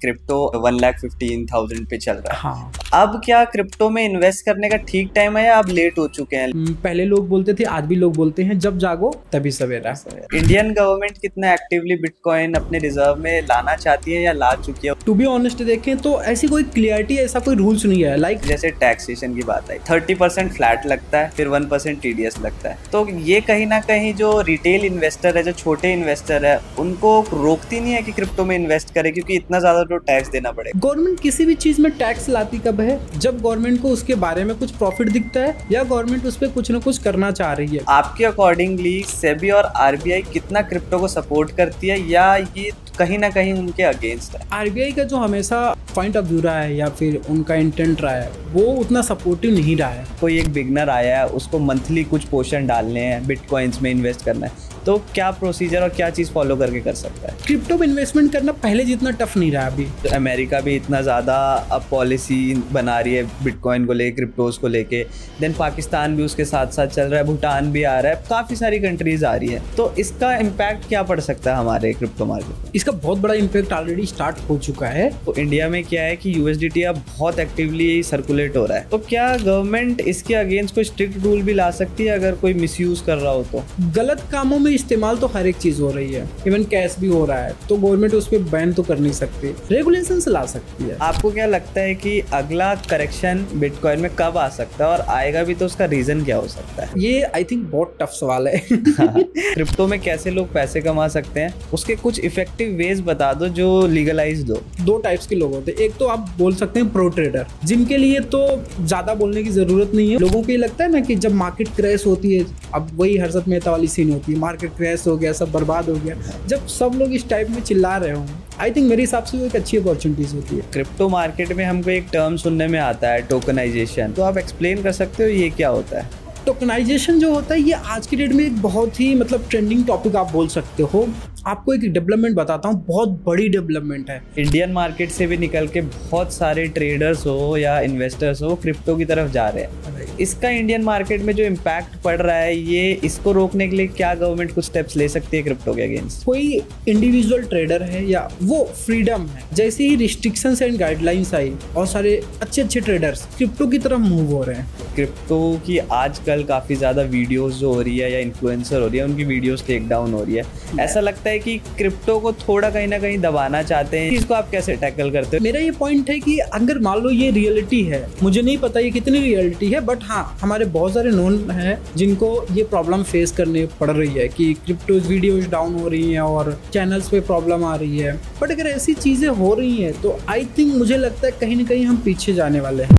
Crypto 1,15,000 पे चल रहा है। हाँ। अब क्या क्रिप्टो में इन्वेस्ट करने का ठीक टाइम है या अब लेट हो चुके हैं? पहले लोग बोलते थे, आज भी लोग बोलते हैं, जब जागो तभी सवेरा। इंडियन गवर्नमेंट कितना एक्टिवली बिटकॉइन अपने रिजर्व में लाना चाहती है या ला चुकी है? टू बी ऑनेस्ट देखें तो ऐसी कोई क्लियरिटी, ऐसा कोई रूल्स नहीं है। लाइक जैसे टैक्सेशन की बात आई, 30% फ्लैट लगता है, फिर 1% टीडीएस लगता है। तो ये कहीं ना कहीं जो रिटेल इन्वेस्टर है, जो छोटे इन्वेस्टर है, उनको रोकती नहीं है कि क्रिप्टो में इन्वेस्ट करे, क्योंकि इतना ज्यादा तो टैक्स देना पड़ेगा। गवर्नमेंट किसी भी चीज में टैक्स लाती कब है? जब गवर्नमेंट को उसके बारे में कुछ प्रॉफिट दिखता है या गवर्नमेंट उस पर कुछ ना कुछ करना चाह रही है। आपके अकॉर्डिंगली सेबी और आरबीआई कितना क्रिप्टो को सपोर्ट करती है या ये कहीं ना कहीं उनके अगेंस्ट है? आरबीआई का जो हमेशा पॉइंट ऑफ व्यू रहा है या फिर उनका इंटेंट रहा है, वो उतना सपोर्टिव नहीं रहा है। कोई एक बिगनर आया है, उसको मंथली कुछ पोर्शन डालने हैं, बिटकॉइंस में इन्वेस्ट करना है, तो क्या प्रोसीजर और क्या चीज़ फॉलो करके कर सकता है? क्रिप्टो में इन्वेस्टमेंट करना पहले जितना टफ नहीं रहा अभी। तो अमेरिका भी इतना ज़्यादा अब पॉलिसी बना रही है बिटकॉइन को लेके, क्रिप्टोज को लेके। देन पाकिस्तान भी उसके साथ साथ चल रहा है, भूटान भी आ रहा है, काफ़ी सारी कंट्रीज आ रही है। तो इसका इम्पैक्ट क्या पड़ सकता है हमारे क्रिप्टो मार्केट में? इसका बहुत बड़ा इम्पैक्ट ऑलरेडी स्टार्ट हो चुका है। तो इंडिया में क्या है कि यूएसडीटी अब बहुत एक्टिवली सर्कुलेट हो रहा है, तो क्या गवर्नमेंट इसके अगेंस्ट कोई स्ट्रिक्ट रूल भी ला सकती है अगर कोई मिसयूज कर रहा हो तो? गलत कामों में इस्तेमाल तो हर एक चीज हो रही है, इवन कैश भी हो रहा है, तो गवर्नमेंट उस पर बैन तो कर नहीं सकती, रेगुलेशन से ला सकती है। आपको क्या लगता है कि अगला करेक्शन बिटकॉइन में कब आ सकता है, और आएगा भी तो उसका रीजन क्या हो सकता है? ये आई थिंक बहुत टफ सवाल है। क्रिप्टो में कैसे लोग पैसे कमा सकते हैं, उसके कुछ इफेक्टिव वेज बता दो जो लीगलाइज दो। दो टाइप्स के लोग होते हैं। एक तो आप बोल सकते हैं प्रो ट्रेडर, जिनके लिए तो ज्यादा बोलने की जरूरत नहीं है। लोगों को ये लगता है ना कि जब मार्केट क्रैश होती है, अब वही हर्षद मेहता वाली सीन होती है, मार्केट क्रैश हो गया, सब बर्बाद हो गया, जब सब लोग इस टाइप में चिल्ला रहे हों, आई थिंक मेरे हिसाब से वो एक अच्छी अपॉर्चुनिटीज होती है। क्रिप्टो मार्केट में हमको एक टर्म सुनने में आता है, टोकनाइजेशन, तो आप एक्सप्लेन कर सकते हो ये क्या होता है? टोकनाइजेशन जो होता है, ये आज की डेट में एक बहुत ही मतलब ट्रेंडिंग टॉपिक आप बोल सकते हो। आपको एक डेवलपमेंट बताता हूँ, बहुत बड़ी डेवलपमेंट है। इंडियन मार्केट से भी निकल के बहुत सारे ट्रेडर्स हो या इन्वेस्टर्स हो क्रिप्टो की तरफ जा रहे हैं। इसका इंडियन मार्केट में जो इम्पैक्ट पड़ रहा है, ये इसको रोकने के लिए क्या गवर्नमेंट कुछ स्टेप्स ले सकती है क्रिप्टो के अगेंस्ट? कोई इंडिविजुअल ट्रेडर है या वो फ्रीडम है, जैसे ही रिस्ट्रिक्शंस एंड गाइडलाइंस आई, बहुत सारे अच्छे अच्छे ट्रेडर्स क्रिप्टो की तरफ मूव हो रहे हैं। क्रिप्टो की आजकल काफ़ी ज़्यादा वीडियोस जो हो रही है या इन्फ्लुएंसर हो रही है, उनकी वीडियोस टेक डाउन हो रही है। ऐसा लगता है कि क्रिप्टो को थोड़ा कहीं ना कहीं दबाना चाहते हैं। इसको आप कैसे टैकल करते हो? मेरा ये पॉइंट है कि अगर मान लो ये रियलिटी है, मुझे नहीं पता ये कितनी रियलिटी है, बट हाँ, हमारे बहुत सारे नोन हैं जिनको ये प्रॉब्लम फेस करने पड़ रही है कि क्रिप्टो वीडियोज डाउन हो रही हैं और चैनल्स पे प्रॉब्लम आ रही है। बट अगर ऐसी चीज़ें हो रही हैं तो आई थिंक मुझे लगता है कहीं ना कहीं हम पीछे जाने वाले हैं।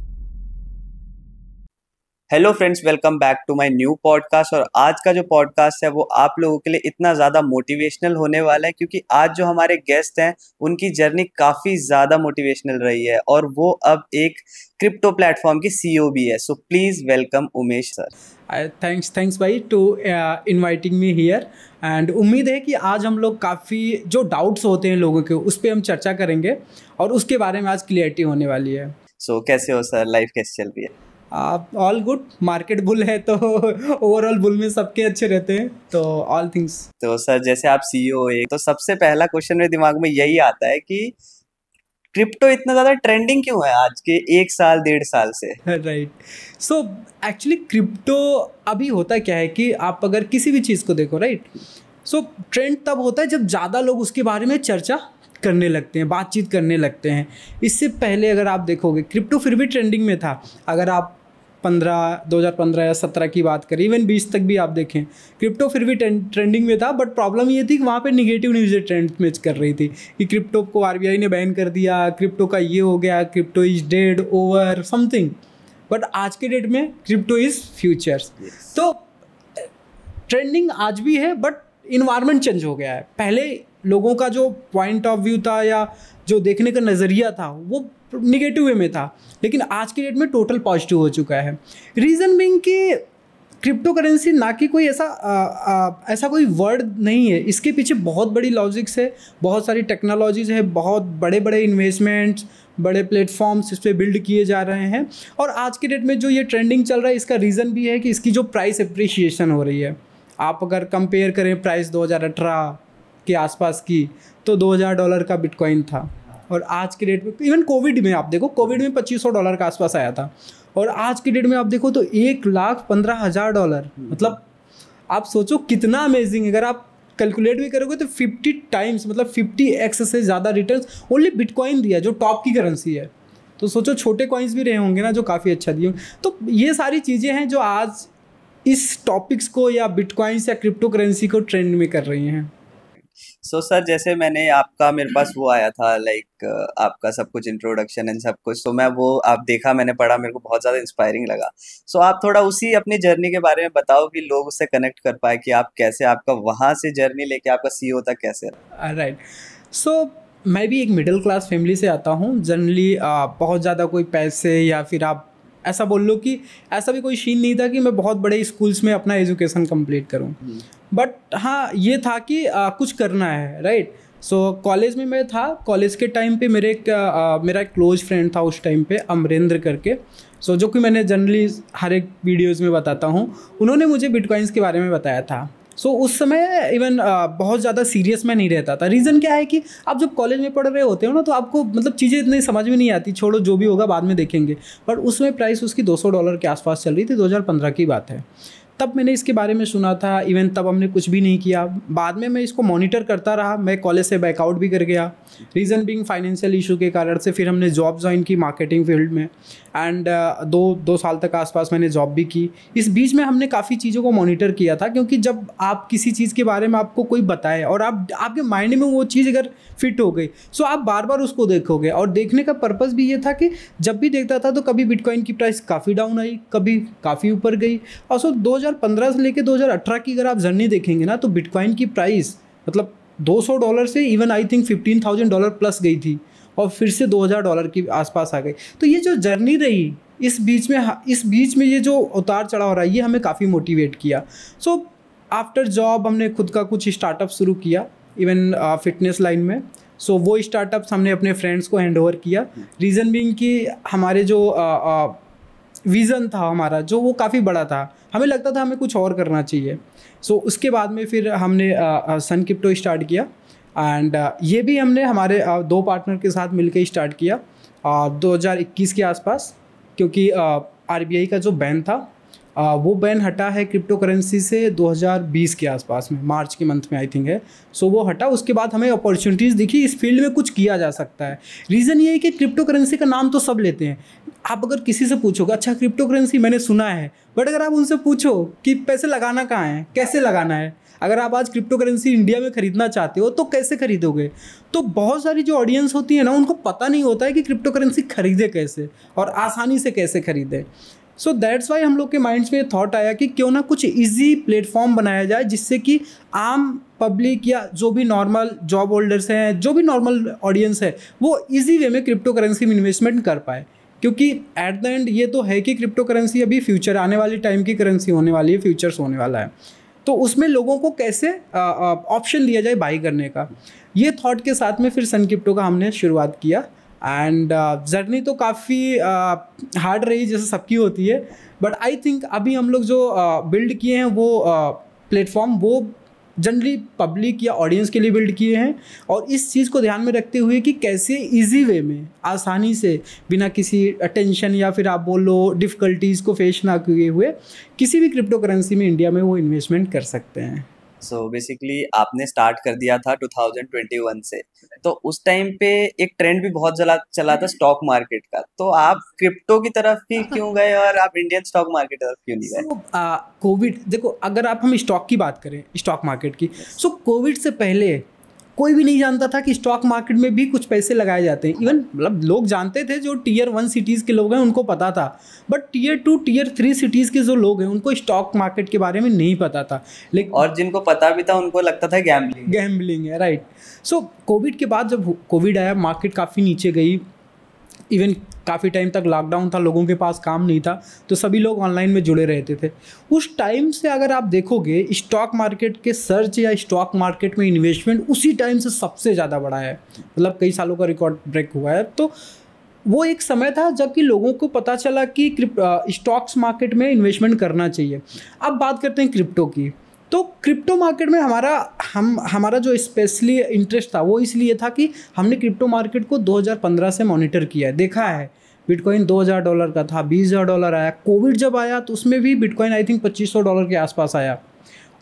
Hello friends, welcome back to my new podcast. और आज का जो पॉडकास्ट है वो आप लोगों के लिए इतना ज़्यादा मोटिवेशनल होने वाला है, क्योंकि आज जो हमारे गेस्ट हैं उनकी जर्नी काफ़ी ज़्यादा मोटिवेशनल रही है और वो अब एक क्रिप्टो प्लेटफॉर्म की सीईओ भी है। So please welcome Umesh sir. Thanks भाई to inviting me here. And उम्मीद है कि आज हम लोग काफ़ी जो डाउट्स होते हैं लोगों के, उस पर हम चर्चा करेंगे और उसके बारे में आज क्लियरिटी होने वाली है। सो कैसे हो सर, लाइफ कैसे चल रही है? All good. मार्केट बुल है तो ओवरऑल बुल में सबके अच्छे रहते हैं, तो ऑल थिंग्स। तो सर जैसे आप सीईओ है, तो सबसे पहला क्वेश्चन मेरे दिमाग में यही आता है कि क्रिप्टो इतना ज़्यादा ट्रेंडिंग क्यों है आज के 1-1.5 साल से? राइट। सो एक्चुअली क्रिप्टो अभी होता क्या है कि आप अगर किसी भी चीज़ को देखो, राइट, सो ट्रेंड तब होता है जब ज़्यादा लोग उसके बारे में चर्चा करने लगते हैं, बातचीत करने लगते हैं। इससे पहले अगर आप देखोगे, क्रिप्टो फिर भी ट्रेंडिंग में था। अगर आप 2015 या 17 की बात करें, इवन 20 तक भी आप देखें, क्रिप्टो फिर भी ट्रेंडिंग में था। बट प्रॉब्लम ये थी कि वहाँ पे निगेटिव न्यूज़ ट्रेंड में कर रही थी कि क्रिप्टो को आरबीआई ने बैन कर दिया, क्रिप्टो का ये हो गया, crypto is dead, over something. But आज के डेट में क्रिप्टो इज़ फ्यूचर्स। तो ट्रेंडिंग आज भी है, बट इन्वायरमेंट चेंज हो गया है। पहले लोगों का जो पॉइंट ऑफ व्यू था या जो देखने का नज़रिया था वो निगेटिव वे में था, लेकिन आज की डेट में टोटल पॉजिटिव हो चुका है। रीज़न बीइंग कि क्रिप्टो करेंसी ना कि कोई ऐसा कोई वर्ड नहीं है, इसके पीछे बहुत बड़ी लॉजिक्स है, बहुत सारी टेक्नोलॉजीज है, बहुत बड़े बड़े इन्वेस्टमेंट्स, बड़े प्लेटफॉर्म्स इस पर बिल्ड किए जा रहे हैं। और आज के डेट में जो ये ट्रेंडिंग चल रहा है, इसका रीज़न भी है कि इसकी जो प्राइस एप्रिशिएशन हो रही है। आप अगर कंपेयर करें प्राइस 2018 के आसपास की, तो $2000 का बिटकॉइन था और आज के डेट में इवन कोविड में आप देखो, कोविड में $2500 के आसपास आया था, और आज की डेट में आप देखो तो $1,15,000। मतलब आप सोचो कितना अमेजिंग। अगर आप कैलकुलेट भी करोगे तो 50 टाइम्स, मतलब 50x से ज़्यादा रिटर्न्स ओनली बिटकॉइन दिया, जो टॉप की करेंसी है। तो सोचो छोटे कॉइन्स भी रहे होंगे ना जो काफ़ी अच्छा दिए। तो ये सारी चीज़ें हैं जो आज इस टॉपिक्स को या बिटकॉइंस या क्रिप्टो करेंसी को ट्रेंड में कर रही हैं। सो सर, जैसे मैंने आपका, मेरे पास वो आया था लाइक आपका सब कुछ इंट्रोडक्शन एंड सब कुछ, तो मैं वो आप देखा, मैंने पढ़ा, मेरे को बहुत ज़्यादा इंस्पायरिंग लगा। सो आप थोड़ा उसी अपनी जर्नी के बारे में बताओ कि लोग उससे कनेक्ट कर पाए कि आप कैसे, आपका वहाँ से जर्नी लेके आपका सीईओ तक कैसे रहा। राइट। सो मैं भी एक मिडिल क्लास फैमिली से आता हूँ। जनरली बहुत ज़्यादा कोई पैसे या फिर आप ऐसा बोल लो कि ऐसा भी कोई सीन नहीं था कि मैं बहुत बड़े स्कूल्स में अपना एजुकेशन कंप्लीट करूँ। बट हाँ, ये था कि कुछ करना है, राइट। सो कॉलेज में मैं था। कॉलेज के टाइम पे मेरा एक क्लोज फ्रेंड था उस टाइम पे, अमरेंद्र करके। सो जो कि मैंने जनरली हर एक वीडियोज़ में बताता हूँ, उन्होंने मुझे बिटकॉइंस के बारे में बताया था। सो उस समय इवन बहुत ज़्यादा सीरियस में नहीं रहता था। रीज़न क्या है कि आप जब कॉलेज में पढ़ रहे होते हो ना, तो आपको मतलब चीज़ें इतनी समझ में नहीं आती, छोड़ो जो भी होगा बाद में देखेंगे। बट उसमें प्राइस उसकी $200 के आसपास चल रही थी, 2015 की बात है। तब मैंने इसके बारे में सुना था। इवन तब हमने कुछ भी नहीं किया। बाद में मैं इसको मॉनिटर करता रहा। मैं कॉलेज से बैकआउट भी कर गया, रीज़न बिंग फाइनेंशियल इशू के कारण से। फिर हमने जॉब ज्वाइन की मार्केटिंग फील्ड में, एंड दो साल तक आसपास मैंने जॉब भी की। इस बीच में हमने काफ़ी चीज़ों को मॉनिटर किया था, क्योंकि जब आप किसी चीज़ के बारे में आपको कोई बताए और आपके माइंड में वो चीज़ अगर फिट हो गई, सो आप बार बार उसको देखोगे। और देखने का पर्पज़ भी ये था कि जब भी देखता था तो कभी बिटकॉइन की प्राइस काफ़ी डाउन आई, कभी काफ़ी ऊपर गई। और सो 2015 से लेकर 2018 की अगर आप जर्नी देखेंगे ना, तो बिटकॉइन की प्राइस मतलब $200 से इवन आई थिंक $15,000 प्लस गई थी, और फिर से $2,000 के आसपास आ गई। तो ये जो जर्नी रही, इस बीच में ये जो उतार चढ़ाव हो रहा है, ये हमें काफ़ी मोटिवेट किया। सो आफ्टर जॉब हमने खुद का कुछ स्टार्टअप शुरू किया, इवन फिटनेस लाइन में। सो वो स्टार्टअप्स हमने अपने फ्रेंड्स को हैंड ओवर किया। रीज़न बीइंग कि हमारे जो विज़न था हमारा, जो वो काफ़ी बड़ा था, हमें लगता था हमें कुछ और करना चाहिए। सो उसके बाद में फिर हमने सन क्रिप्टो स्टार्ट किया, एंड ये भी हमने हमारे 2 पार्टनर के साथ मिलकर स्टार्ट किया 2021 के आसपास, क्योंकि RBI का जो बैन था, वो बैन हटा है क्रिप्टो करेंसी से 2020 के आसपास में, मार्च के मंथ में आई थिंक है। सो वो हटा। उसके बाद हमें अपॉर्चुनिटीज़ दिखी, इस फील्ड में कुछ किया जा सकता है। रीज़न ये है कि क्रिप्टो करेंसी का नाम तो सब लेते हैं। आप अगर किसी से पूछोगे, अच्छा क्रिप्टो करेंसी मैंने सुना है, बट अगर आप उनसे पूछो कि पैसे लगाना कहाँ है, कैसे लगाना है, अगर आप आज क्रिप्टो करेंसी इंडिया में ख़रीदना चाहते हो तो कैसे खरीदोगे, तो बहुत सारी जो ऑडियंस होती है ना, उनको पता नहीं होता है कि क्रिप्टो करेंसी खरीदे कैसे और आसानी से कैसे खरीदे। सो दैट्स वाई हम लोग के माइंड्स में थॉट आया कि क्यों ना कुछ इजी प्लेटफॉर्म बनाया जाए, जिससे कि आम पब्लिक या जो भी नॉर्मल जॉब होल्डर्स हैं, जो भी नॉर्मल ऑडियंस है, वो इजी वे में क्रिप्टो करेंसी में इन्वेस्टमेंट कर पाए। क्योंकि एट द एंड ये तो है कि क्रिप्टो करेंसी अभी फ्यूचर, आने वाली टाइम की करेंसी होने वाली है, फ्यूचर्स होने वाला है। तो उसमें लोगों को कैसे ऑप्शन दिया जाए बाई करने का, ये थॉट के साथ में फिर सन क्रिप्टो का हमने शुरुआत किया। एंड जर्नी तो काफ़ी हार्ड रही, जैसे सबकी होती है। बट आई थिंक अभी हम लोग जो बिल्ड किए हैं वो प्लेटफॉर्म, वो जनरली पब्लिक या ऑडियंस के लिए बिल्ड किए हैं, और इस चीज़ को ध्यान में रखते हुए कि कैसे इजी वे में, आसानी से, बिना किसी टेंशन या फिर आप बोल लो डिफ़िकल्टीज़ को फेस ना किए हुए, किसी भी क्रिप्टो करेंसी में इंडिया में वो इन्वेस्टमेंट कर सकते हैं। सो बेसिकली आपने स्टार्ट कर दिया था 2021 से, तो उस टाइम पे एक ट्रेंड भी बहुत चला था स्टॉक मार्केट का, तो आप क्रिप्टो की तरफ ही क्यों गए और आप इंडियन स्टॉक मार्केट की तरफ क्यों नहीं गए? कोविड, देखो अगर हम स्टॉक की बात करें, स्टॉक मार्केट की, सो कोविड से पहले कोई भी नहीं जानता था कि स्टॉक मार्केट में भी कुछ पैसे लगाए जाते हैं। इवन मतलब लोग जानते थे, जो टियर 1 सिटीज़ के लोग हैं उनको पता था, बट टियर 2 टियर 3 सिटीज़ के जो लोग हैं उनको स्टॉक मार्केट के बारे में नहीं पता था। लेकिन और जिनको पता भी था उनको लगता था गैम्बलिंग है, राइट। सो कोविड के बाद जब कोविड आया, मार्केट काफ़ी नीचे गई। इवन काफ़ी टाइम तक लॉकडाउन था, लोगों के पास काम नहीं था, तो सभी लोग ऑनलाइन में जुड़े रहते थे। उस टाइम से अगर आप देखोगे, स्टॉक मार्केट के सर्च या स्टॉक मार्केट में इन्वेस्टमेंट उसी टाइम से सबसे ज़्यादा बढ़ा है, मतलब कई सालों का रिकॉर्ड ब्रेक हुआ है। तो वो एक समय था जबकि लोगों को पता चला कि स्टॉक्स मार्केट में इन्वेस्टमेंट करना चाहिए। अब बात करते हैं क्रिप्टो की। तो क्रिप्टो मार्केट में हमारा जो स्पेशली इंटरेस्ट था वो इसलिए था कि हमने क्रिप्टो मार्केट को 2015 से मॉनिटर किया है, देखा है। बिटकॉइन $2000 का था, $20000 आया। कोविड जब आया तो उसमें भी बिटकॉइन आई थिंक $2500 के आसपास आया।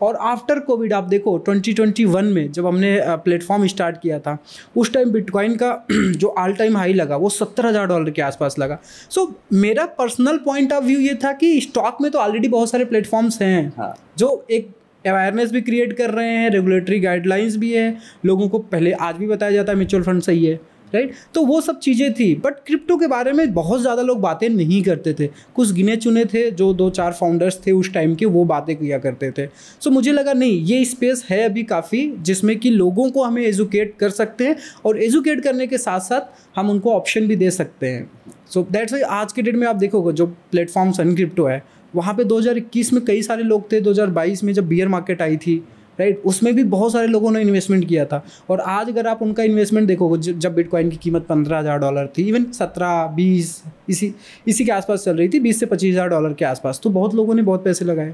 और आफ्टर कोविड आप देखो 2021 में जब हमने प्लेटफॉर्म स्टार्ट किया था, उस टाइम बिटकॉइन का जो ऑल टाइम हाई लगा वो $70000 के आसपास लगा। सो मेरा पर्सनल पॉइंट ऑफ व्यू ये था कि स्टॉक में तो ऑलरेडी बहुत सारे प्लेटफॉर्म्स हैं, हाँ, जो एक अवेयरनेस भी क्रिएट कर रहे हैं, रेगुलेटरी गाइडलाइंस भी है, लोगों को पहले आज भी बताया जाता है म्यूचुअल फंड सही है, राइट। तो वो सब चीज़ें थी, बट क्रिप्टो के बारे में बहुत ज़्यादा लोग बातें नहीं करते थे। कुछ गिने चुने थे जो 2-4 फाउंडर्स थे उस टाइम के, वो बातें किया करते थे। सो मुझे लगा नहीं, ये स्पेस है अभी काफ़ी जिसमें कि लोगों को हमें एजुकेट कर सकते हैं, और एजुकेट करने के साथ साथ हम उनको ऑप्शन भी दे सकते हैं। सो दैट्स वाई आज के डेट में आप देखोगे जो प्लेटफॉर्म सन क्रिप्टो है, वहाँ पे 2021 में कई सारे लोग थे, 2022 में जब बियर मार्केट आई थी, राइट, उसमें भी बहुत सारे लोगों ने इन्वेस्टमेंट किया था। और आज अगर आप उनका इन्वेस्टमेंट देखोगे, जब बिटकॉइन की कीमत $15000 थी, इवन 17-20 इसी के आसपास चल रही थी, $20,000 से $25,000 के आसपास, तो बहुत लोगों ने बहुत पैसे लगाए,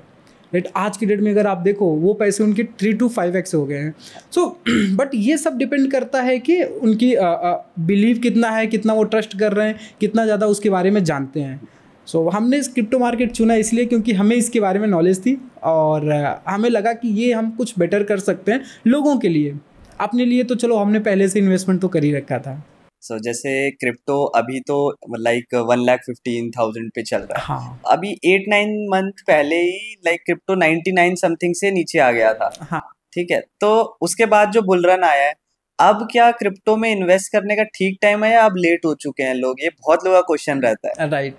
राइट। आज की डेट में अगर आप देखो वो पैसे उनके 3 to 5x हो गए हैं। सो बट ये सब डिपेंड करता है कि उनकी बिलीव कितना है, कितना वो ट्रस्ट कर रहे हैं, कितना ज़्यादा उसके बारे में जानते हैं। सो हमने क्रिप्टो मार्केट चुना इसलिए क्योंकि हमें इसके बारे में नॉलेज थी, और हमें लगा कि ये हम कुछ बेटर कर सकते हैं लोगों के लिए। अपने लिए तो चलो हमने पहले से इन्वेस्टमेंट तो कर ही रखा था। सो जैसे क्रिप्टो अभी तो लाइक 1,15,000 पे चल रहा है, हाँ। अभी 8-9 मंथ पहले ही लाइक क्रिप्टो 99 समथिंग से नीचे आ गया था, हाँ, ठीक है। तो उसके बाद जो बुल रन आया है, अब क्या क्रिप्टो में इन्वेस्ट करने का ठीक टाइम है या अब लेट हो चुके हैं लोग? ये बहुत लोगों का क्वेश्चन रहता है, राइट।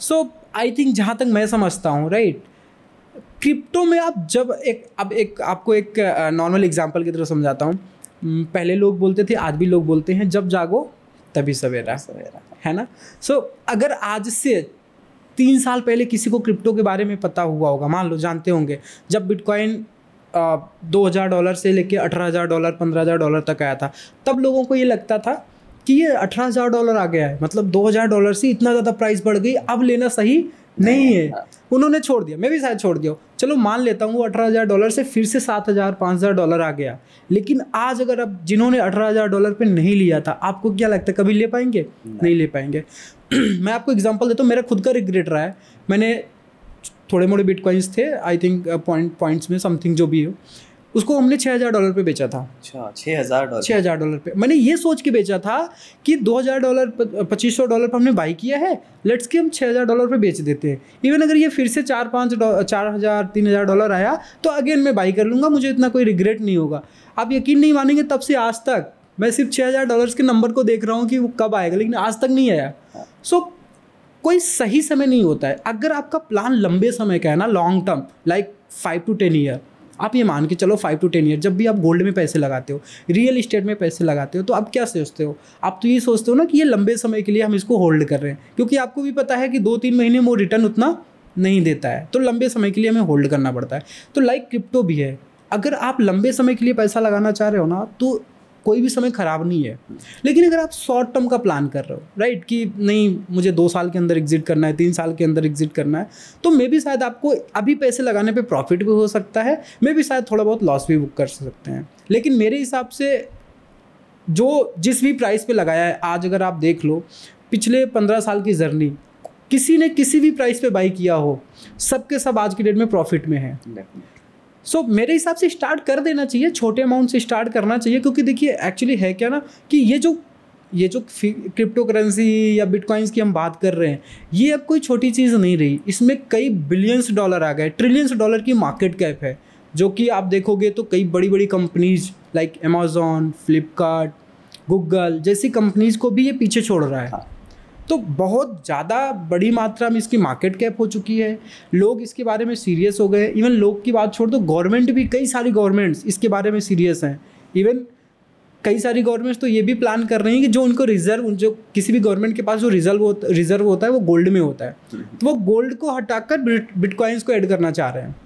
सो आई थिंक जहाँ तक मैं समझता हूँ, राइट, क्रिप्टो में आप जब आपको एक नॉर्मल एग्जांपल की तरह समझाता हूँ। पहले लोग बोलते थे, आज भी लोग बोलते हैं, जब जागो तभी सवेरा, है ना। सो अगर आज से 3 साल पहले किसी को क्रिप्टो के बारे में पता हुआ होगा, मान लो जानते होंगे, जब बिटकॉइन $2000 से लेके $18,000 $15,000 तक आया था, तब लोगों को ये लगता था कि ये $18,000 आ गया है, मतलब $2000 से इतना ज़्यादा प्राइस बढ़ गई, अब लेना सही नहीं है। उन्होंने छोड़ दिया, मैं भी शायद छोड़ दिया, चलो मान लेता हूँ $18,000 से फिर से $7,000 $5,000 आ गया। लेकिन आज अगर अब जिन्होंने $18,000 पे नहीं लिया था, आपको क्या लगता है कभी ले पाएंगे? नहीं ले पाएंगे। मैं आपको एग्जांपल देता हूँ, मेरा खुद का रिग्रेट रहा है। मैंने थोड़े मोड़े बिटकॉइंस थे, आई थिंक पॉइंट्स में समथिंग जो भी हो, उसको हमने $6,000 पे बेचा था। अच्छा, $6,000 पे। मैंने ये सोच के बेचा था कि $2,000 $2,500 पे हमने बाई किया है, लेट्स कि हम $6,000 पे बेच देते हैं। इवन अगर ये फिर से $4,000 $3,000 आया तो अगेन मैं बाई कर लूँगा, मुझे इतना कोई रिग्रेट नहीं होगा। आप यकीन नहीं मानेंगे, तब से आज तक मैं सिर्फ $6,000 के नंबर को देख रहा हूँ कि वो कब आएगा, लेकिन आज तक नहीं आया। सो कोई सही समय नहीं होता है। अगर आपका प्लान लंबे समय का है ना, long term, like 5 to 10 year, आप ये मान के चलो 5 to 10 ईयर, जब भी आप गोल्ड में पैसे लगाते हो, रियल इस्टेट में पैसे लगाते हो, तो आप क्या सोचते हो? आप तो ये सोचते हो ना कि ये लंबे समय के लिए हम इसको होल्ड कर रहे हैं, क्योंकि आपको भी पता है कि 2-3 महीने में वो रिटर्न उतना नहीं देता है, तो लंबे समय के लिए हमें होल्ड करना पड़ता है। तो लाइक क्रिप्टो भी है, अगर आप लंबे समय के लिए पैसा लगाना चाह रहे हो ना, तो कोई भी समय ख़राब नहीं है। लेकिन अगर आप शॉर्ट टर्म का प्लान कर रहे हो, राइट, कि नहीं मुझे 2 साल के अंदर एग्जिट करना है, 3 साल के अंदर एग्जिट करना है, तो मे भी शायद आपको अभी पैसे लगाने पे प्रॉफिट भी हो सकता है, मे भी शायद थोड़ा बहुत लॉस भी बुक कर सकते हैं। लेकिन मेरे हिसाब से जो जिस भी प्राइस पे लगाया है, आज अगर आप देख लो पिछले 15 साल की जर्नी, किसी ने किसी भी प्राइस पे बाई किया हो, सबके सब आज की डेट में प्रॉफिट में है। सो मेरे हिसाब से स्टार्ट कर देना चाहिए, छोटे अमाउंट से स्टार्ट करना चाहिए, क्योंकि देखिए एक्चुअली है क्या ना कि ये जो क्रिप्टो करेंसी या बिटकॉइंस की हम बात कर रहे हैं, ये अब कोई छोटी चीज़ नहीं रही। इसमें कई बिलियंस डॉलर आ गए, ट्रिलियंस डॉलर की मार्केट कैप है, जो कि आप देखोगे तो कई बड़ी बड़ी companies like Amazon, Flipkart, Google जैसी कंपनीज़ को भी ये पीछे छोड़ रहा है। तो बहुत ज़्यादा बड़ी मात्रा में इसकी मार्केट कैप हो चुकी है, लोग इसके बारे में सीरियस हो गए। इवन लोग की बात छोड़ दो, गवर्नमेंट भी, कई सारी गवर्नमेंट्स इसके बारे में सीरियस हैं। इवन कई सारी गवर्नमेंट्स तो ये भी प्लान कर रही हैं कि जो उनको जो किसी भी गवर्नमेंट के पास जो रिजर्व होता है वो गोल्ड में होता है, तो वो गोल्ड को हटाकर बिटकॉइंस को ऐड करना चाह रहे हैं।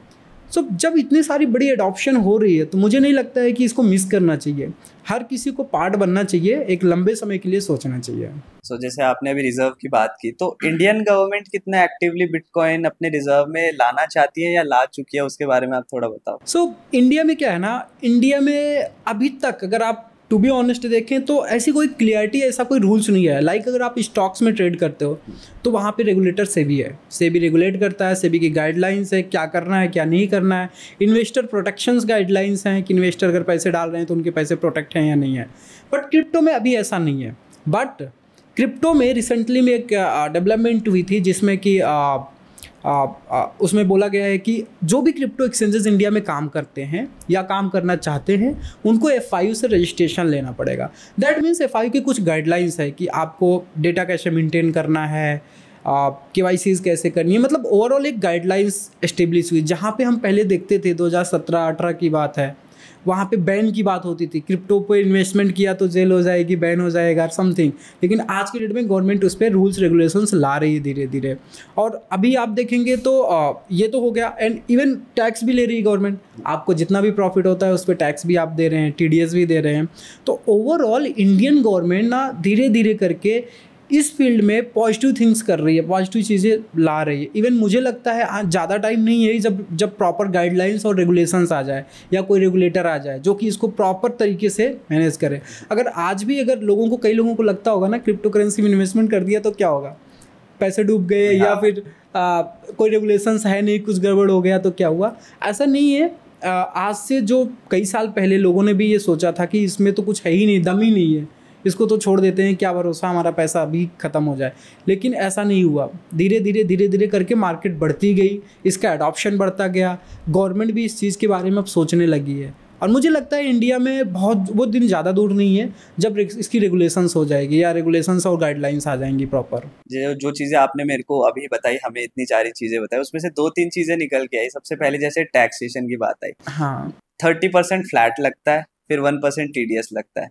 सो जब इतनी सारी बड़ी एडॉप्शन हो रही है तो मुझे नहीं लगता है कि इसको मिस करना चाहिए। हर किसी को पार्ट बनना चाहिए, एक लंबे समय के लिए सोचना चाहिए। सो जैसे आपने अभी रिजर्व की बात की, तो इंडियन गवर्नमेंट कितना एक्टिवली बिटकॉइन अपने रिजर्व में लाना चाहती है या ला चुकी है, उसके बारे में आप थोड़ा बताओ। सो इंडिया में क्या है ना, इंडिया में अभी तक अगर आप टू बी ऑनेस्ट देखें तो ऐसी कोई क्लियरिटी, ऐसा कोई रूल्स नहीं है। लाइक अगर आप स्टॉक्स में ट्रेड करते हो तो वहाँ पे रेगुलेटर सेबी है, सेबी रेगुलेट करता है, सेबी की गाइडलाइंस है क्या करना है क्या नहीं करना है। इन्वेस्टर प्रोटेक्शंस गाइडलाइंस हैं कि इन्वेस्टर अगर पैसे डाल रहे हैं तो उनके पैसे प्रोटेक्ट हैं या नहीं है। बट क्रिप्टो में अभी ऐसा नहीं है। बट क्रिप्टो में रिसेंटली में एक डेवलपमेंट हुई थी जिसमें कि उसमें बोला गया है कि जो भी क्रिप्टो एक्सचेंजेस इंडिया में काम करते हैं या काम करना चाहते हैं उनको FIU से रजिस्ट्रेशन लेना पड़ेगा। दैट मीन्स FIU की कुछ गाइडलाइंस है कि आपको डेटा कैसे मेंटेन करना है, KYCs कैसे करनी है, मतलब ओवरऑल एक गाइडलाइंस एस्टेब्लिश हुई। जहाँ पे हम पहले देखते थे 2017-18 की बात है, वहाँ पे बैन की बात होती थी, क्रिप्टो पे इन्वेस्टमेंट किया तो जेल हो जाएगी, बैन हो जाएगा समथिंग। लेकिन आज के डेट में गवर्नमेंट उस पर रूल्स रेगुलेशंस ला रही है धीरे धीरे। और अभी आप देखेंगे तो ये तो हो गया, एंड इवन टैक्स भी ले रही है गवर्नमेंट। आपको जितना भी प्रॉफिट होता है उस पर टैक्स भी आप दे रहे हैं, TDS भी दे रहे हैं। तो ओवरऑल इंडियन गवर्नमेंट ना धीरे धीरे करके इस फील्ड में पॉजिटिव थिंग्स कर रही है, पॉजिटिव चीज़ें ला रही है। इवन मुझे लगता है आज ज़्यादा टाइम नहीं है जब प्रॉपर गाइडलाइंस और रेगुलेशंस आ जाए या कोई रेगुलेटर आ जाए जो कि इसको प्रॉपर तरीके से मैनेज करे। अगर आज भी अगर कई लोगों को लगता होगा ना क्रिप्टो करेंसी में इन्वेस्टमेंट कर दिया तो क्या होगा, पैसे डूब गए या फिर कोई रेगुलेशंस है नहीं, कुछ गड़बड़ हो गया तो क्या हुआ, ऐसा नहीं है। आज से जो कई साल पहले लोगों ने भी ये सोचा था कि इसमें तो कुछ है ही नहीं, दम ही नहीं है, इसको तो छोड़ देते हैं, क्या भरोसा हमारा पैसा अभी ख़त्म हो जाए। लेकिन ऐसा नहीं हुआ। धीरे धीरे करके मार्केट बढ़ती गई, इसका एडॉप्शन बढ़ता गया, गवर्नमेंट भी इस चीज़ के बारे में अब सोचने लगी है। और मुझे लगता है इंडिया में वो दिन ज़्यादा दूर नहीं है जब इसकी रेगुलेशंस हो जाएगी या रेगुलेशंस और गाइडलाइंस आ जाएंगी प्रॉपर। जो चीज़ें आपने मेरे को अभी बताई, हमें इतनी सारी चीज़ें बताई, उसमें से 2-3 चीज़ें निकल के आई। सबसे पहले जैसे टैक्सेशन की बात आई, हाँ 30% फ्लैट लगता है, फिर 1% TDS लगता है।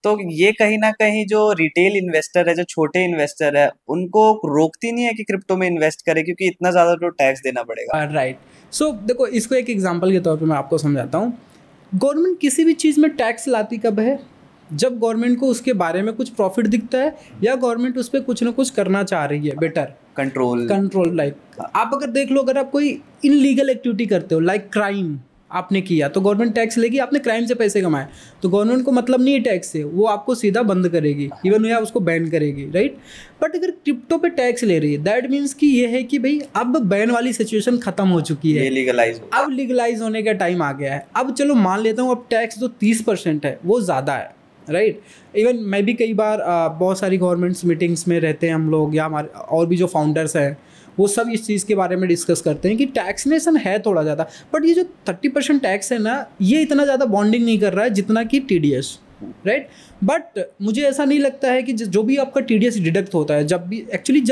तो ये कहीं ना कहीं जो रिटेल इन्वेस्टर है, जो छोटे इन्वेस्टर है, उनको रोकती नहीं है कि क्रिप्टो में इन्वेस्ट करे, क्योंकि इतना ज़्यादा तो टैक्स देना पड़ेगा। राइट। सो देखो, इसको एक एग्जांपल के तौर पे मैं आपको समझाता हूँ। गवर्नमेंट किसी भी चीज़ में टैक्स लाती कब है? जब गवर्नमेंट को उसके बारे में कुछ प्रॉफिट दिखता है या गवर्नमेंट उस पर कुछ ना कुछ करना चाह रही है, बेटर कंट्रोल। लाइक आप अगर देख लो, अगर आप कोई इनलीगल एक्टिविटी करते हो, लाइक क्राइम आपने किया, तो गवर्नमेंट टैक्स लेगी। आपने क्राइम से पैसे कमाए तो गवर्नमेंट को मतलब नहीं है टैक्स से, वो आपको सीधा बंद करेगी, इवन या उसको बैन करेगी, राइट। बट अगर क्रिप्टो पे टैक्स ले रही है, दैट मीन्स कि ये है कि भाई अब बैन वाली सिचुएशन खत्म हो चुकी है, अब लीगलाइज होने का टाइम आ गया है। अब चलो मान लेता हूँ, अब टैक्स जो 30% है वो ज़्यादा है, राइट। इवन मैं भी कई बार बहुत सारी गवर्नमेंट्स मीटिंग्स में रहते हैं हम लोग, या हमारे और भी जो फाउंडर्स हैं वो सब इस चीज़ के बारे में डिस्कस करते हैं कि टैक्सेशन है थोड़ा ज़्यादा, बट ये जो 30% टैक्स है ना, ये इतना ज़्यादा बॉन्डिंग नहीं कर रहा है जितना कि TDS, राइट। बट मुझे ऐसा नहीं लगता है कि जो भी आपका TDS डिडक्ट होता है, जब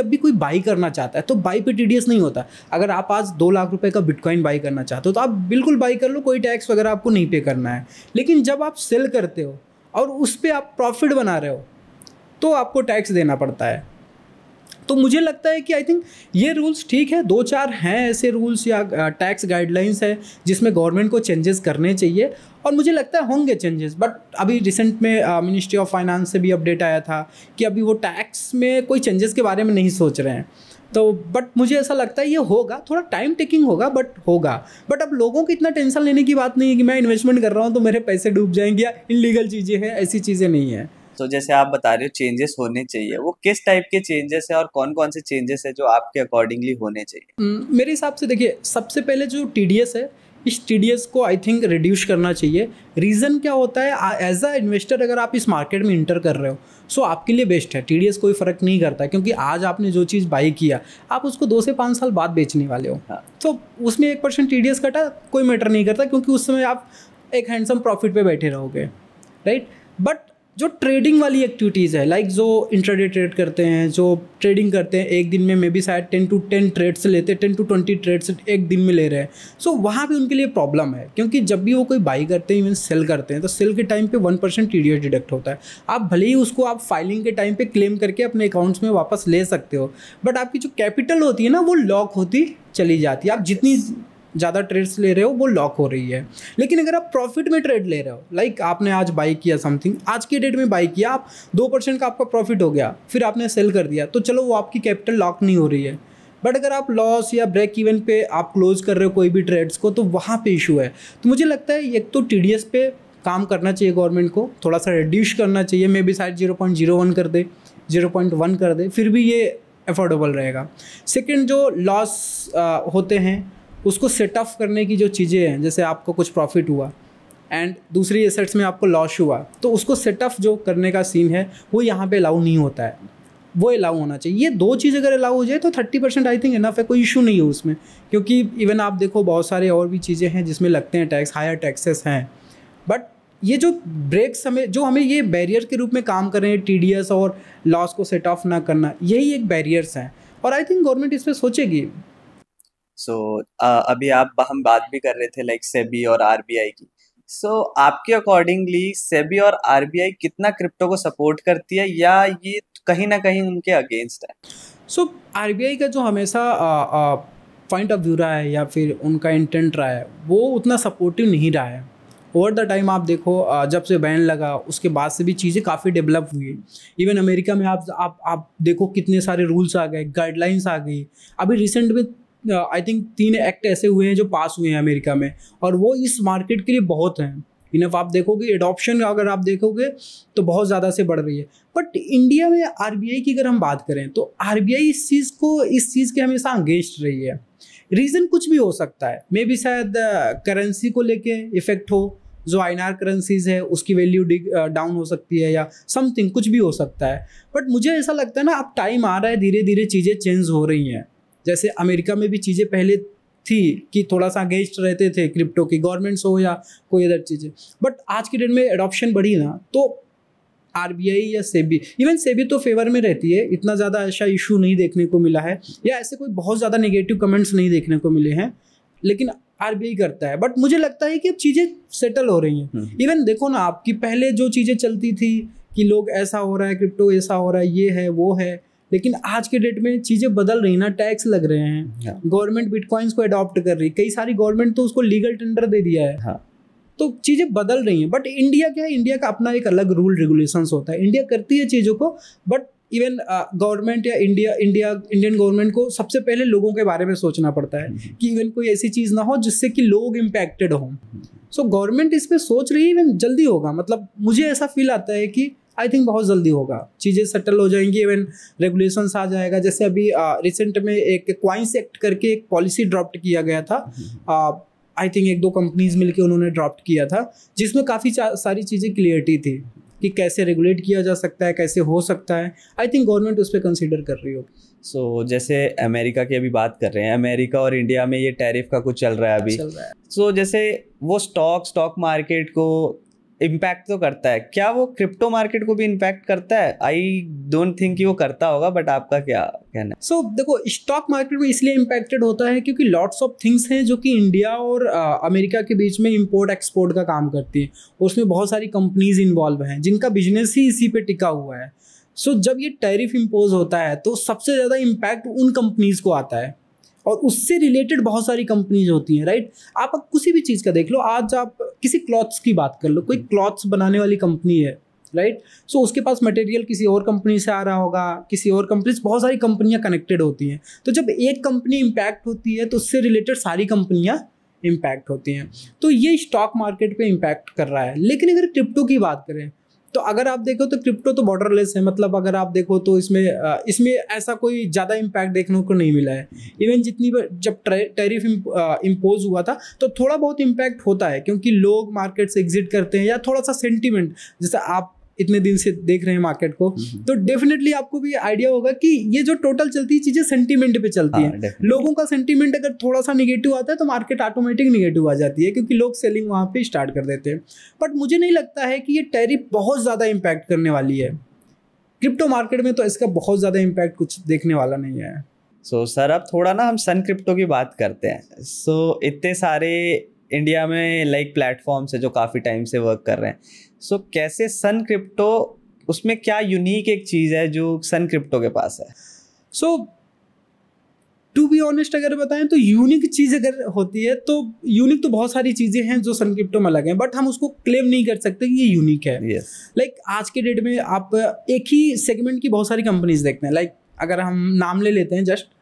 भी कोई बाई करना चाहता है तो बाई पे TDS नहीं होता। अगर आप आज 2 लाख रुपए का बिटकॉइन बाई करना चाहते हो तो आप बिल्कुल बाई कर लो, कोई टैक्स वगैरह आपको नहीं पे करना है। लेकिन जब आप सेल करते हो और उस पर आप प्रॉफिट बना रहे हो तो आपको टैक्स देना पड़ता है। तो मुझे लगता है कि आई थिंक ये रूल्स ठीक है, 2-4 हैं ऐसे रूल्स या टैक्स गाइडलाइंस है जिसमें गवर्नमेंट को चेंजेस करने चाहिए, और मुझे लगता है होंगे चेंजेस। बट अभी रिसेंट में मिनिस्ट्री ऑफ फाइनेंस से भी अपडेट आया था कि अभी वो टैक्स में कोई चेंजेस के बारे में नहीं सोच रहे हैं। तो बट मुझे ऐसा लगता है ये होगा, थोड़ा टाइम टेकिंग होगा बट होगा। बट अब लोगों को इतना टेंशन लेने की बात नहीं है कि मैं इन्वेस्टमेंट कर रहा हूँ तो मेरे पैसे डूब जाएंगे या इनलीगल चीज़ें हैं, ऐसी चीज़ें नहीं है। तो जैसे आप बता रहे हो चेंजेस होने चाहिए, वो किस टाइप के चेंजेस है और कौन कौन से चेंजेस है जो आपके अकॉर्डिंगली होने चाहिए? मेरे हिसाब से देखिए, सबसे पहले जो TDS है, इस TDS को आई थिंक रिड्यूस करना चाहिए। रीज़न क्या होता है, एज अ इन्वेस्टर अगर आप इस मार्केट में इंटर कर रहे हो सो आपके लिए बेस्ट है। TDS कोई फ़र्क नहीं करता, क्योंकि आज आपने जो चीज़ बाई किया आप उसको 2 से 5 साल बाद बेचने वाले हो। तो उसमें 1% TDS कटा कोई मैटर नहीं करता, क्योंकि उस समय आप एक हैंडसम प्रॉफिट पे बैठे रहोगे, राइट। बट जो ट्रेडिंग वाली एक्टिविटीज़ है, लाइक जो इंट्राडे ट्रेड करते हैं, जो ट्रेडिंग करते हैं, एक दिन में मे बी शायद 10 ट्रेड्स लेते हैं, 10 to 20 ट्रेड्स एक दिन में ले रहे हैं, सो वहाँ पे उनके लिए प्रॉब्लम है। क्योंकि जब भी वो कोई बाई करते हैं, इवन सेल करते हैं, तो सेल के टाइम पे 1% TDS डिडक्ट होता है। आप भले ही उसको आप फाइलिंग के टाइम पे क्लेम करके अपने अकाउंट्स में वापस ले सकते हो, बट आपकी जो कैपिटल होती है ना वो लॉक होती चली जाती है। आप जितनी ज़्यादा ट्रेड्स ले रहे हो वो लॉक हो रही है। लेकिन अगर आप प्रॉफिट में ट्रेड ले रहे हो, लाइक आपने आज बाई किया समथिंग, आज की डेट में बाई किया, आप 2% का आपका प्रॉफिट हो गया, फिर आपने सेल कर दिया, तो चलो वो आपकी कैपिटल लॉक नहीं हो रही है। बट अगर आप लॉस या ब्रेक इवन पे आप क्लोज कर रहे हो कोई भी ट्रेड्स को, तो वहाँ पे इशू है। तो मुझे लगता है एक तो TDS पे काम करना चाहिए गवर्नमेंट को, थोड़ा सा रिड्यूस करना चाहिए, मे बी शायद 0.01 कर दे, 0.1 कर दे, फिर भी ये अफोर्डेबल रहेगा। सेकंड, जो लॉस होते हैं उसको सेट ऑफ करने की जो चीज़ें हैं, जैसे आपको कुछ प्रॉफिट हुआ एंड दूसरी एसेट्स में आपको लॉस हुआ, तो उसको सेट ऑफ जो करने का सीन है वो यहाँ पे अलाउ नहीं होता है, वो अलाउ होना चाहिए। ये दो चीज़ अगर अलाउ हो जाए तो 30% आई थिंक इनफ है, कोई इशू नहीं है उसमें। क्योंकि इवन आप देखो बहुत सारे और भी चीज़ें हैं जिसमें लगते हैं टैक्स, हायर टैक्सेस हैं, बट ये जो ब्रेक्स हमें, जो हमें ये बैरियर के रूप में काम कर रहे हैं, TDS और लॉस को सेट ऑफ ना करना, यही एक बैरियर्स हैं, और आई थिंक गवर्नमेंट इस पर सोचेगी। अभी हम बात भी कर रहे थे लाइक सेबी और RBI की। आपके अकॉर्डिंगली सेबी और RBI कितना क्रिप्टो को सपोर्ट करती है, या ये कहीं ना कहीं उनके अगेंस्ट है? RBI का जो हमेशा पॉइंट ऑफ व्यू रहा है या फिर उनका इंटेंट रहा है, वो उतना सपोर्टिव नहीं रहा है। ओवर द टाइम आप देखो, जब से बैन लगा उसके बाद से भी चीज़ें काफ़ी डेवलप हुई। इवन अमेरिका में आप देखो कितने सारे रूल्स आ गए, गाइडलाइंस आ गई। अभी रिसेंट में आई थिंक 3 एक्ट ऐसे हुए हैं जो पास हुए हैं अमेरिका में, और वो इस मार्केट के लिए बहुत हैं। इनफ आप देखोगे एडॉप्शन अगर आप देखोगे तो बहुत ज़्यादा से बढ़ रही है। बट इंडिया में RBI की अगर हम बात करें तो RBI इस चीज़ के हमेशा अगेंस्ट रही है। रीज़न कुछ भी हो सकता है, मे बी शायद करेंसी को लेके इफेक्ट हो, जो INR करेंसीज है उसकी वैल्यू डाउन हो सकती है, या समथिंग कुछ भी हो सकता है। बट मुझे ऐसा लगता है ना, अब टाइम आ रहा है, धीरे धीरे चीज़ें चेंज हो रही हैं। जैसे अमेरिका में भी चीज़ें पहले थी कि थोड़ा सा अगेंस्ट रहते थे क्रिप्टो की, गवर्नमेंट्स हो या कोई अदर चीज़ें, बट आज की डेट में एडॉप्शन बढ़ी ना, तो RBI या सेबी, इवन सेबी तो फेवर में रहती है, इतना ज़्यादा ऐसा इशू नहीं देखने को मिला है, या ऐसे कोई बहुत ज़्यादा नेगेटिव कमेंट्स नहीं देखने को मिले हैं। लेकिन RBI करता है, बट मुझे लगता है कि अब चीज़ें सेटल हो रही हैं। इवन देखो ना, आपकी पहले जो चीज़ें चलती थी कि लोग ऐसा हो रहा है, क्रिप्टो ऐसा हो रहा है, ये है वो है, लेकिन आज के डेट में चीज़ें बदल रही ना, टैक्स लग रहे हैं, गवर्नमेंट बिटकॉइंस को अडॉप्ट कर रही, कई सारी गवर्नमेंट तो उसको लीगल टेंडर दे दिया है। हाँ। तो चीज़ें बदल रही हैं। बट इंडिया क्या है, इंडिया का अपना एक अलग रूल रेगुलेशंस होता है, इंडिया करती है चीज़ों को, बट इवन गवर्नमेंट या इंडियन गवर्नमेंट को सबसे पहले लोगों के बारे में सोचना पड़ता है कि इवन कोई ऐसी चीज़ ना हो जिससे कि लोग इम्पैक्टेड हों। सो गवर्नमेंट इस पर सोच रही है, इवन जल्दी होगा, मतलब मुझे ऐसा फील आता है कि आई थिंक बहुत जल्दी होगा, चीज़ें सेटल हो जाएंगी, इवन रेगुलेशंस आ जाएगा। जैसे अभी रिसेंट में एक क्वाइंस एक्ट करके एक पॉलिसी ड्रॉप्ट किया गया था, आई थिंक 1-2 कंपनीज मिलके उन्होंने ड्रॉप्ट किया था, जिसमें काफ़ी सारी चीज़ें क्लियरिटी थी कि कैसे रेगुलेट किया जा सकता है, कैसे हो सकता है। आई थिंक गवर्नमेंट उस पर कंसिडर कर रही होगी। जैसे अमेरिका की अभी बात कर रहे हैं, अमेरिका और इंडिया में ये टैरिफ का कुछ चल रहा है अभी। जैसे वो स्टॉक मार्केट को इम्पैक्ट तो करता है, क्या वो क्रिप्टो मार्केट को भी इम्पैक्ट करता है? आई डोंट थिंक कि वो करता होगा, बट आपका क्या कहना है? देखो, स्टॉक मार्केट में इसलिए इम्पैक्टेड होता है क्योंकि लॉट्स ऑफ थिंग्स हैं जो कि इंडिया और अमेरिका के बीच में इंपोर्ट एक्सपोर्ट का काम करती है। उसमें बहुत सारी कंपनीज इन्वॉल्व हैं जिनका बिजनेस ही इसी पे टिका हुआ है। जब ये टैरिफ इम्पोज होता है तो सबसे ज़्यादा इम्पैक्ट उन कंपनीज को आता है, और उससे रिलेटेड बहुत सारी कंपनीज होती हैं, राइट। आप किसी भी चीज़ का देख लो, आज आप किसी क्लॉथ्स की बात कर लो, कोई क्लॉथ्स बनाने वाली कंपनी है, राइट। उसके पास मटेरियल किसी और कंपनी से आ रहा होगा, किसी और कंपनी से, बहुत सारी कंपनियां कनेक्टेड होती हैं। तो जब एक कंपनी इम्पैक्ट होती है तो उससे रिलेटेड सारी कंपनियां इम्पैक्ट होती हैं। तो ये स्टॉक मार्केट पे इम्पैक्ट कर रहा है। लेकिन अगर क्रिप्टो की बात करें तो अगर आप देखो तो क्रिप्टो तो बॉर्डरलेस है, मतलब अगर आप देखो तो इसमें ऐसा कोई ज़्यादा इम्पैक्ट देखने को नहीं मिला है। इवन जब टैरिफ इम्पोज हुआ था तो थोड़ा बहुत इम्पैक्ट होता है, क्योंकि लोग मार्केट से एग्जिट करते हैं, या थोड़ा सा सेंटीमेंट, जैसे आप इतने दिन से देख रहे हैं मार्केट को, तो डेफिनेटली आपको भी आइडिया होगा कि ये जो टोटल चलती है चीज़ें सेंटीमेंट पे चलती हैं। लोगों का सेंटीमेंट अगर थोड़ा सा निगेटिव आता है तो मार्केट ऑटोमेटिक निगेटिव आ जाती है, क्योंकि लोग सेलिंग वहाँ पे स्टार्ट कर देते हैं। बट मुझे नहीं लगता है कि ये टैरिफ बहुत ज़्यादा इम्पैक्ट करने वाली है क्रिप्टो मार्केट में, तो इसका बहुत ज़्यादा इम्पैक्ट कुछ देखने वाला नहीं है। सर अब थोड़ा ना हम सन क्रिप्टो की बात करते हैं। इतने सारे इंडिया में लाइक प्लेटफॉर्म्स है जो काफ़ी टाइम से वर्क कर रहे हैं। कैसे सन क्रिप्टो, उसमें क्या यूनिक एक चीज़ है जो सन क्रिप्टो के पास है? टू बी ऑनेस्ट अगर बताएं तो यूनिक चीज़ अगर होती है तो यूनिक तो बहुत सारी चीज़ें हैं जो सन क्रिप्टो में अलग हैं, बट हम उसको क्लेम नहीं कर सकते कि ये यूनिक है। लाइक आज के डेट में आप एक ही सेगमेंट की बहुत सारी कंपनीज देखते हैं। लाइक अगर हम नाम ले लेते हैं जस्ट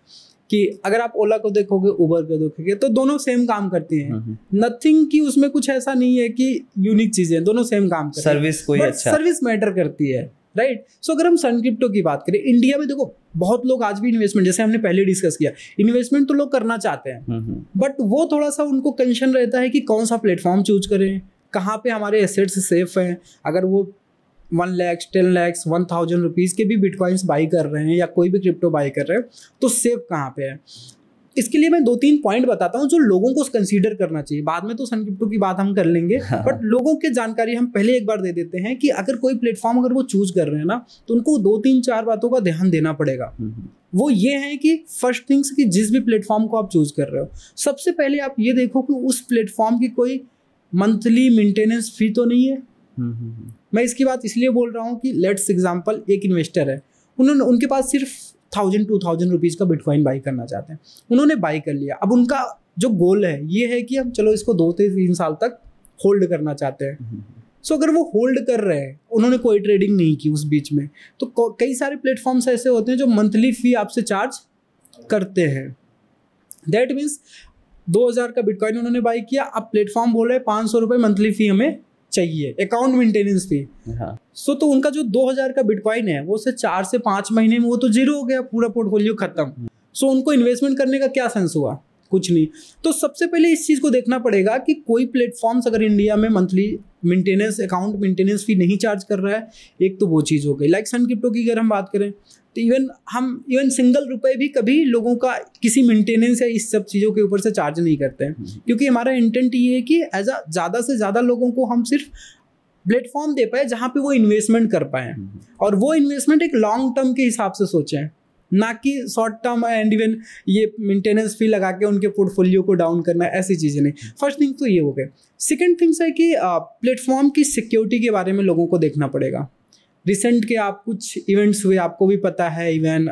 कि अगर आप ओला को देखोगे, उबर को देखोगे, तो दोनों सेम काम करती हैं। नथिंग कि उसमें कुछ ऐसा नहीं है कि यूनिक चीज़ें, दोनों सेम काम करती हैं। सर्विस कोई अच्छा, सर्विस मैटर करती है, राइट। सो अगर हम सन क्रिप्टो की बात करें, इंडिया में देखो बहुत लोग आज भी इन्वेस्टमेंट, जैसे हमने पहले डिस्कस किया, इन्वेस्टमेंट तो लोग करना चाहते हैं, बट वो थोड़ा सा उनको कंसर्न रहता है कि कौन सा प्लेटफॉर्म चूज करें, कहाँ पे हमारे एसेट्स सेफ हैं। अगर वो 1 लाख 10 लाख 1000 रुपीज़ के भी बिटकॉइंस बाई कर रहे हैं या कोई भी क्रिप्टो बाई कर रहे हैं तो सेफ कहाँ पे है। इसके लिए मैं 2-3 पॉइंट बताता हूँ जो लोगों को कंसीडर करना चाहिए। बाद में तो सन क्रिप्टो की बात हम कर लेंगे, बट लोगों के जानकारी हम पहले एक बार दे देते हैं कि अगर कोई प्लेटफॉर्म अगर वो चूज कर रहे हैं ना, तो उनको 2-3-4 बातों का ध्यान देना पड़ेगा। वो ये है कि फर्स्ट थिंग्स कि जिस भी प्लेटफॉर्म को आप चूज कर रहे हो, सबसे पहले आप ये देखो कि उस प्लेटफॉर्म की कोई मंथली मेंटेनेंस फी तो नहीं है। मैं इसकी बात इसलिए बोल रहा हूँ कि लेट्स एग्जाम्पल एक इन्वेस्टर है, उनके पास सिर्फ 1000-2000 रुपीज़ का बिटकॉइन बाई करना चाहते हैं, उन्होंने बाई कर लिया। अब उनका जो गोल है ये है कि हम चलो इसको 2 से 3 साल तक होल्ड करना चाहते हैं। सो अगर वो होल्ड कर रहे हैं, उन्होंने कोई ट्रेडिंग नहीं की उस बीच में, तो कई सारे प्लेटफॉर्म्स ऐसे होते हैं जो मंथली फ़ी आपसे चार्ज करते हैं। दैट मीन्स 2000 का बिटकॉइन उन्होंने बाई किया, अब प्लेटफॉर्म बोल रहे हैं 500 रुपये मंथली फ़ी हमें चाहिए, अकाउंट मेंटेनेंस फी। सो तो उनका जो 2000 का बिटकॉइन है वो से 4 से 5 महीने में वो तो जीरो हो गया, पूरा पोर्टफोलियो खत्म। सो उनको इन्वेस्टमेंट करने का क्या सेंस हुआ, कुछ नहीं। तो सबसे पहले इस चीज़ को देखना पड़ेगा कि कोई प्लेटफॉर्म्स अगर इंडिया में मंथली मेंटेनेंस अकाउंट मेंटेनेंस फी नहीं चार्ज कर रहा है, एक तो वो चीज़ हो गई। लाइक सन क्रिप्टो की अगर हम बात करें तो इवन सिंगल रुपए भी कभी लोगों का किसी मेंटेनेंस या इस सब चीज़ों के ऊपर से चार्ज नहीं करते हैं, क्योंकि हमारा इंटेंट ये है कि एज अ ज़्यादा से ज़्यादा लोगों को हम सिर्फ प्लेटफॉर्म दे पाए जहाँ पे वो इन्वेस्टमेंट कर पाए, और वो इन्वेस्टमेंट एक लॉन्ग टर्म के हिसाब से सोचें, ना कि शॉर्ट टर्म एंड इवन ये मेंटेनेंस फी लगा के उनके पोर्टफोलियो को डाउन करना, ऐसी चीज़ें नहीं। फर्स्ट थिंग तो ये हो गया। सेकेंड थिंग्स है कि प्लेटफॉर्म की सिक्योरिटी के बारे में लोगों को देखना पड़ेगा। रिसेंट के आप कुछ इवेंट्स हुए, आपको भी पता है, even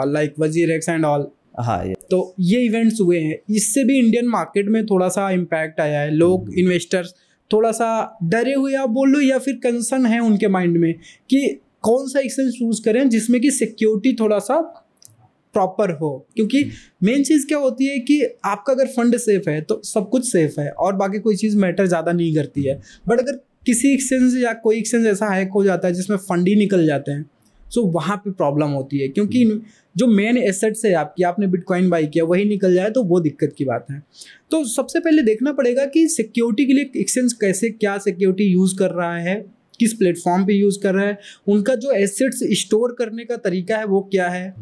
like WazirX and all. हाँ, तो ये इवेंट्स हुए हैं, इससे भी इंडियन मार्केट में थोड़ा सा इम्पैक्ट आया है। लोग इन्वेस्टर्स थोड़ा सा डरे हुए आप बोल लो, या फिर कंसर्न है उनके माइंड में कि कौन सा एक्सचेंज चूज करें जिसमें कि सिक्योरिटी थोड़ा सा प्रॉपर हो। क्योंकि मेन चीज़ क्या होती है कि आपका अगर फंड सेफ है तो सब कुछ सेफ है, और बाकी कोई चीज़ मैटर ज़्यादा नहीं करती है। बट अगर किसी एक्सचेंज या कोई एक्सचेंज ऐसा हैक हो जाता है जिसमें फंड ही निकल जाते हैं, सो वहाँ पे प्रॉब्लम होती है। क्योंकि जो मेन एसेट्स है आपकी, आपने बिटकॉइन बाई किया, वही निकल जाए तो वो दिक्कत की बात है। तो सबसे पहले देखना पड़ेगा कि सिक्योरिटी के लिए एक्सचेंज कैसे क्या सिक्योरिटी यूज़ कर रहा है, किस प्लेटफॉर्म पे यूज़ कर रहा है, उनका जो एसेट्स स्टोर करने का तरीका है वो क्या है।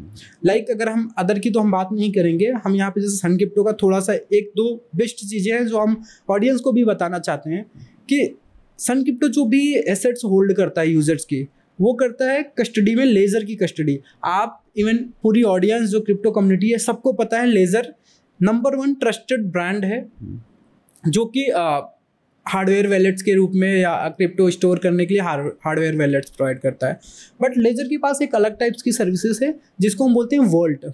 लाइक अगर हम अदर की तो हम बात नहीं करेंगे, हम यहाँ पे जैसे सन क्रिप्टो का थोड़ा सा 1-2 बेस्ट चीज़ें हैं जो हम ऑडियंस को भी बताना चाहते हैं कि सन क्रिप्टो जो भी एसेट्स होल्ड करता है यूजर्स की, वो करता है कस्टडी में लेज़र की कस्टडी। आप इवन पूरी ऑडियंस जो क्रिप्टो कम्युनिटी है सबको पता है लेज़र नंबर 1 ट्रस्टेड ब्रांड है, जो कि हार्डवेयर वैलेट्स के रूप में या क्रिप्टो स्टोर करने के लिए हार्डवेयर वैलेट्स प्रोवाइड करता है। बट लेज़र के पास एक अलग टाइप्स की सर्विसेज है जिसको हम बोलते हैं वॉल्ट।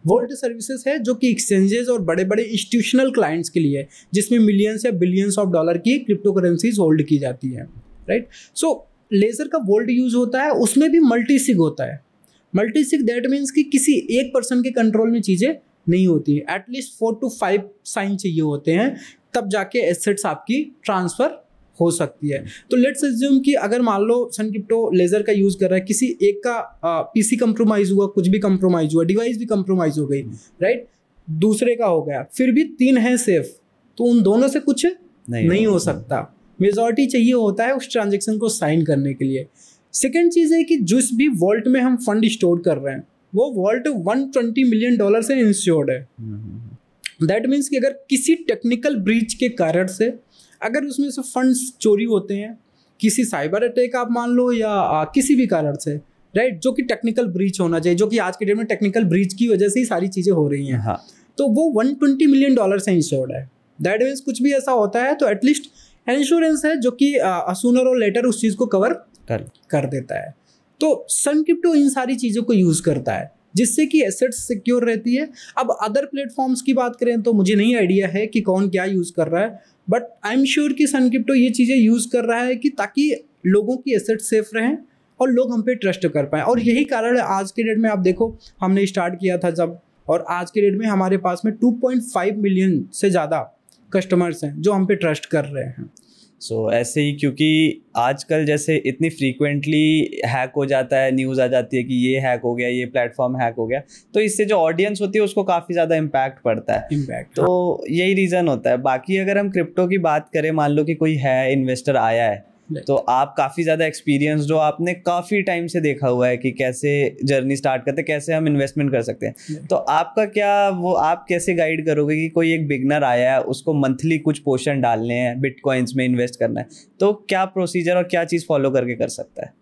वॉल्ट सर्विसेज है जो कि एक्सचेंजेस और बड़े बड़े इंस्टीट्यूशनल क्लाइंट्स के लिए है, जिसमें मिलियंस या बिलियंस ऑफ डॉलर की क्रिप्टो करेंसीज होल्ड की जाती है, राइट। सो लेज़र का वॉल्ट यूज होता है, उसमें भी मल्टी सिग होता है। मल्टी सिग दैट मीन्स कि किसी एक पर्सन के कंट्रोल में चीज़ें नहीं होती है, एटलीस्ट 4 to 5 साइन चाहिए होते हैं, तब जाके एसेट्स आपकी ट्रांसफ़र हो सकती है। तो लेट्स अज्यूम कि अगर मान लो सन क्रिप्टो लेज़र का यूज़ कर रहा है, किसी एक का पीसी कंप्रोमाइज़ हुआ, कुछ भी कंप्रोमाइज़ हुआ, डिवाइस भी कंप्रोमाइज़ हो गई, राइट, दूसरे का हो गया, फिर भी 3 हैं सेफ, तो उन दोनों से कुछ नहीं हो सकता। मेजॉरिटी चाहिए होता है उस ट्रांजेक्शन को साइन करने के लिए। सेकेंड चीज़ है कि जिस भी वॉल्ट में हम फंड स्टोर कर रहे हैं वो वॉल्ट $120 मिलियन से इंश्योर्ड है। दैट मीन्स कि अगर किसी टेक्निकल ब्रीच के कारण से अगर उसमें से फंड्स चोरी होते हैं, किसी साइबर अटैक आप मान लो या किसी भी कारण से, राइट, जो कि टेक्निकल ब्रीच होना चाहिए, जो कि आज के डेट में टेक्निकल ब्रीच की वजह से ही सारी चीज़ें हो रही हैं, हाँ, तो वो $120 मिलियन से इंश्योर्ड है। दैट मीन्स कुछ भी ऐसा होता है तो एटलीस्ट इंश्योरेंस है जो कि सूनर और लेटर उस चीज़ को कवर कर देता है। तो सन क्रिप्टो इन सारी चीज़ों को यूज़ करता है, जिससे कि एसेट्स सिक्योर रहती है। अब अदर प्लेटफॉर्म्स की बात करें तो मुझे नहीं आइडिया है कि कौन क्या यूज़ कर रहा है, बट आई एम श्योर कि सन क्रिप्टो ये चीज़ें यूज़ कर रहा है कि ताकि लोगों की एसेट्स सेफ रहें और लोग हम पे ट्रस्ट कर पाएँ। और यही कारण है आज के डेट में आप देखो, हमने स्टार्ट किया था जब, और आज के डेट में हमारे पास में 2.5 मिलियन से ज़्यादा कस्टमर्स हैं जो हम पे ट्रस्ट कर रहे हैं। ऐसे ही, क्योंकि आजकल जैसे इतनी फ्रीक्वेंटली हैक हो जाता है, न्यूज़ आ जाती है कि ये हैक हो गया, ये प्लेटफॉर्म हैक हो गया, तो इससे जो ऑडियंस होती है उसको काफ़ी ज़्यादा इम्पैक्ट पड़ता है। तो यही रीज़न होता है। बाकी अगर हम क्रिप्टो की बात करें, मान लो कि कोई है इन्वेस्टर आया है, तो आप काफ़ी ज़्यादा एक्सपीरियंस्ड हो, आपने काफ़ी टाइम से देखा हुआ है कि कैसे जर्नी स्टार्ट करते हैं, कैसे हम इन्वेस्टमेंट कर सकते हैं। तो आपका क्या आप कैसे गाइड करोगे कि कोई एक बिगनर आया है, उसको मंथली कुछ पोर्शन डालने हैं, बिटकॉइंस में इन्वेस्ट करना है, तो क्या प्रोसीजर और क्या चीज़ फॉलो करके कर सकता है?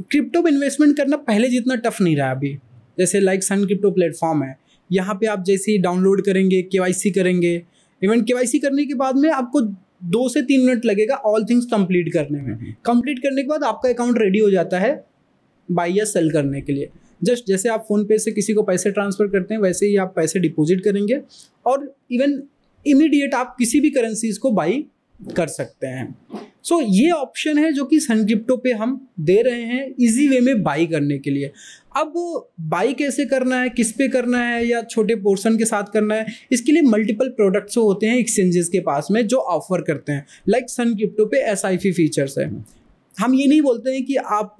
क्रिप्टो में इन्वेस्टमेंट करना पहले जितना टफ नहीं रहा अभी। जैसे लाइक सन क्रिप्टो प्लेटफॉर्म है, यहाँ पे आप जैसे ही डाउनलोड करेंगे, KYC करेंगे, इवन KYC करने के बाद में आपको 2 से 3 मिनट लगेगा ऑल थिंग्स कंप्लीट करने में। कंप्लीट करने के बाद आपका अकाउंट रेडी हो जाता है बाई या सेल करने के लिए। जस्ट जैसे आप फ़ोन पे से किसी को पैसे ट्रांसफ़र करते हैं, वैसे ही आप पैसे डिपॉजिट करेंगे और इवन इमीडिएट आप किसी भी करेंसीज को बाई कर सकते हैं। ये ऑप्शन है जो कि सन क्रिप्टो पे हम दे रहे हैं इजी वे में बाई करने के लिए। अब बाई कैसे करना है, किस पे करना है, या छोटे पोर्शन के साथ करना है, इसके लिए मल्टीपल प्रोडक्ट्स होते हैं एक्सचेंजेस के पास में जो ऑफर करते हैं। लाइक सन क्रिप्टो पे SIP फीचर्स है। हम ये नहीं बोलते हैं कि आप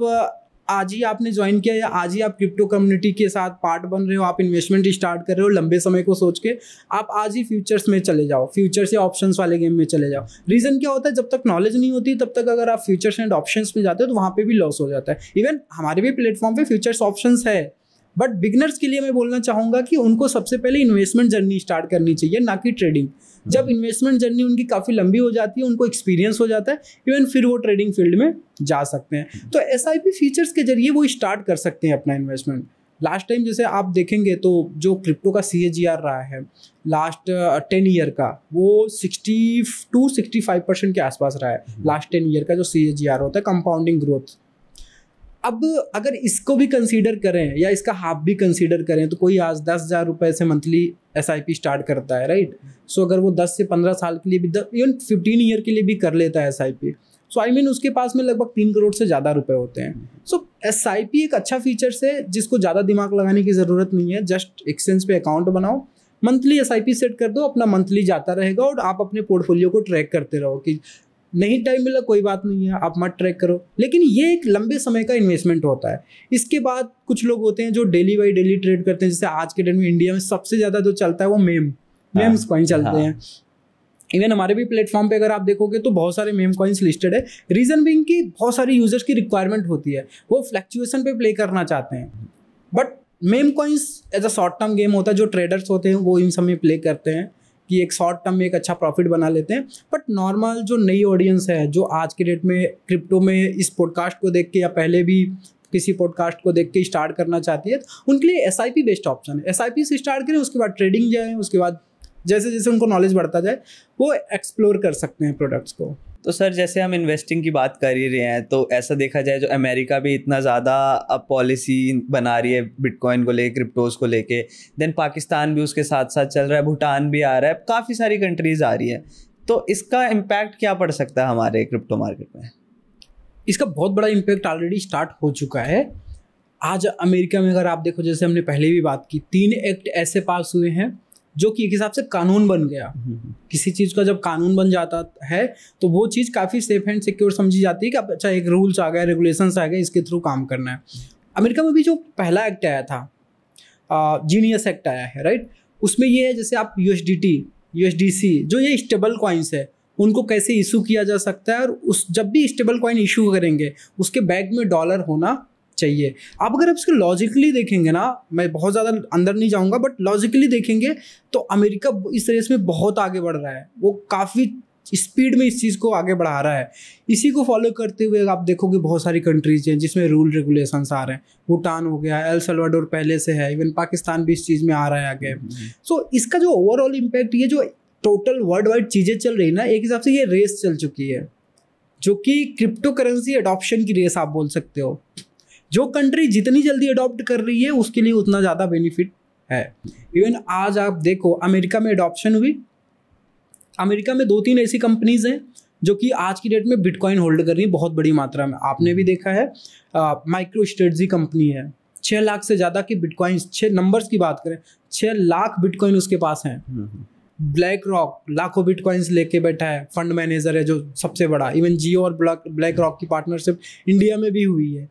आज ही आपने ज्वाइन किया या आज ही आप क्रिप्टो कम्युनिटी के साथ पार्ट बन रहे हो, आप इन्वेस्टमेंट स्टार्ट कर रहे हो लंबे समय को सोच के, आप आज ही फ्यूचर्स में चले जाओ, फ्यूचर्स या ऑप्शंस वाले गेम में चले जाओ। रीज़न क्या होता है, जब तक नॉलेज नहीं होती तब तक अगर आप फ्यूचर्स एंड ऑप्शंस में जाते हो तो वहाँ पे भी लॉस हो जाता है। इवन हमारे भी प्लेटफॉर्म पे फ्यूचर्स ऑप्शंस है, बट बिगनर्स के लिए मैं बोलना चाहूँगा कि उनको सबसे पहले इन्वेस्टमेंट जर्नी स्टार्ट करनी चाहिए, ना कि ट्रेडिंग। जब इन्वेस्टमेंट जर्नी उनकी काफ़ी लंबी हो जाती है, उनको एक्सपीरियंस हो जाता है, इवन फिर वो ट्रेडिंग फील्ड में जा सकते हैं। तो SIP फीचर्स के जरिए वो स्टार्ट कर सकते हैं अपना इन्वेस्टमेंट। लास्ट टाइम जैसे आप देखेंगे तो जो क्रिप्टो का CAGR रहा है लास्ट 10 ईयर का, वो 60-65% के आसपास रहा है। लास्ट 10 ईयर का जो CAGR होता है, कंपाउंडिंग ग्रोथ। अब अगर इसको भी कंसीडर करें या इसका हाफ भी कंसीडर करें तो कोई आज 10,000 रुपये से मंथली SIP स्टार्ट करता है, राइट। अगर वो 10 से 15 साल के लिए भी, इवन 15 ईयर के लिए भी कर लेता है SIP, उसके पास में लगभग 3 करोड़ से ज़्यादा रुपए होते हैं। SIP एक अच्छा फीचर्स है जिसको ज़्यादा दिमाग लगाने की ज़रूरत नहीं है। जस्ट एक्सचेंज पे अकाउंट बनाओ, मंथली SIP सेट कर दो, अपना मंथली जाता रहेगा और आप अपने पोर्टफोलियो को ट्रैक करते रहो। कि नहीं टाइम मिला कोई बात नहीं है, आप मत ट्रैक करो, लेकिन ये एक लंबे समय का इन्वेस्टमेंट होता है। इसके बाद कुछ लोग होते हैं जो डेली बाई डेली ट्रेड करते हैं। जैसे आज के डेट में इंडिया में सबसे ज़्यादा जो चलता है वो मेम्स कॉइन चलते हैं। इवन हमारे भी प्लेटफॉर्म पे अगर आप देखोगे तो बहुत सारे मेम कॉइन्स लिस्टेड है। रीज़न बीइंग कि बहुत सारे यूजर्स की रिक्वायरमेंट होती है, वो फ्लक्चुएशन पे प्ले करना चाहते हैं। But meme coins as a short term game होता है, जो ट्रेडर्स होते हैं वो इन सब में प्ले करते हैं कि एक शॉर्ट टर्म में एक अच्छा प्रॉफिट बना लेते हैं। बट नॉर्मल जो नई ऑडियंस है, जो आज के डेट में क्रिप्टो में इस पॉडकास्ट को देख के या पहले भी किसी पॉडकास्ट को देख के स्टार्ट करना चाहती है, उनके लिए SIP बेस्ट ऑप्शन है। SIP से स्टार्ट करें, उसके बाद ट्रेडिंग जाए, उसके बाद जैसे जैसे उनको नॉलेज बढ़ता जाए वो एक्सप्लोर कर सकते हैं प्रोडक्ट्स को। तो सर, जैसे हम इन्वेस्टिंग की बात कर ही रहे हैं, तो ऐसा देखा जाए जो अमेरिका भी इतना ज़्यादा अब पॉलिसी बना रही है बिटकॉइन को लेके, क्रिप्टोज़ को लेके, देन पाकिस्तान भी उसके साथ साथ चल रहा है, भूटान भी आ रहा है, काफ़ी सारी कंट्रीज़ आ रही है। तो इसका इम्पैक्ट क्या पड़ सकता है हमारे क्रिप्टो मार्केट में? इसका बहुत बड़ा इम्पैक्ट ऑलरेडी स्टार्ट हो चुका है। आज अमेरिका में अगर आप देखो, जैसे हमने पहले भी बात की, 3 एक्ट ऐसे पास हुए हैं जो कि एक हिसाब से कानून बन गया। किसी चीज़ का जब कानून बन जाता है तो वो चीज़ काफ़ी सेफ एंड सिक्योर समझी जाती है कि अब अच्छा एक रूल्स आ गया, रेगुलेशंस आ गए, इसके थ्रू काम करना है। अमेरिका में भी जो पहला एक्ट आया था, जीनियस एक्ट आया है, राइट। उसमें ये है जैसे आप USDC जो ये स्टेबल कॉइन्स है उनको कैसे इशू किया जा सकता है, और उस जब भी स्टेबल कॉइन इशू करेंगे उसके बैक में डॉलर होना चाहिए। आप अगर इसको लॉजिकली देखेंगे ना, मैं बहुत ज़्यादा अंदर नहीं जाऊंगा, बट लॉजिकली देखेंगे तो अमेरिका इस रेस में बहुत आगे बढ़ रहा है। वो काफ़ी स्पीड में इस चीज़ को आगे बढ़ा रहा है। इसी को फॉलो करते हुए आप देखोगे बहुत सारी कंट्रीज हैं जिसमें रूल रेगुलेशंस आ रहे हैं। भूटान हो गया, एल सल्वाडोर पहले से है, इवन पाकिस्तान भी इस चीज़ में आ रहा है आगे। इसका जो ओवरऑल इम्पैक्ट, ये जो टोटल वर्ल्ड वाइड चीज़ें चल रही ना, एक हिसाब से ये रेस चल चुकी है जो कि क्रिप्टो करेंसी एडॉप्शन की रेस आप बोल सकते हो। जो कंट्री जितनी जल्दी अडॉप्ट कर रही है उसके लिए उतना ज़्यादा बेनिफिट है। इवन आज आप देखो अमेरिका में अडॉप्शन हुई, अमेरिका में 2-3 ऐसी कंपनीज हैं जो कि आज की डेट में बिटकॉइन होल्ड कर रही है बहुत बड़ी मात्रा में। आपने भी देखा है माइक्रो स्ट्रेटजी कंपनी है, 6 लाख से ज़्यादा की बिटकॉइंस, 6 नंबर्स की बात करें 6 लाख बिटकॉइन उसके पास हैं। ब्लैक रॉक लाखों बिटकॉइंस लेके बैठा है, फंड मैनेजर है जो सबसे बड़ा। इवन जियो और ब्लैक रॉक की पार्टनरशिप इंडिया में भी हुई है,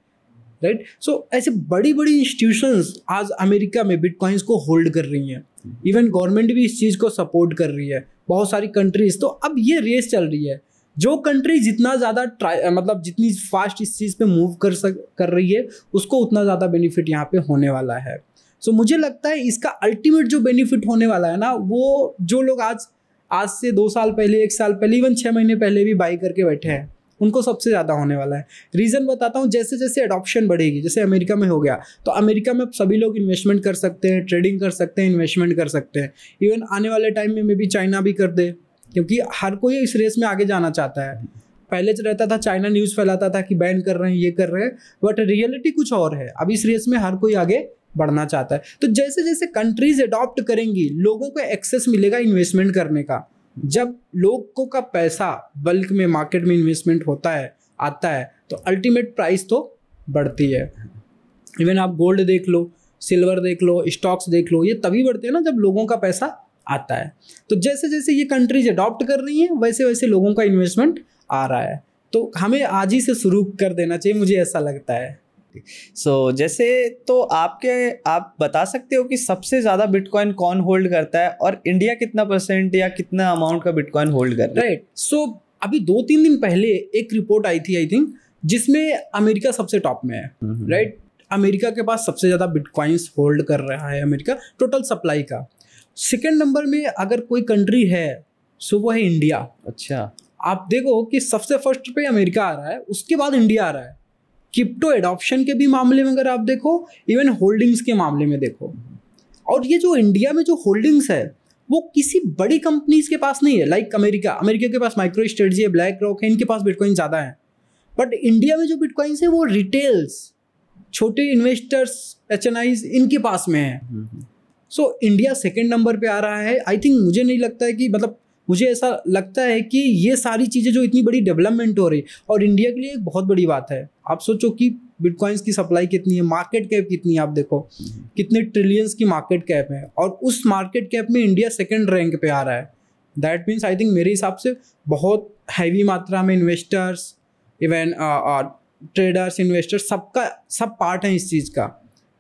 राइट। सो ऐसे बड़ी बड़ी इंस्टीट्यूशंस आज अमेरिका में बिटकॉइंस को होल्ड कर रही हैं। इवन गवर्नमेंट भी इस चीज़ को सपोर्ट कर रही है, बहुत सारी कंट्रीज। तो अब ये रेस चल रही है, जो कंट्री जितना ज़्यादा मतलब जितनी फास्ट इस चीज़ पे मूव कर रही है उसको उतना ज़्यादा बेनिफिट यहाँ पे होने वाला है। सो मुझे लगता है इसका अल्टीमेट जो बेनिफिट होने वाला है ना, वो जो लोग आज से 2 साल पहले, 1 साल पहले, इवन 6 महीने पहले भी बाई करके बैठे हैं, उनको सबसे ज़्यादा होने वाला है। रीज़न बताता हूँ, जैसे जैसे अडॉप्शन बढ़ेगी, जैसे अमेरिका में हो गया, तो अमेरिका में सभी लोग इन्वेस्टमेंट कर सकते हैं, ट्रेडिंग कर सकते हैं, इन्वेस्टमेंट कर सकते हैं। इवन आने वाले टाइम में मे बी चाइना भी कर दे, क्योंकि हर कोई इस रेस में आगे जाना चाहता है। पहले जो रहता था चाइना न्यूज़ फैलाता था कि बैन कर रहे हैं, ये कर रहे हैं, बट रियलिटी कुछ और है। अब इस रेस में हर कोई आगे बढ़ना चाहता है। तो जैसे जैसे कंट्रीज अडॉप्ट करेंगी, लोगों को एक्सेस मिलेगा इन्वेस्टमेंट करने का। जब लोगों का पैसा बल्क में मार्केट में इन्वेस्टमेंट होता है, आता है, तो अल्टीमेट प्राइस तो बढ़ती है। इवन आप गोल्ड देख लो, सिल्वर देख लो, स्टॉक्स देख लो, ये तभी बढ़ते हैं ना जब लोगों का पैसा आता है। तो जैसे जैसे ये कंट्रीज अडॉप्ट कर रही हैं वैसे वैसे लोगों का इन्वेस्टमेंट आ रहा है। तो हमें आज ही से शुरू कर देना चाहिए, मुझे ऐसा लगता है। जैसे तो आप बता सकते हो कि सबसे ज्यादा बिटकॉइन कौन होल्ड करता है और इंडिया कितना % या कितना अमाउंट का बिटकॉइन होल्ड कर रहा है? राइट। सो अभी 2-3 दिन पहले एक रिपोर्ट आई थी, आई थिंक, जिसमें अमेरिका सबसे टॉप में है, राइट। अमेरिका के पास सबसे ज्यादा बिटकॉइंस होल्ड कर रहा है अमेरिका, टोटल सप्लाई का। सेकेंड नंबर में अगर कोई कंट्री है सो वो है इंडिया। अच्छा, आप देखो कि सबसे फर्स्ट पे अमेरिका आ रहा है, उसके बाद इंडिया आ रहा है। क्रिप्टो एडॉप्शन के भी मामले में अगर आप देखो, इवन होल्डिंग्स के मामले में देखो। और ये जो इंडिया में जो होल्डिंग्स है वो किसी बड़ी कंपनीज के पास नहीं है। लाइक अमेरिका के पास माइक्रो स्ट्रेटजी है, ब्लैक रॉक है, इनके पास बिटकॉइन ज़्यादा है। बट इंडिया में जो बिटकॉइंस है वो रिटेल्स, छोटे इन्वेस्टर्स, HNIs, इनके पास में है। सो इंडिया सेकेंड नंबर पे आ रहा है। आई थिंक, मुझे नहीं लगता है कि, मतलब मुझे ऐसा लगता है कि ये सारी चीज़ें जो इतनी बड़ी डेवलपमेंट हो रही, और इंडिया के लिए एक बहुत बड़ी बात है। आप सोचो कि बिटकॉइंस की सप्लाई कितनी है, मार्केट कैप कितनी है, आप देखो कितने ट्रिलियंस की मार्केट कैप है, और उस मार्केट कैप में इंडिया सेकंड रैंक पे आ रहा है। दैट मीन्स आई थिंक मेरे हिसाब से बहुत हैवी मात्रा में इन्वेस्टर्स, इवन ट्रेडर्स, इन्वेस्टर्स, सब पार्ट हैं इस चीज़ का।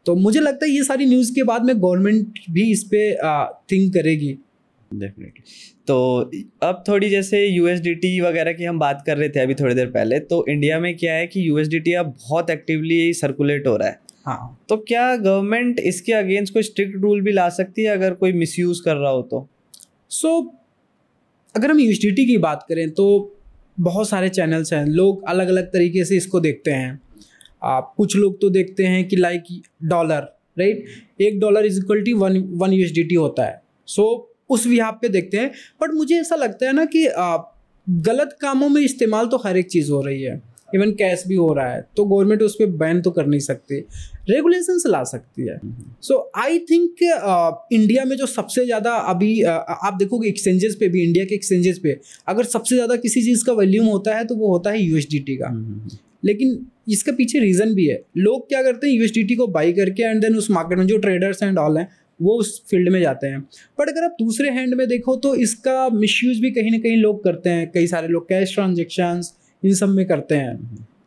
तो मुझे लगता है ये सारी न्यूज़ के बाद में गवर्नमेंट भी इस पे थिंक करेगी डेफिनेटली। तो अब थोड़ी जैसे USDT वगैरह की हम बात कर रहे थे अभी थोड़ी देर पहले, तो इंडिया में क्या है कि USDT अब बहुत एक्टिवली सर्कुलेट हो रहा है। हाँ, तो क्या गवर्नमेंट इसके अगेंस्ट कोई स्ट्रिक्ट रूल भी ला सकती है अगर कोई मिसयूज कर रहा हो तो? अगर हम USDT की बात करें तो बहुत सारे चैनल्स हैं, लोग अलग अलग तरीके से इसको देखते हैं। कुछ लोग तो देखते हैं कि लाइक डॉलर, राइट, $1 = 1 USDT होता है। उस विहार पे देखते हैं। बट मुझे ऐसा लगता है ना कि गलत कामों में इस्तेमाल तो हर एक चीज़ हो रही है, इवन कैश भी हो रहा है, तो गवर्नमेंट उस पर बैन तो कर नहीं सकती, रेगुलेशंस ला सकती है। आई थिंक इंडिया में जो सबसे ज़्यादा अभी आप देखोगे एक्सचेंजेस पे भी, इंडिया के एक्सचेंजेस पे अगर सबसे ज़्यादा किसी चीज़ का वैल्यूम होता है तो वो होता है USDT का। लेकिन इसका पीछे रीज़न भी है। लोग क्या करते हैं, USDT को बाई करके एंड देन उस मार्केट में जो ट्रेडर्स एंड ऑल हैं वो उस फील्ड में जाते हैं। बट अगर आप दूसरे हैंड में देखो तो इसका मिसयूज़ भी कहीं ना कहीं लोग करते हैं। कई सारे लोग कैश ट्रांजेक्शन्स इन सब में करते हैं,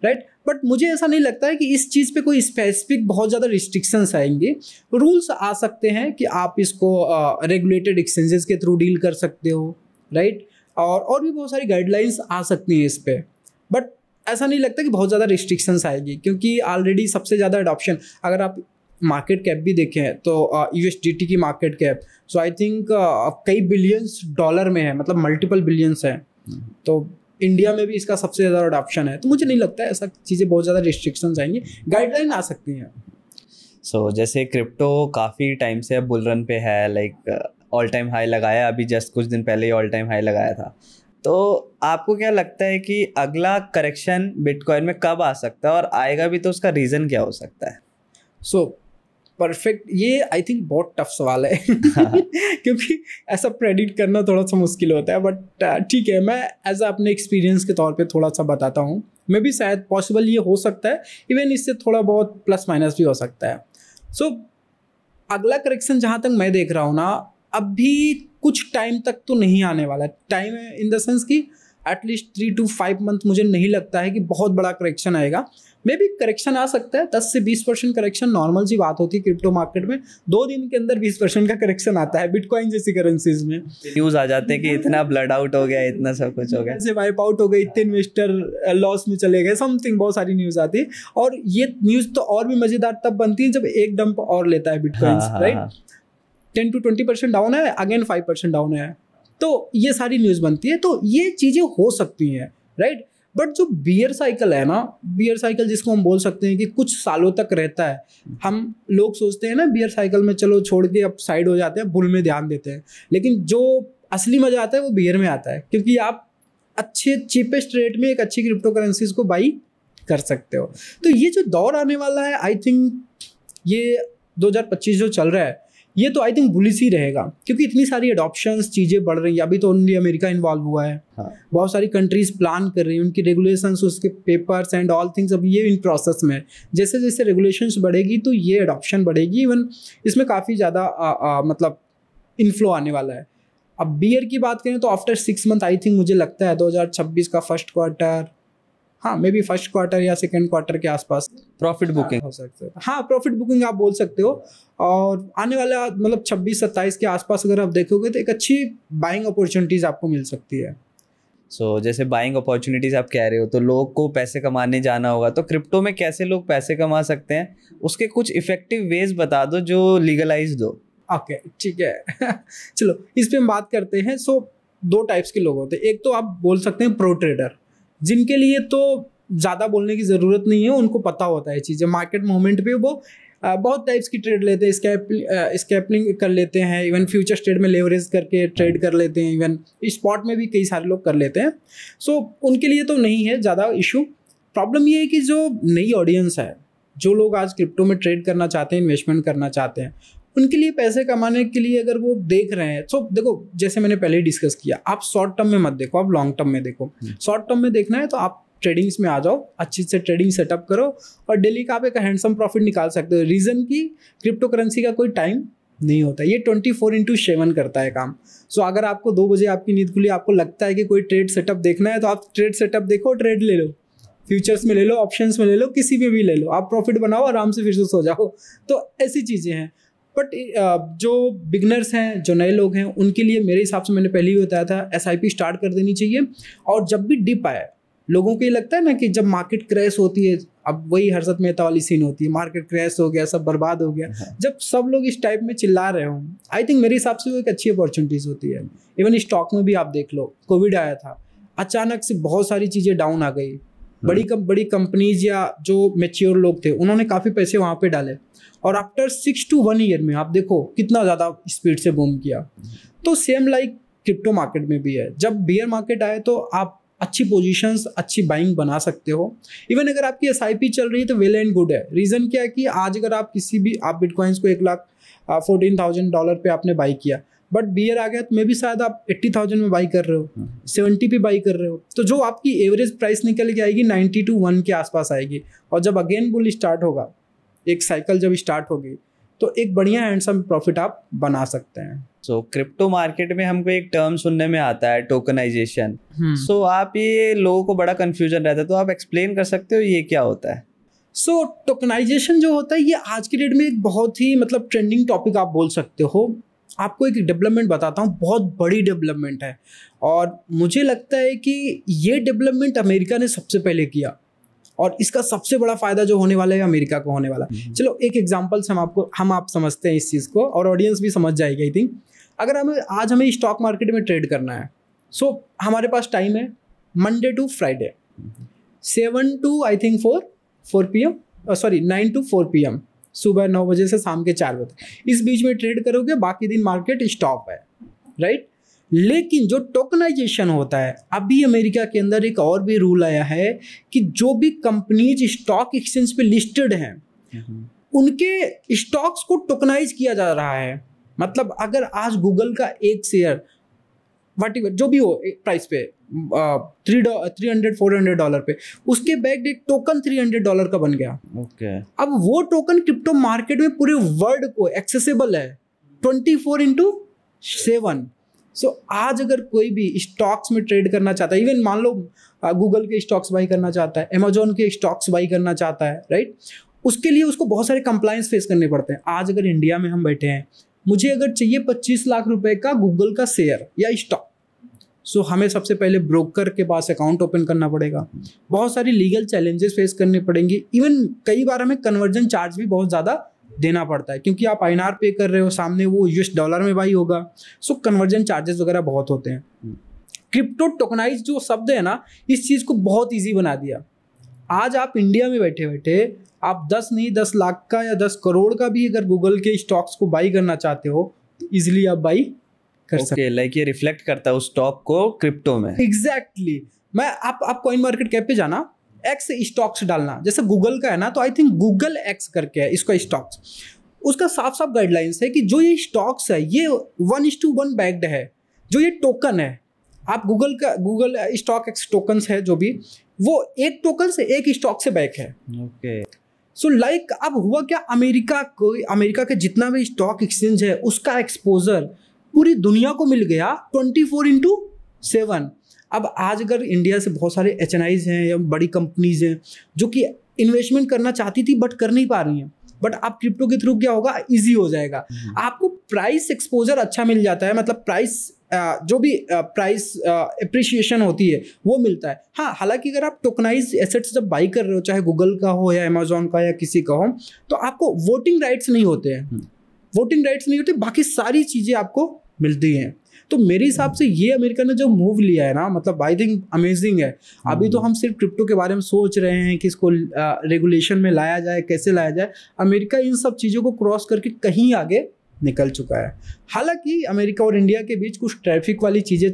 राइट। बट मुझे ऐसा नहीं लगता है कि इस चीज़ पे कोई स्पेसिफिक बहुत ज़्यादा रिस्ट्रिक्शंस आएंगे। रूल्स आ सकते हैं कि आप इसको रेगुलेटेड एक्सचेंजेस के थ्रू डील कर सकते हो, राइट, और भी बहुत सारी गाइडलाइंस आ सकती हैं इस पर। बट ऐसा नहीं लगता कि बहुत ज़्यादा रिस्ट्रिक्शंस आएगी, क्योंकि ऑलरेडी सबसे ज़्यादा अडॉप्शन, अगर आप मार्केट कैप भी देखें तो USDT की मार्केट कैप आई थिंक कई बिलियंस डॉलर में है, मतलब मल्टीपल बिलियंस है। तो इंडिया में भी इसका सबसे ज़्यादा अडॉप्शन है। तो मुझे नहीं लगता है ऐसा चीज़ें बहुत ज़्यादा रिस्ट्रिक्शंस आएंगी, गाइडलाइन आ सकती हैं। जैसे क्रिप्टो काफ़ी टाइम से अब बुल रन पे है, लाइक ऑल टाइम हाई लगाया, अभी जस्ट कुछ दिन पहले ही ऑल टाइम हाई लगाया था। तो आपको क्या लगता है कि अगला करेक्शन बिटकॉइन में कब आ सकता है, और आएगा भी तो उसका रीज़न क्या हो सकता है? सो परफेक्ट, ये आई थिंक बहुत टफ सवाल है क्योंकि ऐसा प्रेडिक्ट करना थोड़ा सा मुश्किल होता है, बट ठीक है, मैं एज अपने एक्सपीरियंस के तौर पे थोड़ा सा बताता हूँ। मैं भी शायद पॉसिबल ये हो सकता है, इवन इससे थोड़ा बहुत प्लस माइनस भी हो सकता है। सो अगला करेक्शन जहाँ तक मैं देख रहा हूँ ना, अभी कुछ टाइम तक तो नहीं आने वाला। टाइम इन द सेंस कि एटलीस्ट 3 to 5 मंथ मुझे नहीं लगता है कि बहुत बड़ा करेक्शन आएगा। मे भी करेक्शन आ सकता है, 10 से 20% करेक्शन नॉर्मल सी बात होती है क्रिप्टो मार्केट में। 2 दिन के अंदर 20% का करेक्शन आता है बिटकॉइन जैसी करेंसीज में। न्यूज़ आ जाते हैं कि इतना ब्लड आउट हो गया, इतना सब कुछ हो गया, ऐसे वाइप आउट हो गए, इतने इन्वेस्टर लॉस में चले गए, समथिंग बहुत सारी न्यूज़ आती है। और ये न्यूज़ तो और भी मज़ेदार तब बनती है जब एक डंप और लेता है बिटकॉइन, राइट। 10 to 20% डाउन है, अगेन 5% डाउन है, तो ये सारी न्यूज़ बनती है। तो ये चीज़ें हो सकती हैं, राइट। बट जो बियर साइकिल है ना, बियर साइकिल जिसको हम बोल सकते हैं कि कुछ सालों तक रहता है। हम लोग सोचते हैं ना बियर साइकिल में चलो छोड़ के अब साइड हो जाते हैं, बुल में ध्यान देते हैं, लेकिन जो असली मजा आता है वो बियर में आता है, क्योंकि आप अच्छे चीपेस्ट रेट में एक अच्छी क्रिप्टो करेंसीज को बाई कर सकते हो। तो ये जो दौर आने वाला है, आई थिंक ये 2025 जो चल रहा है, ये तो आई थिंक बुलिश ही रहेगा, क्योंकि इतनी सारी अडॉप्शंस चीज़ें बढ़ रही है। अभी तो ओनली अमेरिका इन्वॉल्व हुआ है, बहुत सारी कंट्रीज प्लान कर रही हैं, उनकी रेगुलेशंस, उसके पेपर्स एंड ऑल थिंग्स अभी ये इन प्रोसेस में। जैसे जैसे रेगुलेशंस बढ़ेगी तो ये अडॉप्शन बढ़ेगी, इवन इसमें काफ़ी ज़्यादा मतलब इन्फ्लो आने वाला है। अब बियर की बात करें तो आफ्टर 6 मंथ आई थिंक मुझे लगता है 2026 का फर्स्ट क्वार्टर, हाँ मे बी फर्स्ट क्वार्टर या सेकेंड क्वार्टर के आसपास प्रॉफिट बुकिंग हो सकता है। हाँ, प्रॉफिट बुकिंग आप बोल सकते हो। और आने वाला मतलब 26-27 के आसपास अगर आप देखोगे तो एक अच्छी बाइंग अपॉर्चुनिटीज़ आपको मिल सकती है। जैसे बाइंग अपॉर्चुनिटीज़ आप कह रहे हो, तो लोग को पैसे कमाने जाना होगा, तो क्रिप्टो में कैसे लोग पैसे कमा सकते हैं, उसके कुछ इफेक्टिव वेज बता दो जो लीगलाइज दो। ओके, ठीक है चलो इस पे हम बात करते हैं। सो 2 टाइप्स के लोग होते हैं। एक तो आप बोल सकते हैं प्रो ट्रेडर, जिनके लिए तो ज़्यादा बोलने की ज़रूरत नहीं है, उनको पता होता है चीज़ें। मार्केट मोमेंट पे वो बहुत टाइप्स की ट्रेड लेते हैं, स्कैल्पिंग कर लेते हैं, इवन फ्यूचर ट्रेड में लेवरेज करके ट्रेड कर लेते हैं, इवन स्पॉट में भी कई सारे लोग कर लेते हैं। सो उनके लिए तो नहीं है ज़्यादा इशू। प्रॉब्लम ये है कि जो नई ऑडियंस है, जो लोग आज क्रिप्टो में ट्रेड करना चाहते हैं, इन्वेस्टमेंट करना चाहते हैं, उनके लिए पैसे कमाने के लिए अगर वो देख रहे हैं, तो देखो जैसे मैंने पहले ही डिस्कस किया, आप शॉर्ट टर्म में मत देखो, आप लॉन्ग टर्म में देखो। शॉर्ट टर्म में देखना है तो आप ट्रेडिंग्स में आ जाओ, अच्छी से ट्रेडिंग सेटअप करो और डेली का आप एक हैंडसम प्रॉफिट निकाल सकते हो। रीज़न कि क्रिप्टो करेंसी का कोई टाइम नहीं होता, ये 24/7 करता है काम। सो अगर आपको 2 बजे आपकी नींद खुली, आपको लगता है कि कोई ट्रेड सेटअप देखना है, तो आप ट्रेड सेटअप देखो, ट्रेड ले लो, फ्यूचर्स में ले लो, ऑप्शंस में ले लो, किसी में भी ले लो, आप प्रॉफिट बनाओ, आराम से फिर से सो जाओ। तो ऐसी चीज़ें हैं। बट जो बिगनर्स हैं, जो नए लोग हैं, उनके लिए मेरे हिसाब से मैंने पहले ही बताया था, SIP स्टार्ट कर देनी चाहिए। और जब भी डिप आए, लोगों को ये लगता है ना कि जब मार्केट क्रैश होती है, अब वही हर्षद मेहता वाली सीन होती है, मार्केट क्रैश हो गया, सब बर्बाद हो गया, जब सब लोग इस टाइप में चिल्ला रहे हों, आई थिंक मेरे हिसाब से वो एक अच्छी अपॉर्चुनिटीज़ होती है। इवन स्टॉक में भी आप देख लो, कोविड आया था, अचानक से बहुत सारी चीज़ें डाउन आ गई। बड़ी कंपनीज या जो मैच्योर लोग थे, उन्होंने काफ़ी पैसे वहाँ पे डाले, और आफ्टर 6 to 1 ईयर में आप देखो कितना ज़्यादा स्पीड से बूम किया। तो सेम लाइक क्रिप्टो मार्केट में भी है, जब बियर मार्केट आए तो आप अच्छी पोजीशंस, अच्छी बाइंग बना सकते हो। इवन अगर आपकी SIP चल रही है तो वेल एंड गुड है। रीज़न क्या है कि आज अगर आप किसी भी आप बिटकॉइंस को $1,14,000 पे आपने बाई किया, बट बियर आ गया तो मे भी शायद आप 80,000 में बाई कर रहे हो, 70 पे बाई कर रहे हो, तो जो आपकी एवरेज प्राइस निकल के आएगी 90 to 1 के आसपास आएगी। और जब अगेन बुल स्टार्ट होगा, एक साइकिल जब स्टार्ट होगी, तो एक बढ़िया हैंडसम प्रॉफिट आप बना सकते हैं। क्रिप्टो मार्केट में हमको एक टर्म सुनने में आता है, टोकनाइजेशन। आप ये लोगों को बड़ा कंफ्यूजन रहता है, तो आप एक्सप्लेन कर सकते हो ये क्या होता है? टोकनाइजेशन जो होता है, ये आज की डेट में एक बहुत ही मतलब ट्रेंडिंग टॉपिक आप बोल सकते हो। आपको एक डेवलपमेंट बताता हूँ, बहुत बड़ी डेवलपमेंट है, और मुझे लगता है कि ये डेवलपमेंट अमेरिका ने सबसे पहले किया, और इसका सबसे बड़ा फायदा जो होने वाला है अमेरिका को होने वाला। चलो एक एग्जांपल से आप समझते हैं इस चीज़ को, और ऑडियंस भी समझ जाएगी आई थिंक। अगर हमें स्टॉक मार्केट में ट्रेड करना है, हमारे पास टाइम है Monday to Friday 7 to I think 4 PM, 9 to 4 PM, सुबह 9 बजे से शाम के 4 बजे, इस बीच में ट्रेड करोगे, बाकी दिन मार्केट स्टॉप है, राइट। लेकिन जो टोकनाइजेशन होता है, अभी अमेरिका के अंदर एक और भी रूल आया है कि जो भी कंपनीज स्टॉक एक्सचेंज पे लिस्टेड हैं उनके स्टॉक्स को टोकनाइज किया जा रहा है। मतलब अगर आज गूगल का एक शेयर वट जो भी हो प्राइस पे $300-400 पे, उसके बैग एक टोकन $300 का बन गया। ओके। अब वो टोकन क्रिप्टो मार्केट में पूरे वर्ल्ड को एक्सेसिबल है 24/7। सो आज अगर कोई भी स्टॉक्स में ट्रेड करना चाहता है, इवन मान लो गूगल के स्टॉक्स बाई करना चाहता है, अमेजोन के स्टॉक्स बाई करना चाहता है, राइट, उसके लिए उसको बहुत सारे कंप्लायंस फेस करने पड़ते हैं। आज अगर इंडिया में हम बैठे हैं, मुझे अगर चाहिए 25 लाख रुपए का गूगल का शेयर या स्टॉक, सो हमें सबसे पहले ब्रोकर के पास अकाउंट ओपन करना पड़ेगा, बहुत सारी लीगल चैलेंजेस फेस करने पड़ेंगे, इवन कई बार हमें कन्वर्जन चार्ज भी बहुत ज़्यादा देना पड़ता है क्योंकि आप INR पे कर रहे हो, सामने वो $US में बाई होगा, सो कन्वर्जन चार्जेस वगैरह बहुत होते हैं। क्रिप्टो टोकनाइज जो शब्द है ना, इस चीज़ को बहुत ईजी बना दिया। आज आप इंडिया में बैठे बैठे आप 10 लाख का या 10 करोड़ का भी अगर गूगल के स्टॉक्स को बाई करना चाहते हो तो इजिली आप बाई कर सकते हैं। लाइक ये रिफ्लेक्ट करता है उस स्टॉक को क्रिप्टो में। एग्जैक्टली। मैं आप कॉइन मार्केट कैप पे जाना, एक्स स्टॉक्स डालना, जैसे गूगल का है ना, तो आई थिंक गूगल एक्स करके है इसका स्टॉक्स, उसका साफ साफ गाइडलाइंस है कि जो ये स्टॉक्स है ये 1:1 बैग्ड है। जो ये टोकन है, आप गूगल स्टॉक एक्स टोकन्स है जो भी, वो एक टोकन से एक स्टॉक से बैक है। ओके। सो लाइक अब हुआ क्या, अमेरिका के जितना भी स्टॉक एक्सचेंज है उसका एक्सपोजर पूरी दुनिया को मिल गया 24/7। अब आज अगर इंडिया से बहुत सारे HNIs हैं या बड़ी कंपनीज हैं जो कि इन्वेस्टमेंट करना चाहती थी बट कर नहीं पा रही हैं, बट आप क्रिप्टो के थ्रू क्या होगा, इजी हो जाएगा, आपको प्राइस एक्सपोजर अच्छा मिल जाता है, मतलब प्राइस जो भी प्राइस एप्रिसिएशन होती है वो मिलता है। हाँ, हालांकि अगर आप टोकनाइज एसेट्स जब बाई कर रहे हो, चाहे गूगल का हो या अमेजोन का या किसी का हो, तो आपको वोटिंग राइट्स नहीं होते हैं, बाकी सारी चीज़ें आपको मिलती हैं। तो मेरे हिसाब से ये अमेरिका ने जो मूव लिया है ना, मतलब आई थिंक अमेजिंग है। अभी तो हम सिर्फ क्रिप्टो के बारे में सोच रहे हैं कि इसको रेगुलेशन में लाया जाए, कैसे लाया जाए। अमेरिका इन सब चीज़ों को क्रॉस करके कहीं आगे निकल चुका है। हालांकि अमेरिका और इंडिया के बीच कुछ टैरिफ वाली चीज़ें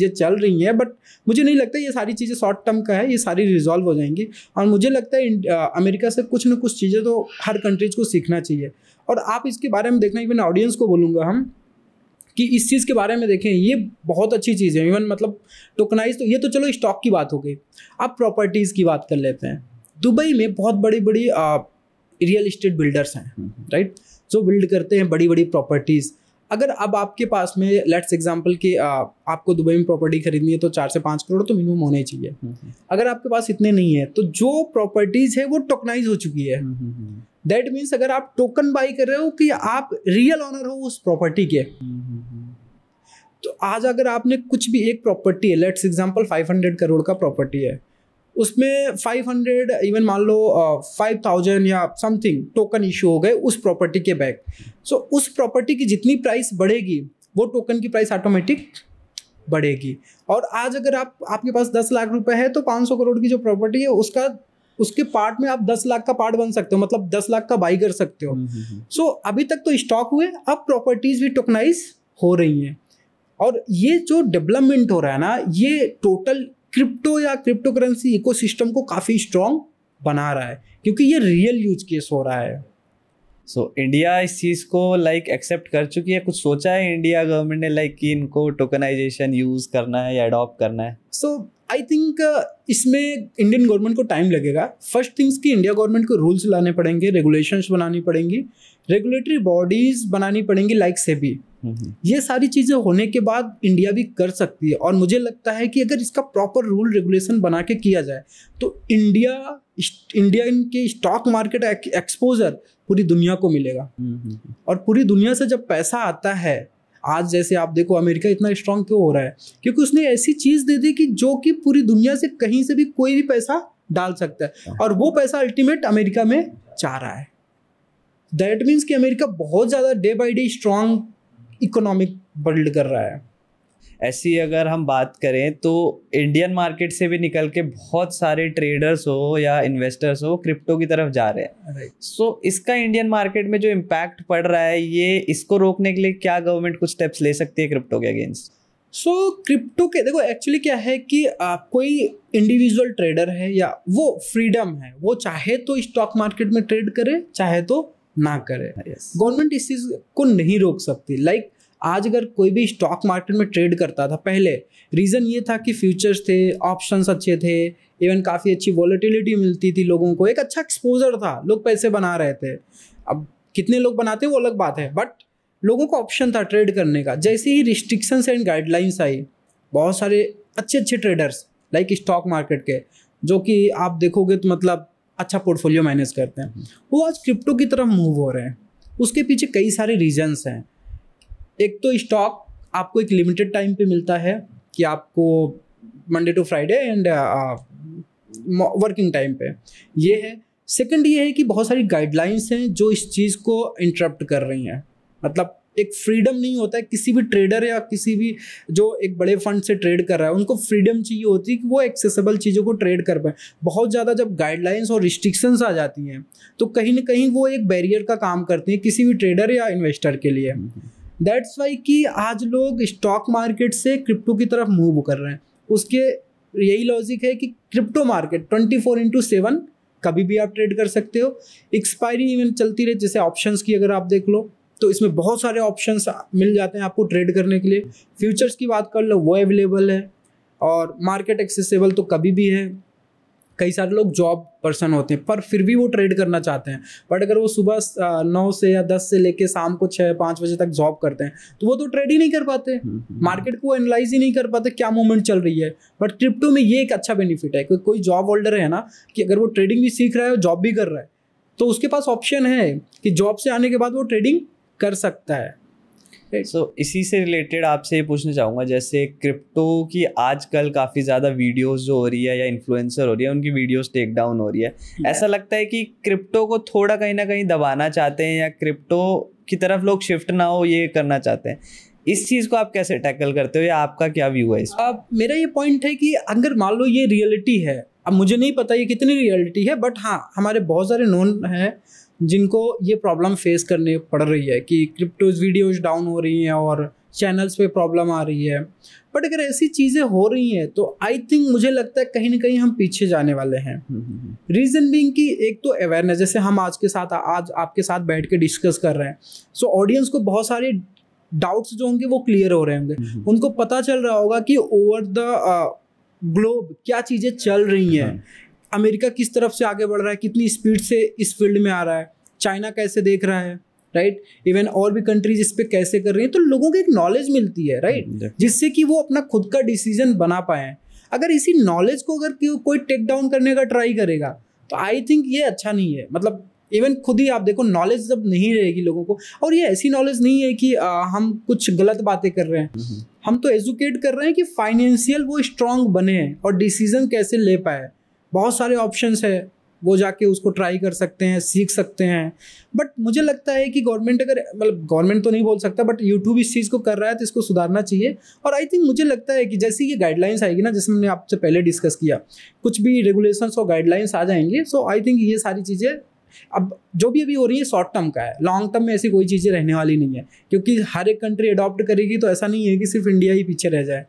चल रही हैं, बट मुझे नहीं लगता ये सारी चीज़ें शॉर्ट टर्म का है, ये सारी रिजॉल्व हो जाएंगी। और मुझे लगता है अमेरिका से कुछ ना कुछ चीज़ें तो हर कंट्रीज को सीखना चाहिए। और आप इसके बारे में देखना, इवन ऑडियंस को बोलूँगा हम कि इस चीज़ के बारे में देखें, ये बहुत अच्छी चीज़ है। इवन मतलब टोकनाइज तो ये तो चलो स्टॉक की बात हो गई, अब प्रॉपर्टीज़ की बात कर लेते हैं। दुबई में बहुत बड़ी बड़ी रियल इस्टेट बिल्डर्स हैं, राइट, जो बिल्ड करते हैं बड़ी बड़ी प्रॉपर्टीज़। अगर अब आपके पास में लेट्स एग्जांपल कि आपको दुबई में प्रॉपर्टी खरीदनी है तो 4 से 5 करोड़ तो मिनिमम होने चाहिए। अगर आपके पास इतने नहीं है तो जो प्रॉपर्टीज़ है वो टोकनाइज हो चुकी है। दैट मीन्स अगर आप टोकन बाई कर रहे हो कि आप रियल ऑनर हो उस प्रॉपर्टी के, तो आज अगर आपने कुछ भी एक प्रॉपर्टी है, लेट्स एग्जांपल 500 करोड़ का प्रॉपर्टी है, उसमें 500 इवन मान लो 5000 या समथिंग टोकन इशू हो गए उस प्रॉपर्टी के बैक। सो उस प्रॉपर्टी की जितनी प्राइस बढ़ेगी वो टोकन की प्राइस ऑटोमेटिक बढ़ेगी। और आज अगर आपके पास 10 लाख रुपए है तो 500 करोड़ की जो प्रॉपर्टी है उसके पार्ट में आप 10 लाख का पार्ट बन सकते हो, मतलब 10 लाख का बाई कर सकते हो। सो अभी तक तो स्टॉक हुए, अब प्रॉपर्टीज भी टोकनाइज हो रही हैं। और ये जो डेवलपमेंट हो रहा है ना, ये टोटल क्रिप्टो या क्रिप्टो करेंसी इकोसिस्टम को काफ़ी स्ट्रॉन्ग बना रहा है क्योंकि ये रियल यूज केस हो रहा है। सो इंडिया इस चीज़ को लाइक एक्सेप्ट कर चुकी है? कुछ सोचा है इंडिया गवर्नमेंट ने लाइक कि इनको टोकनाइजेशन यूज़ करना है या अडॉप्ट करना है? सो आई थिंक इसमें इंडियन गवर्नमेंट को टाइम लगेगा। फर्स्ट थिंग्स कि इंडिया गवर्नमेंट को रूल्स लाने पड़ेंगे, रेगुलेशंस बनानी पड़ेंगी, रेगुलेटरी बॉडीज बनानी पड़ेंगी लाइक सेबी। ये सारी चीज़ें होने के बाद इंडिया भी कर सकती है। और मुझे लगता है कि अगर इसका प्रॉपर रूल रेगुलेशन बना के किया जाए तो इंडिया के स्टॉक मार्केट एक्सपोजर पूरी दुनिया को मिलेगा। और पूरी दुनिया से जब पैसा आता है, आज जैसे आप देखो अमेरिका इतना स्ट्रांग क्यों हो रहा है, क्योंकि उसने ऐसी चीज़ दे दी कि जो कि पूरी दुनिया से कहीं से भी कोई भी पैसा डाल सकता है, और वो पैसा अल्टीमेट अमेरिका में जा रहा है। दैट मीन्स कि अमेरिका बहुत ज़्यादा day by day strong economic build कर रहा है। ऐसी अगर हम बात करें तो इंडियन मार्केट से भी निकल के बहुत सारे ट्रेडर्स हो या इन्वेस्टर्स हो क्रिप्टो की तरफ जा रहे हैं। सो इसका इंडियन मार्केट में जो इम्पैक्ट पड़ रहा है, ये इसको रोकने के लिए क्या गवर्नमेंट कुछ स्टेप्स ले सकती है क्रिप्टो के अगेंस्ट? क्रिप्टो के देखो एक्चुअली क्या है कि कोई इंडिविजुअल ट्रेडर है या वो फ्रीडम है, वो चाहे तो स्टॉक मार्केट में ट्रेड करे चाहे तो ना करे। गवर्नमेंट इस चीज़ को नहीं रोक सकती। लाइक आज अगर कोई भी स्टॉक मार्केट में ट्रेड करता था, पहले रीज़न ये था कि फ्यूचर्स थे, ऑप्शंस अच्छे थे, इवन काफ़ी अच्छी वॉलेटिलिटी मिलती थी, लोगों को एक अच्छा एक्सपोजर था, लोग पैसे बना रहे थे। अब कितने लोग बनाते हैं वो अलग बात है, बट लोगों को ऑप्शन था ट्रेड करने का। जैसे ही रिस्ट्रिक्शंस एंड गाइडलाइंस आई, बहुत सारे अच्छे अच्छे ट्रेडर्स लाइक स्टॉक मार्केट के, जो कि आप देखोगे तो मतलब अच्छा पोर्टफोलियो मैनेज करते हैं, वो आज क्रिप्टो की तरफ मूव हो रहे हैं। उसके पीछे कई सारे रीजंस हैं। एक तो स्टॉक आपको एक लिमिटेड टाइम पे मिलता है कि आपको Monday to Friday and working time पे, ये है। सेकंड ये है कि बहुत सारी गाइडलाइंस हैं जो इस चीज़ को इंटरप्ट कर रही हैं। मतलब एक फ्रीडम नहीं होता है किसी भी ट्रेडर या किसी भी जो एक बड़े फंड से ट्रेड कर रहा है, उनको फ्रीडम चाहिए होती है कि वो एक्सेसिबल चीज़ों को ट्रेड कर पाए। बहुत ज़्यादा जब गाइडलाइंस और रिस्ट्रिक्शंस आ जाती हैं तो कहीं ना कहीं वो एक बैरियर का काम करती हैं किसी भी ट्रेडर या इन्वेस्टर के लिए। दैट्स वाई कि आज लोग स्टॉक मार्केट से क्रिप्टो की तरफ मूव कर रहे हैं। उसके यही लॉजिक है कि क्रिप्टो मार्केट 24/7 कभी भी आप ट्रेड कर सकते हो। एक्सपायरी इवन चलती रहे, जैसे ऑप्शंस की अगर आप देख लो तो इसमें बहुत सारे ऑप्शंस मिल जाते हैं आपको ट्रेड करने के लिए। फ्यूचर्स की बात कर लो, वो अवेलेबल है, और मार्केट एक्सेसिबल तो कभी भी है। कई सारे लोग जॉब पर्सन होते हैं पर फिर भी वो ट्रेड करना चाहते हैं, बट अगर वो सुबह 9 से या 10 से लेके शाम को 6-5 बजे तक जॉब करते हैं तो वो तो ट्रेड ही नहीं कर पाते, मार्केट को एनालाइज ही नहीं कर पाते क्या मूवमेंट चल रही है। बट क्रिप्टो में ये एक अच्छा बेनिफिट है कि कोई जॉब होल्डर है ना, कि अगर वो ट्रेडिंग भी सीख रहा है और जॉब भी कर रहा है तो उसके पास ऑप्शन है कि जॉब से आने के बाद वो ट्रेडिंग कर सकता है। इसी से रिलेटेड आपसे ये पूछना चाहूँगा, जैसे क्रिप्टो की आजकल काफ़ी ज़्यादा वीडियोस जो हो रही है या इन्फ्लुएंसर हो रही है उनकी वीडियोस टेक डाउन हो रही है, ऐसा लगता है कि क्रिप्टो को थोड़ा कहीं ना कहीं दबाना चाहते हैं या क्रिप्टो की तरफ लोग शिफ्ट ना हो ये करना चाहते हैं। इस चीज़ को आप कैसे टैकल करते हो या आपका क्या व्यू है इस पर? मेरा ये पॉइंट है कि अगर मान लो ये रियलिटी है, अब मुझे नहीं पता ये कितनी रियलिटी है, बट हाँ हमारे बहुत सारे नोन हैं जिनको ये प्रॉब्लम फेस करने पड़ रही है कि क्रिप्टोज वीडियोज डाउन हो रही हैं और चैनल्स पे प्रॉब्लम आ रही है। बट अगर ऐसी चीज़ें हो रही हैं तो आई थिंक मुझे लगता है कहीं ना कहीं हम पीछे जाने वाले हैं। रीज़न बीइंग कि एक तो अवेयरनेस, जैसे हम आज आपके साथ बैठ के डिस्कस कर रहे हैं, सो ऑडियंस को बहुत सारे डाउट्स जो होंगे वो क्लियर हो रहे होंगे, उनको पता चल रहा होगा कि ओवर द ग्लोब क्या चीज़ें चल रही हैं, अमेरिका किस तरफ से आगे बढ़ रहा है, कितनी स्पीड से इस फील्ड में आ रहा है, चाइना कैसे देख रहा है, राइट, इवन और भी कंट्रीज इस पे कैसे कर रही हैं, तो लोगों को एक नॉलेज मिलती है, राइट, जिससे कि वो अपना खुद का डिसीजन बना पाए। अगर इसी नॉलेज को अगर कोई टेक डाउन करने का ट्राई करेगा तो आई थिंक ये अच्छा नहीं है। मतलब इवन खुद ही आप देखो, नॉलेज जब नहीं रहेगी लोगों को, और ये ऐसी नॉलेज नहीं है कि हम कुछ गलत बातें कर रहे हैं, हम तो एजुकेट कर रहे हैं कि फाइनेंशियल वो स्ट्रांग बने और डिसीजन कैसे ले पाए। बहुत सारे ऑप्शंस है, वो जाके उसको ट्राई कर सकते हैं, सीख सकते हैं। बट मुझे लगता है कि गवर्नमेंट, अगर मतलब गवर्नमेंट तो नहीं बोल सकता, बट यूट्यूब इस चीज़ को कर रहा है तो इसको सुधारना चाहिए। और आई थिंक मुझे लगता है कि जैसे ये गाइडलाइंस आएगी ना, जैसे हमने आपसे पहले डिस्कस किया, कुछ भी रेगुलेशंस और गाइडलाइंस आ जाएंगे, सो आई थिंक ये सारी चीज़ें अब जो भी अभी हो रही है शॉर्ट टर्म का है, लॉन्ग टर्म में ऐसी कोई चीज़ें रहने वाली नहीं है, क्योंकि हर एक कंट्री अडॉप्ट करेगी तो ऐसा नहीं है कि सिर्फ इंडिया ही पीछे रह जाए।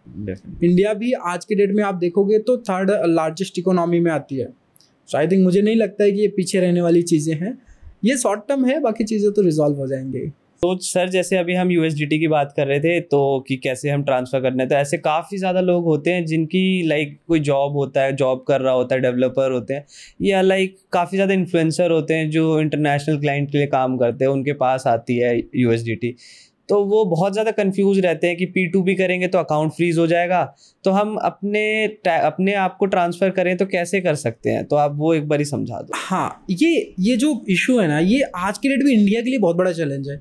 इंडिया भी आज के डेट में आप देखोगे तो 3rd लार्जेस्ट इकोनॉमी में आती है। सो आई थिंक मुझे नहीं लगता है कि ये पीछे रहने वाली चीज़ें हैं, ये शॉर्ट टर्म है, बाकी चीज़ें तो रिजॉल्व हो जाएंगे। तो सर जैसे अभी हम USDT की बात कर रहे थे तो कि कैसे हम ट्रांसफ़र करने हैं, तो ऐसे काफ़ी ज़्यादा लोग होते हैं जिनकी लाइक कोई जॉब होता है, जॉब कर रहा होता है, डेवलपर होते हैं, या लाइक काफ़ी ज़्यादा इन्फ्लुएंसर होते हैं जो इंटरनेशनल क्लाइंट के लिए काम करते हैं, उनके पास आती है USDT, तो वो बहुत ज़्यादा कंफ्यूज रहते हैं कि P2P करेंगे तो अकाउंट फ्रीज हो जाएगा, तो हम अपने आप को ट्रांसफ़र करें तो कैसे कर सकते हैं, तो आप वो एक बार ही समझा दो। हाँ, ये जो इशू है ना, ये आज के डेट में इंडिया के लिए बहुत बड़ा चैलेंज है।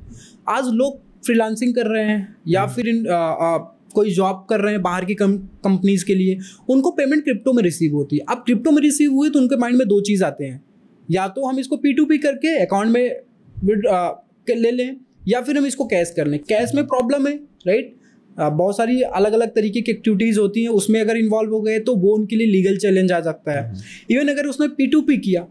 आज लोग फ्रीलांसिंग कर रहे हैं या फिर कोई जॉब कर रहे हैं बाहर की कंपनीज के लिए, उनको पेमेंट क्रिप्टो में रिसीव होती है। अब क्रिप्टो में रिसीव हुई तो उनके माइंड में 2 चीज़ आते हैं, या तो हम इसको P2P करके अकाउंट में ले लें, या फिर हम इसको कैश कर लें। कैश में प्रॉब्लम है, राइट, बहुत सारी अलग अलग तरीके की एक्टिविटीज़ होती हैं, उसमें अगर इन्वॉल्व हो गए तो वो उनके लिए लीगल चैलेंज आ सकता है। इवन अगर उसने P2P किया,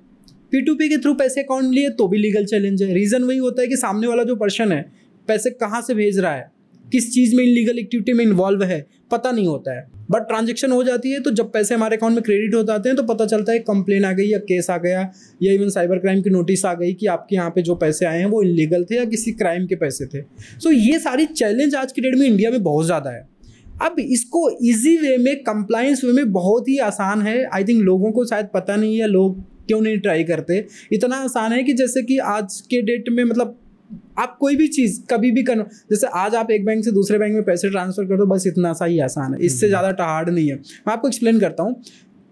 P2P के थ्रू पैसे अकाउंट लिए तो भी लीगल चैलेंज है। रीज़न वही होता है कि सामने वाला जो पर्सन है पैसे कहाँ से भेज रहा है, किस चीज़ में इलीगल एक्टिविटी में इन्वॉल्व है, पता नहीं होता है। बट ट्रांजैक्शन हो जाती है तो जब पैसे हमारे अकाउंट में क्रेडिट हो जाते हैं तो पता चलता है कंप्लेन आ गई या केस आ गया या इवन साइबर क्राइम की नोटिस आ गई कि आपके यहाँ पे जो पैसे आए हैं वो इलीगल थे या किसी क्राइम के पैसे थे। सो ये सारी चैलेंज आज की डेट में इंडिया में बहुत ज़्यादा है। अब इसको इजी वे में, कंप्लायंस वे में बहुत ही आसान है। आई थिंक लोगों को शायद पता नहीं है, लोग क्यों नहीं ट्राई करते। इतना आसान है कि जैसे कि आज के डेट में मतलब आप कोई भी चीज़ कभी भी कर, जैसे आज आप एक बैंक से दूसरे बैंक में पैसे ट्रांसफर कर दो, बस इतना सा ही आसान है, इससे ज़्यादा हार्ड नहीं है। मैं आपको एक्सप्लेन करता हूँ।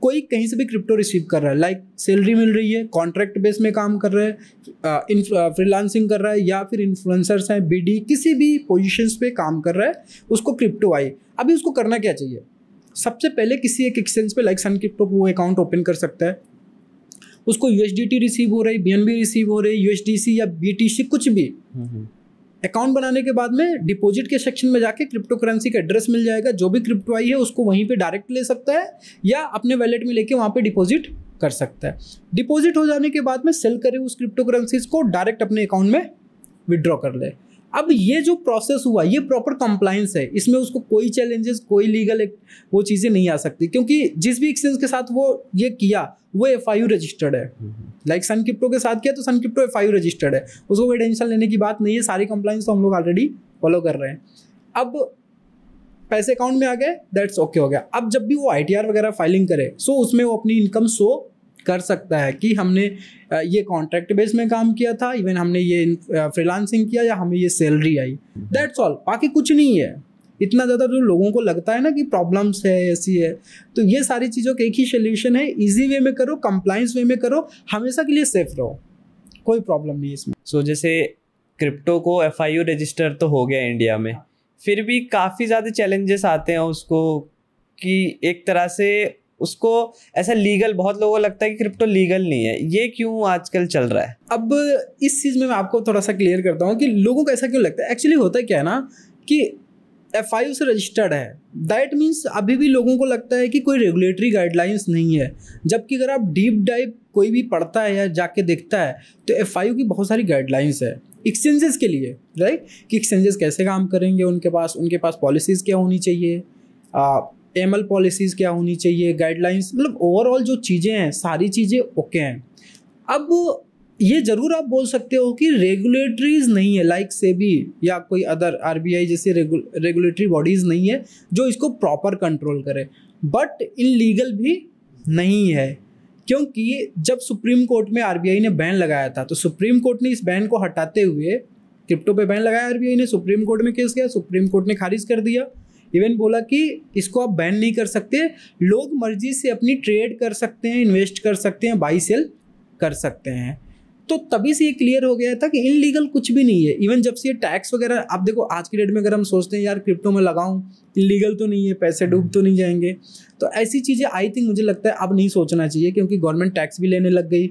कोई कहीं से भी क्रिप्टो रिसीव कर रहा है, लाइक सैलरी मिल रही है, कॉन्ट्रैक्ट बेस में काम कर रहा है, फ्रीलांसिंग कर रहा है, या फिर इन्फ्लुएंसर्स हैं, BD किसी भी पोजीशंस पे काम कर रहा है, उसको क्रिप्टो आई। अभी उसको करना क्या चाहिए? सबसे पहले किसी एक एक्सचेंज पे लाइक सन क्रिप्टो वो अकाउंट ओपन कर सकता है। उसको USDT रिसीव हो रही, BNB रिसीव हो रही, USDC या BTC कुछ भी। अकाउंट बनाने के बाद में डिपॉजिट के सेक्शन में जाके क्रिप्टो करेंसी का एड्रेस मिल जाएगा, जो भी क्रिप्टो आई है उसको वहीं पे डायरेक्ट ले सकता है या अपने वैलेट में लेके वहाँ पे डिपॉजिट कर सकता है। डिपॉजिट हो जाने के बाद में सेल करे उस क्रिप्टो करेंसीज को, डायरेक्ट अपने अकाउंट में विड्रॉ कर ले। अब ये जो प्रोसेस हुआ ये प्रॉपर कंप्लायंस है, इसमें उसको कोई चैलेंजेस, कोई लीगल वो चीज़ें नहीं आ सकती, क्योंकि जिस भी एक्सचेंज के साथ वो ये किया वो FIU रजिस्टर्ड है। लाइक सन क्रिप्टो के साथ किया तो सन क्रिप्टो FIU रजिस्टर्ड है, उसको कोई टेंशन लेने की बात नहीं है। सारी कंप्लायंस तो हम लोग ऑलरेडी फॉलो कर रहे हैं। अब पैसे अकाउंट में आ गए, दैट्स ओके हो गया। अब जब भी वो ITR वगैरह फाइलिंग करे सो उसमें वो अपनी इनकम शो कर सकता है कि हमने ये कॉन्ट्रैक्ट बेस में काम किया था, इवन हमने ये फ्रीलांसिंग किया या हमें ये सैलरी आई, दैट्स ऑल। बाकी कुछ नहीं है। इतना ज़्यादा जो लोगों को लगता है ना कि प्रॉब्लम्स है, ऐसी है, तो ये सारी चीज़ों का एक ही सोल्यूशन है, इजी वे में करो, कंप्लायंस वे में करो, हमेशा के लिए सेफ रहो, कोई प्रॉब्लम नहीं इसमें। सो जैसे क्रिप्टो को FIU रजिस्टर तो हो गया इंडिया में, फिर भी काफ़ी ज़्यादा चैलेंजेस आते हैं उसको, कि एक तरह से उसको ऐसा लीगल, बहुत लोगों को लगता है कि क्रिप्टो लीगल नहीं है, ये क्यों आजकल चल रहा है? अब इस चीज़ में मैं आपको थोड़ा सा क्लियर करता हूँ कि लोगों को ऐसा क्यों लगता है। एक्चुअली होता क्या है ना कि FIU से रजिस्टर्ड है, दैट मीन्स अभी भी लोगों को लगता है कि कोई रेगुलेटरी गाइडलाइंस नहीं है, जबकि अगर आप डीप डाइव कोई भी पढ़ता है या जाके देखता है तो FIU की बहुत सारी गाइडलाइंस है एक्सचेंजेस के लिए, राइट, कि एक्सचेंजेस कैसे काम करेंगे, उनके पास पॉलिसीज़ क्या होनी चाहिए, ML पॉलिसीज़ क्या होनी चाहिए, गाइडलाइंस, मतलब ओवरऑल जो चीज़ें हैं सारी चीज़ें ओके हैं। अब ये ज़रूर आप बोल सकते हो कि रेगुलेटरीज नहीं है, लाइक सेबी या कोई अदर RBI जैसे रेगुलेटरी बॉडीज़ नहीं है जो इसको प्रॉपर कंट्रोल करे, बट इनलीगल भी नहीं है, क्योंकि जब सुप्रीम कोर्ट में RBI ने बैन लगाया था तो सुप्रीम कोर्ट ने इस बैन को हटाते हुए, क्रिप्टो पे बैन लगाया RBI ने, सुप्रीम कोर्ट में केस किया, सुप्रीम कोर्ट ने खारिज कर दिया, इवन बोला कि इसको आप बैन नहीं कर सकते, लोग मर्जी से अपनी ट्रेड कर सकते हैं, इन्वेस्ट कर सकते हैं, बाई सेल कर सकते हैं। तो तभी से ये क्लियर हो गया था कि इनलीगल कुछ भी नहीं है। इवन जब से ये टैक्स वगैरह, आप देखो आज की डेट में अगर हम सोचते हैं यार क्रिप्टो में लगाऊं, इनलीगल तो नहीं है, पैसे डूब तो नहीं जाएंगे, तो ऐसी चीज़ें आई थिंक मुझे लगता है अब नहीं सोचना चाहिए, क्योंकि गवर्नमेंट टैक्स भी लेने लग गई,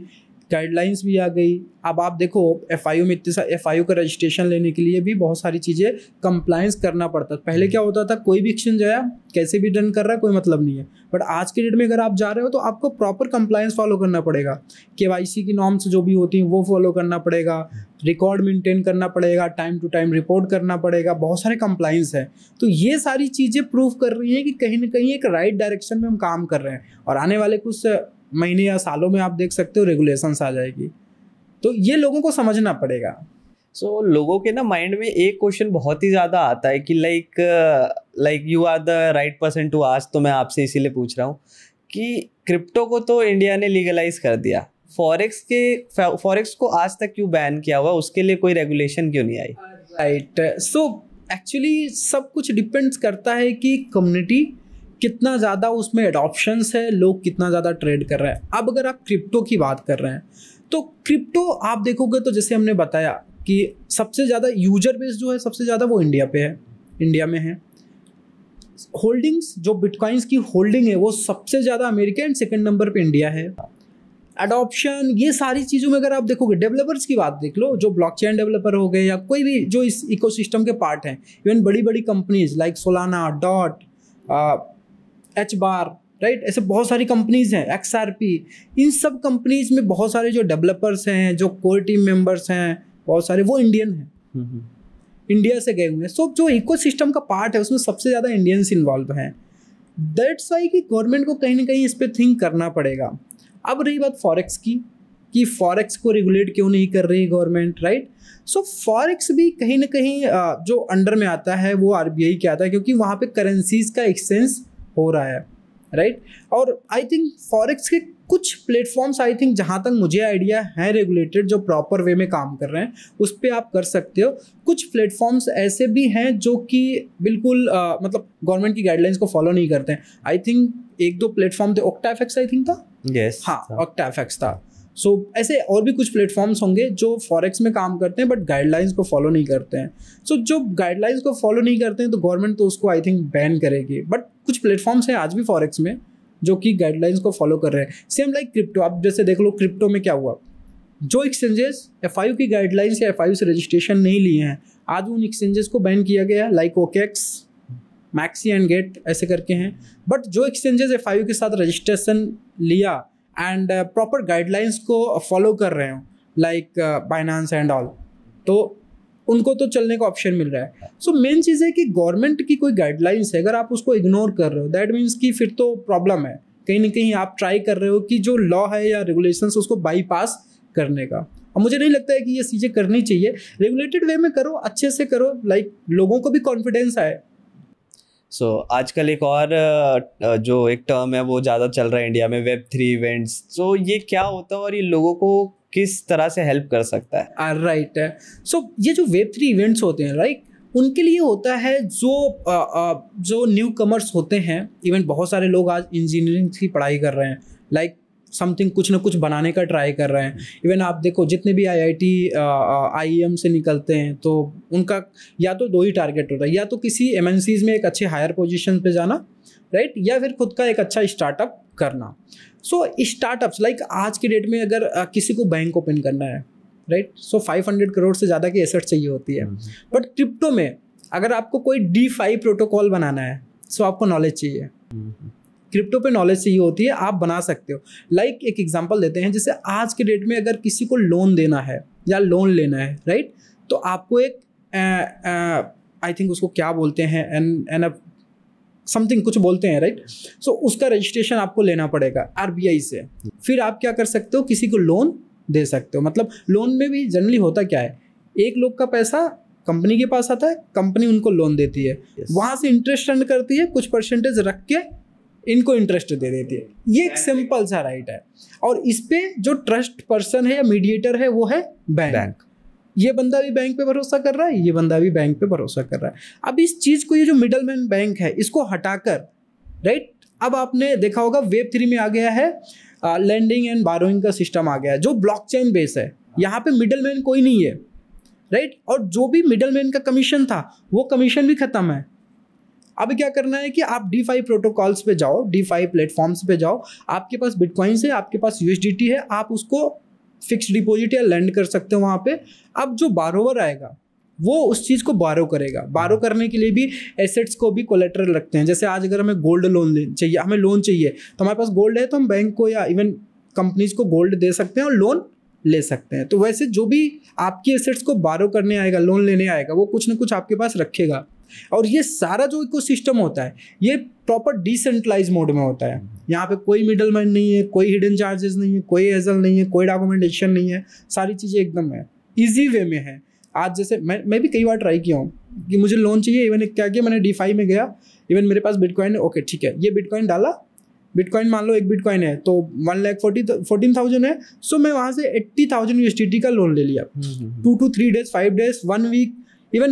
गाइडलाइंस भी आ गई। अब आप देखो FIU में FIU का रजिस्ट्रेशन लेने के लिए भी बहुत सारी चीज़ें कंप्लायंस करना पड़ता है। पहले क्या होता था, कोई भी एक्सचेंज आया कैसे भी डन कर रहा है, कोई मतलब नहीं है, बट आज के डेट में अगर आप जा रहे हो तो आपको प्रॉपर कंप्लायंस फॉलो करना पड़ेगा, KYC की नॉर्म्स जो भी होती हैं वो फॉलो करना पड़ेगा, रिकॉर्ड मेंटेन करना पड़ेगा, टाइम टू टाइम रिपोर्ट करना पड़ेगा, बहुत सारे कंप्लायंस है। तो ये सारी चीज़ें प्रूव कर रही हैं कि कहीं ना कहीं एक राइट डायरेक्शन में हम काम कर रहे हैं, और आने वाले कुछ महीने या सालों में आप देख सकते हो रेगुलेशंस आ जाएगी, तो ये लोगों को समझना पड़ेगा। सो लोगों के ना माइंड में एक क्वेश्चन बहुत ही ज़्यादा आता है कि like you are the right person to ask, तो मैं आपसे इसीलिए पूछ रहा हूँ कि क्रिप्टो को तो इंडिया ने लीगलाइज कर दिया, फॉरेक्स को आज तक क्यों बैन किया हुआ, उसके लिए कोई रेगुलेशन क्यों नहीं आई? राइट, सो एक्चुअली सब कुछ डिपेंड्स करता है कि कम्युनिटी कितना ज़्यादा उसमें एडॉप्शंस है, लोग कितना ज़्यादा ट्रेड कर रहे हैं। अब अगर आप क्रिप्टो की बात कर रहे हैं तो क्रिप्टो आप देखोगे तो जैसे हमने बताया कि सबसे ज़्यादा यूजर बेस जो है सबसे ज़्यादा वो इंडिया में है। होल्डिंग्स जो बिटकॉइंस की होल्डिंग है वो सबसे ज़्यादा अमेरिका एंड सेकंड नंबर पे इंडिया है। अडॉप्शन, ये सारी चीज़ों में अगर आप देखोगे, डेवलपर्स की बात देख लो, जो ब्लॉकचेन डेवलपर हो गए या कोई भी जो इस इकोसिस्टम के पार्ट हैं, इवन बड़ी बड़ी companies like Solana, dot, H bar, right, ऐसे बहुत सारी कंपनीज हैं, XRP, इन सब कंपनीज में बहुत सारे जो डेवलपर्स हैं, जो कोर टीम मेंबर्स हैं, बहुत सारे वो इंडियन हैं, इंडिया से गए हुए हैं। सो जो इकोसिस्टम का पार्ट है उसमें सबसे ज़्यादा इंडियंस इन्वॉल्व हैं। दैट्स वाई कि गवर्नमेंट को कहीं ना कहीं इस पर थिंक करना पड़ेगा। अब रही बात फॉरेक्स की, कि फॉरेक्स को रेगुलेट क्यों नहीं कर रही गवर्नमेंट, राइट। सो फॉरेक्स भी कहीं ना कहीं जो अंडर में आता है वो RBI के आता है, क्योंकि वहाँ पे करेंसीज का एक्सचेंज हो रहा है, राइट। और आई थिंक फॉरेक्स के कुछ प्लेटफॉर्म्स, आई थिंक जहाँ तक मुझे आइडिया है, रेगुलेटेड जो प्रॉपर वे में काम कर रहे हैं, उस पर आप कर सकते हो। कुछ प्लेटफॉर्म्स ऐसे भी हैं जो कि बिल्कुल मतलब गवर्नमेंट की गाइडलाइंस को फॉलो नहीं करते हैं। आई थिंक 1-2 प्लेटफॉर्म थे, OctaFX आई थिंक था, यस, हाँ OctaFX था। सो ऐसे और भी कुछ प्लेटफॉर्म्स होंगे जो फॉरेक्स में काम करते हैं बट गाइडलाइंस को फॉलो नहीं करते हैं। सो जो गाइडलाइंस को फॉलो नहीं करते हैं तो गवर्नमेंट तो उसको आई थिंक बैन करेगी। बट कुछ प्लेटफॉर्म्स हैं आज भी फॉरेक्स में जो कि गाइडलाइंस को फॉलो कर रहे हैं। सेम लाइक क्रिप्टो, आप जैसे देख लो क्रिप्टो में क्या हुआ, जो एक्सचेंजेस FIU की गाइडलाइंस या FIU से रजिस्ट्रेशन नहीं लिए हैं, आज उन एक्सचेंजेस को बैन किया गया है, लाइक OKX, मैक्सी एंड गेट ऐसे करके हैं। बट जो एक्सचेंजेस FIU के साथ रजिस्ट्रेशन लिया एंड प्रॉपर गाइडलाइंस को फॉलो कर रहे हो, लाइक बाइनेंस एंड ऑल, तो उनको तो चलने का ऑप्शन मिल रहा है। सो मेन चीज़ है कि गवर्नमेंट की कोई गाइडलाइंस है, अगर आप उसको इग्नोर कर रहे हो, दैट मीन्स कि फिर तो प्रॉब्लम है। कहीं ना कहीं आप ट्राई कर रहे हो कि जो लॉ है या रेगुलेशंस उसको बाईपास करने का। और मुझे नहीं लगता है कि ये चीज़ें करनी चाहिए। रेगुलेटेड वे में करो, अच्छे से करो, लाइक लोगों को भी कॉन्फिडेंस आए। सो आजकल एक और जो एक टर्म है वो ज़्यादा चल रहा है इंडिया में, Web3 इवेंट्स। सो ये क्या होता है और ये लोगों को किस तरह से हेल्प कर सकता है? राइट है। सो ये जो Web3 इवेंट्स होते हैं, राइट, उनके लिए होता है जो न्यू कमर्स होते हैं। इवन बहुत सारे लोग आज इंजीनियरिंग की पढ़ाई कर रहे हैं, लाइक समथिंग कुछ ना कुछ बनाने का ट्राई कर रहे हैं। इवन आप देखो जितने भी IIT IIM से निकलते हैं तो उनका या तो 2 ही टारगेट होता है, या तो किसी MNCs में एक अच्छे हायर पोजीशन पे जाना, राइट, या फिर खुद का एक अच्छा स्टार्टअप करना। सो स्टार्टअप्स लाइक आज के डेट में अगर किसी को बैंक ओपन करना है, राइट, सो 500 करोड़ से ज़्यादा की एसेट चाहिए होती है। बट क्रिप्टो में अगर आपको कोई DeFi प्रोटोकॉल बनाना है, सो आपको नॉलेज चाहिए, क्रिप्टो पे नॉलेज चाहिए होती है, आप बना सकते हो। लाइक एक एग्जांपल देते हैं, जैसे आज के डेट में अगर किसी को लोन देना है या लोन लेना है, राइट, तो आपको एक आई थिंक उसको क्या बोलते हैं, एन समथिंग कुछ बोलते हैं, राइट। सो उसका रजिस्ट्रेशन आपको लेना पड़ेगा RBI से। फिर आप क्या कर सकते हो, किसी को लोन दे सकते हो। मतलब लोन में भी जनरली होता क्या है, एक लोग का पैसा कंपनी के पास आता है, कंपनी उनको लोन देती है, वहाँ से इंटरेस्ट अर्न करती है, कुछ परसेंटेज रख के इनको इंटरेस्ट दे देती है। ये एक सिंपल सा राइट है। और इस पे जो ट्रस्ट पर्सन है या मीडिएटर है वो है बैंक। ये बंदा भी बैंक पे भरोसा कर रहा है, ये बंदा भी बैंक पे भरोसा कर रहा है। अब इस चीज को, ये जो मिडलमैन बैंक है, इसको हटाकर, राइट, अब आपने देखा होगा Web3 में आ गया है लेंडिंग एंड बारोइंग का सिस्टम आ गया है जो ब्लॉकचेन बेस है। यहाँ पे मिडलमैन कोई नहीं है, राइट, और जो भी मिडलमैन का कमीशन था वो कमीशन भी खत्म है। अब क्या करना है कि आप DeFi प्रोटोकॉल्स पे जाओ, DeFi प्लेटफॉर्म्स पे जाओ, आपके पास बिटकॉइंस है, आपके पास USDT है, आप उसको फिक्स डिपॉजिट या लेंड कर सकते हो वहाँ पे। अब जो बारोवर आएगा वो उस चीज़ को बारो करेगा। बारो करने के लिए भी एसेट्स को भी कोलेटरल रखते हैं। जैसे आज अगर हमें गोल्ड लोन चाहिए, हमें लोन चाहिए, तो हमारे पास गोल्ड है तो हम बैंक को या इवन कंपनीज को गोल्ड दे सकते हैं और लोन ले सकते हैं। तो वैसे जो भी आपकी एसेट्स को बारो करने आएगा, लोन लेने आएगा, वो कुछ ना कुछ आपके पास रखेगा। और ये सारा जो इकोसिस्टम होता है ये प्रॉपर डिसेंट्रलाइज मोड में होता है। यहाँ पे कोई मिडल मैन नहीं है, कोई हिडन चार्जेस नहीं है, कोई एजल नहीं है, कोई डॉक्यूमेंटेशन नहीं है, सारी चीज़ें एकदम है ईजी वे में है। आज जैसे मैं भी कई बार ट्राई किया हूँ कि मुझे लोन चाहिए, इवन क्या किया मैंने, DeFi में गया, इवन मेरे पास बिटकॉइन है, ओके ठीक है, ये बिटकॉइन डाला, बिटकॉइन मान लो एक बिटकॉइन है तो 1,14,000 है, सो मैं वहाँ से 80,000 USDT का लोन ले लिया। 2 to 3 days, 5 days, 1 week, even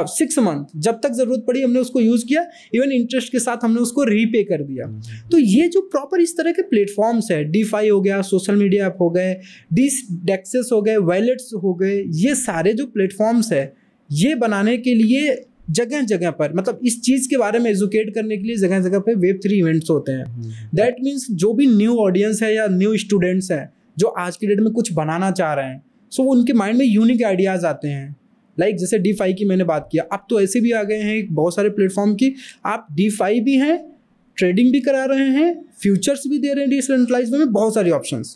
6 month, जब तक जरूरत पड़ी हमने उसको यूज किया, इवन इंटरेस्ट के साथ हमने उसको रीपे कर दिया। तो ये जो प्रॉपर इस तरह के प्लेटफॉर्म्स है, DeFi हो गया, सोशल मीडिया ऐप हो गए, डेक्सेस हो गए, वैलेट्स हो गए, ये सारे जो प्लेटफॉर्म्स है ये बनाने के लिए जगह जगह पर, मतलब इस चीज़ के बारे में एजुकेट करने के लिए जगह जगह पे Web3 इवेंट्स होते हैं। दैट मीन्स जो भी न्यू ऑडियंस है या न्यू स्टूडेंट्स हैं जो आज की डेट में कुछ बनाना चाह रहे हैं, सो उनके माइंड में यूनिक आइडियाज़ आते हैं। लाइक जैसे DeFi की मैंने बात किया, अब तो ऐसे भी आ गए हैं बहुत सारे प्लेटफॉर्म की, आप DeFi भी हैं, ट्रेडिंग भी करा रहे हैं, फ्यूचर्स भी दे रहे हैं डिसेंट्रलाइज में, बहुत सारी ऑप्शंस।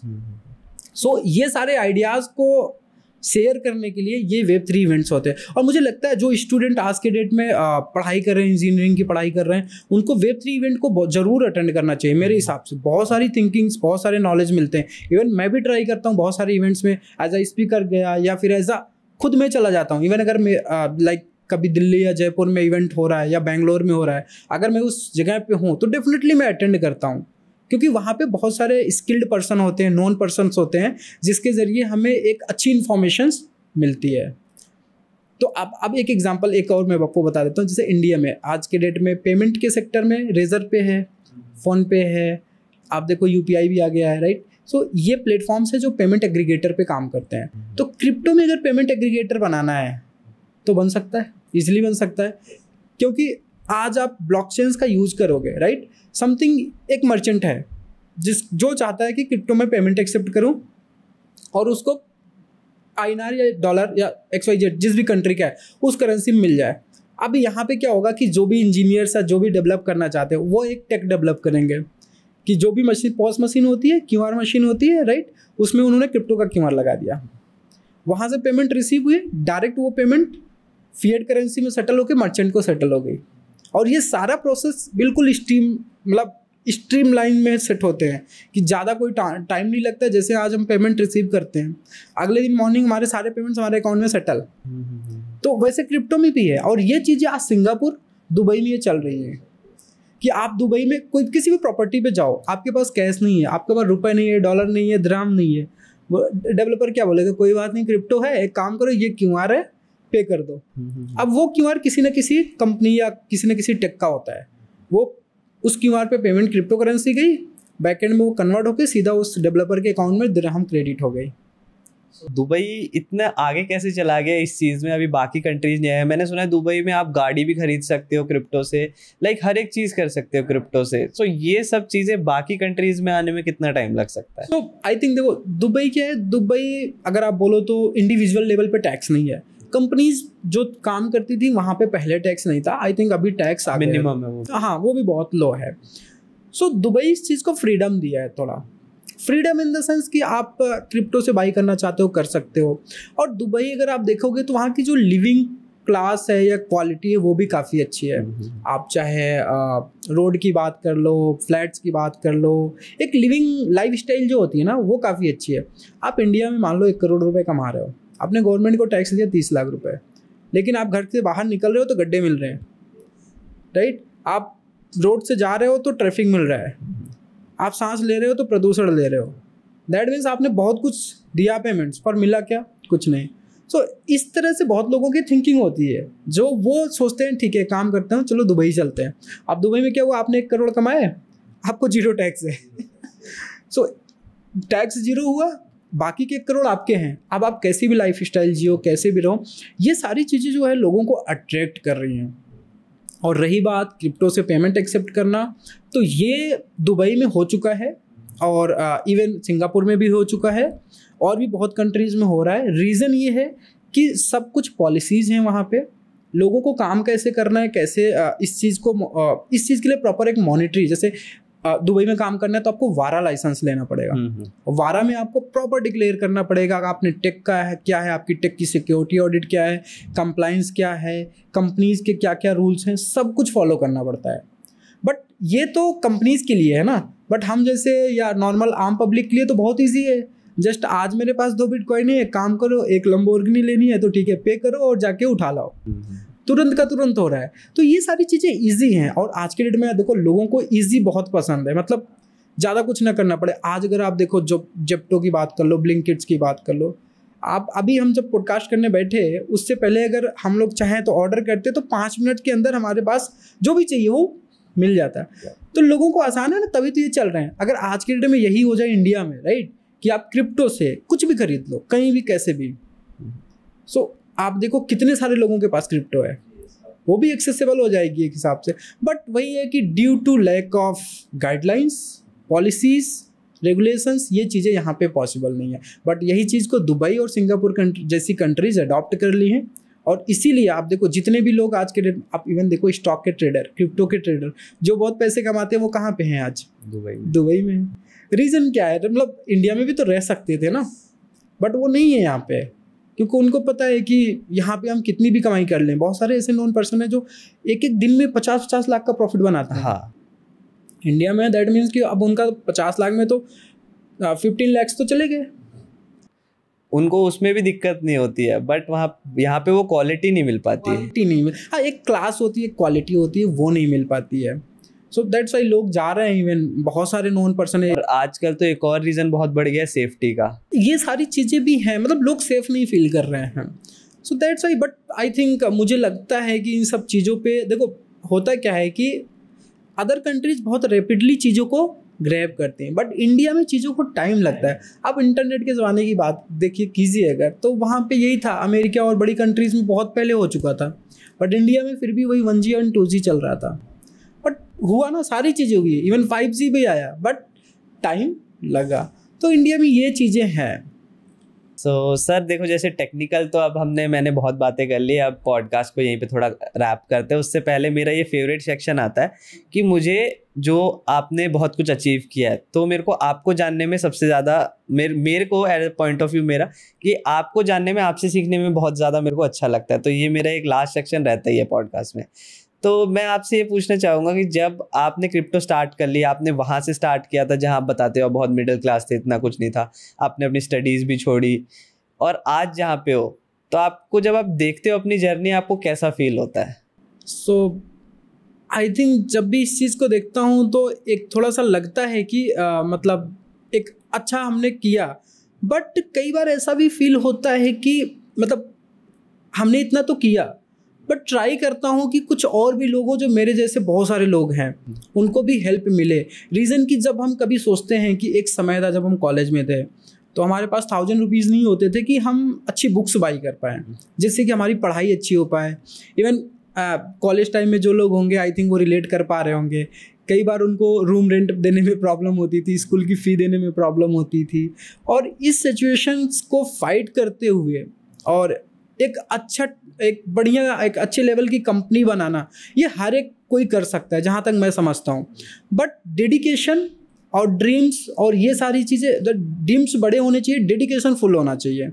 सो ये सारे आइडियाज़ को शेयर करने के लिए ये Web3 इवेंट्स होते हैं। और मुझे लगता है जो स्टूडेंट आज के डेट में पढ़ाई कर रहे हैं, इंजीनियरिंग की पढ़ाई कर रहे हैं, उनको Web3 इवेंट को ज़रूर अटेंड करना चाहिए मेरे हिसाब से। बहुत सारी थिंकिंग्स, बहुत सारे नॉलेज मिलते हैं। इवन मैं भी ट्राई करता हूँ बहुत सारे इवेंट्स में, एज अ स्पीकर गया या फिर एज अ खुद में चला जाता हूँ। इवन अगर मैं लाइक कभी दिल्ली या जयपुर में इवेंट हो रहा है या बेंगलोर में हो रहा है, अगर मैं उस जगह पे हूँ तो डेफिनेटली मैं अटेंड करता हूँ, क्योंकि वहाँ पे बहुत सारे स्किल्ड पर्सन होते हैं, नॉन पर्सन्स होते हैं, जिसके ज़रिए हमें एक अच्छी इन्फॉर्मेशन मिलती है। तो अब एक एग्जांपल एक और मैं आपको बता देता हूँ। जैसे इंडिया में आज के डेट में पेमेंट के सेक्टर में रेजर पे है, फ़ोन पे है, आप देखो UPI भी आ गया है, राइट। सो ये प्लेटफॉर्म्स है जो पेमेंट एग्रीगेटर पे काम करते हैं। तो क्रिप्टो में अगर पेमेंट एग्रीगेटर बनाना है तो बन सकता है, ईजिली बन सकता है, क्योंकि आज आप ब्लॉकचेन्स का यूज़ करोगे, राइट। समथिंग एक मर्चेंट है जो चाहता है कि क्रिप्टो में पेमेंट एक्सेप्ट करूं और उसको INR या डॉलर या XYZ जिस भी कंट्री का है उस करेंसी में मिल जाए। अब यहाँ पे क्या होगा कि जो भी इंजीनियर्स है, जो भी डेवलप करना चाहते हैं, वो एक टेक डेवलप करेंगे कि जो भी मशीन, पॉस मशीन होती है, QR मशीन होती है, राइट, उसमें उन्होंने क्रिप्टो का QR लगा दिया, वहाँ से पेमेंट रिसीव हुई, डायरेक्ट वो पेमेंट फिएट करेंसी में सेटल होकर मर्चेंट को सेटल हो गई। और ये सारा प्रोसेस बिल्कुल स्ट्रीम लाइन में सेट होते हैं कि ज़्यादा कोई टाइम नहीं लगता है। जैसे आज हम पेमेंट रिसीव करते हैं, अगले दिन मॉर्निंग हमारे सारे पेमेंट्स हमारे अकाउंट में सेटल, तो वैसे क्रिप्टो में भी है। और ये चीज़ें आज सिंगापुर, दुबई में ये चल रही है कि आप दुबई में कोई किसी भी प्रॉपर्टी पे जाओ, आपके पास कैश नहीं है, आपके पास रुपए नहीं है, डॉलर नहीं है, दिरहम नहीं है, डेवलपर क्या बोलेगा, कोई बात नहीं, क्रिप्टो है, एक काम करो, ये QR है, पे कर दो। अब वो QR किसी न किसी कंपनी या किसी न किसी टेक का होता है, वो उस QR पे पेमेंट क्रिप्टो करेंसी गई, बैकएंड में वो कन्वर्ट होकर सीधा उस डेवलपर के अकाउंट में दिरहम क्रेडिट हो गई। दुबई इतना आगे कैसे चला गया इस चीज़ में, अभी बाकी कंट्रीज नहीं है। मैंने सुना है दुबई में आप गाड़ी भी खरीद सकते हो क्रिप्टो से, लाइक हर एक चीज़ कर सकते हो क्रिप्टो से। सो ये सब चीज़ें बाकी कंट्रीज में आने में कितना टाइम लग सकता है? तो आई थिंक देखो दुबई क्या है, दुबई अगर आप बोलो तो इंडिविजुअल लेवल पे टैक्स नहीं है। कंपनीज जो काम करती थी वहाँ पे पहले टैक्स नहीं था, आई थिंक अभी टैक्स आ गया मिनिमम है वो, हाँ वो भी बहुत लो है। सो दुबई इस चीज़ को फ्रीडम दिया है, थोड़ा फ्रीडम इन द सेंस कि आप क्रिप्टो से बाई करना चाहते हो कर सकते हो। और दुबई अगर आप देखोगे तो वहाँ की जो लिविंग क्लास है या क्वालिटी है वो भी काफ़ी अच्छी है। आप चाहे रोड की बात कर लो, फ्लैट्स की बात कर लो, एक लिविंग लाइफस्टाइल जो होती है ना वो काफ़ी अच्छी है। आप इंडिया में मान लो 1 करोड़ रुपए कमा रहे हो, आपने गवर्नमेंट को टैक्स दिया 30 लाख रुपए, लेकिन आप घर से बाहर निकल रहे हो तो गड्ढे मिल रहे हैं, राइट। आप रोड से जा रहे हो तो ट्रैफिक मिल रहा है, आप सांस ले रहे हो तो प्रदूषण ले रहे हो। दैट मीन्स आपने बहुत कुछ दिया पेमेंट्स पर मिला क्या, कुछ नहीं। सो इस तरह से बहुत लोगों की थिंकिंग होती है, जो वो सोचते हैं ठीक है काम करते हैं, चलो दुबई चलते हैं। अब दुबई में क्या हुआ, आपने 1 करोड़ कमाए, आपको 0 टैक्स है। सो टैक्स 0 हुआ, बाकी के 1 करोड़ आपके हैं। अब आप कैसी भी लाइफ स्टाइल जियो, कैसे भी रहो, ये सारी चीज़ें जो है लोगों को अट्रैक्ट कर रही हैं। और रही बात क्रिप्टो से पेमेंट एक्सेप्ट करना, तो ये दुबई में हो चुका है और इवन सिंगापुर में भी हो चुका है और भी बहुत कंट्रीज़ में हो रहा है। रीज़न ये है कि सब कुछ पॉलिसीज़ हैं वहाँ पे, लोगों को काम कैसे करना है, कैसे इस चीज़ के लिए प्रॉपर एक मॉनिटरी, जैसे दुबई में काम करना है तो आपको वारा लाइसेंस लेना पड़ेगा। वारा में आपको प्रॉपर डिक्लेयर करना पड़ेगा कि आपने टेक का है क्या है, आपकी टेक की सिक्योरिटी ऑडिट क्या है, कंप्लाइंस क्या है, कंपनीज के क्या क्या रूल्स हैं, सब कुछ फॉलो करना पड़ता है। बट ये तो कंपनीज के लिए है ना, बट हम जैसे या नॉर्मल आम पब्लिक के लिए तो बहुत ईजी है। जस्ट आज मेरे पास 2 बिटकॉइन है, काम करो, एक लंबोर्गिनी लेनी है तो ठीक है, पे करो और जाके उठा लाओ, तुरंत का तुरंत हो रहा है। तो ये सारी चीज़ें इजी हैं और आज के डेट में देखो लोगों को इजी बहुत पसंद है, मतलब ज़्यादा कुछ ना करना पड़े। आज अगर आप देखो जो जेप्टो की बात कर लो, ब्लिंकिट्स की बात कर लो, आप अभी हम जब पॉडकास्ट करने बैठे उससे पहले अगर हम लोग चाहें तो ऑर्डर करते तो 5 मिनट के अंदर हमारे पास जो भी चाहिए वो मिल जाता है। तो लोगों को आसान है ना, तभी तो ये चल रहे हैं। अगर आज के डेट में यही हो जाए इंडिया में, राइट, कि आप क्रिप्टो से कुछ भी खरीद लो कहीं भी कैसे भी, सो आप देखो कितने सारे लोगों के पास क्रिप्टो है, वो भी एक्सेसिबल हो जाएगी एक हिसाब से। बट वही है कि due to lack of guidelines, policies regulations, ये चीज़ें यहाँ पे पॉसिबल नहीं है। बट यही चीज़ को दुबई और सिंगापुर जैसी कंट्रीज अडॉप्ट कर ली हैं, और इसीलिए आप देखो जितने भी लोग आज के डेट, आप इवन देखो स्टॉक के ट्रेडर, क्रिप्टो के ट्रेडर जो बहुत पैसे कमाते हैं, वो कहाँ पे हैं आज? दुबई में। रीज़न क्या है? मतलब इंडिया में भी तो रह सकते थे ना, बट वो नहीं है यहाँ पे, क्योंकि उनको पता है कि यहाँ पे हम कितनी भी कमाई कर लें। बहुत सारे ऐसे नॉन पर्सन है जो एक एक दिन में 50-50 लाख का प्रॉफिट बनाते हैं। हाँ, इंडिया में दैट मीन्स कि अब उनका 50 लाख में तो 15 लाख तो चले गए। उनको उसमें भी दिक्कत नहीं होती है, बट यहाँ पे वो क्वालिटी नहीं मिल पाती है। क्वालिटी नहीं मिल, हाँ एक क्लास होती है, क्वालिटी होती है, वो नहीं मिल पाती है। सो दैट्स वाई लोग जा रहे हैं, इवन बहुत सारे नॉन पर्सन है। और आजकल तो एक और रीज़न बहुत बढ़ गया है सेफ्टी का। ये सारी चीज़ें भी हैं, मतलब लोग सेफ नहीं फील कर रहे हैं। So that's why, but I think मुझे लगता है कि इन सब चीज़ों पे देखो होता क्या है कि अदर कंट्रीज बहुत रैपिडली चीज़ों को ग्रैब करते हैं, बट इंडिया में चीज़ों को टाइम लगता है। अब इंटरनेट के ज़माने की बात देखिए कीजिए अगर, तो वहाँ पे यही था, अमेरिका और बड़ी कंट्रीज़ में बहुत पहले हो चुका था, बट इंडिया में फिर भी वही 1G और 2G चल रहा था। बट हुआ ना, सारी चीज़ें हुई, इवन 5G भी आया, बट टाइम लगा। तो इंडिया में ये चीज़ें हैं। सो सर देखो, जैसे टेक्निकल तो अब मैंने बहुत बातें कर ली, अब पॉडकास्ट को यहीं पे थोड़ा रैप करते हैं। उससे पहले मेरा ये फेवरेट सेक्शन आता है कि मुझे जो आपने बहुत कुछ अचीव किया है, तो मेरे को आपको जानने में सबसे ज़्यादा मेरे को as a point of view मेरा कि आपको जानने में, आपसे सीखने में बहुत ज़्यादा मेरे को अच्छा लगता है। तो ये मेरा एक लास्ट सेक्शन रहता ही है पॉडकास्ट में। तो मैं आपसे ये पूछना चाहूँगा कि जब आपने क्रिप्टो स्टार्ट कर लिया, आपने वहाँ से स्टार्ट किया था जहाँ आप बताते हो बहुत मिडिल क्लास थे, इतना कुछ नहीं था, आपने अपनी स्टडीज़ भी छोड़ी, और आज जहाँ पे हो, तो आपको जब आप देखते हो अपनी जर्नी, आपको कैसा फील होता है? सो आई थिंक जब भी इस चीज़ को देखता हूँ तो एक थोड़ा सा लगता है कि मतलब एक अच्छा हमने किया, बट कई बार ऐसा भी फील होता है कि मतलब हमने इतना तो किया, बट ट्राई करता हूँ कि कुछ और भी लोग हो, जो मेरे जैसे बहुत सारे लोग हैं, उनको भी हेल्प मिले। रीज़न कि जब हम कभी सोचते हैं कि एक समय था जब हम कॉलेज में थे, तो हमारे पास 1000 रुपीज़ नहीं होते थे कि हम अच्छी बुक्स बाई कर पाएँ, जिससे कि हमारी पढ़ाई अच्छी हो पाए। इवन कॉलेज टाइम में जो लोग होंगे, आई थिंक वो रिलेट कर पा रहे होंगे, कई बार उनको रूम रेंट देने में प्रॉब्लम होती थी, स्कूल की फ़ी देने में प्रॉब्लम होती थी। और इस सिचुएशंस को फाइट करते हुए और एक बढ़िया एक अच्छे लेवल की कंपनी बनाना, ये हर एक कोई कर सकता है जहाँ तक मैं समझता हूँ। बट डेडिकेशन और ड्रीम्स और ये सारी चीज़ें, ड्रीम्स बड़े होने चाहिए, डेडिकेशन फुल होना चाहिए।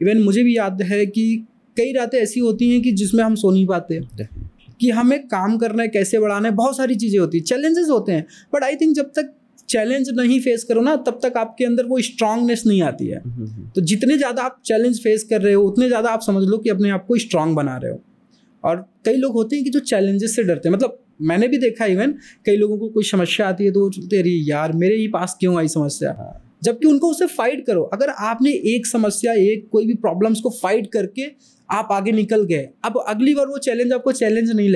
इवन मुझे भी याद है कि कई रातें ऐसी होती हैं कि जिसमें हम सो नहीं पाते, कि हमें काम करना है, कैसे बढ़ाना है, बहुत सारी चीज़ें होती हैं, चैलेंजेस होते हैं। बट आई थिंक जब तक चैलेंज नहीं फेस करो ना, तब तक आपके अंदर वो स्ट्रांगनेस नहीं आती है। तो जितने ज़्यादा आप चैलेंज फेस कर रहे हो, उतने ज़्यादा आप समझ लो कि अपने आप को स्ट्रांग बना रहे हो। और कई लोग होते हैं कि जो चैलेंजेस से डरते हैं, मतलब मैंने भी देखा, इवन कई लोगों को कोई समस्या आती है तो तेरी यार मेरे ही पास क्यों आई समस्या, जबकि उनको उससे फाइट करो। अगर आपने एक समस्या, एक कोई भी प्रॉब्लम्स को फाइट करके आप आगे निकल गए, अब अगली बार वो चैलेंज आपको चैलेंज नहीं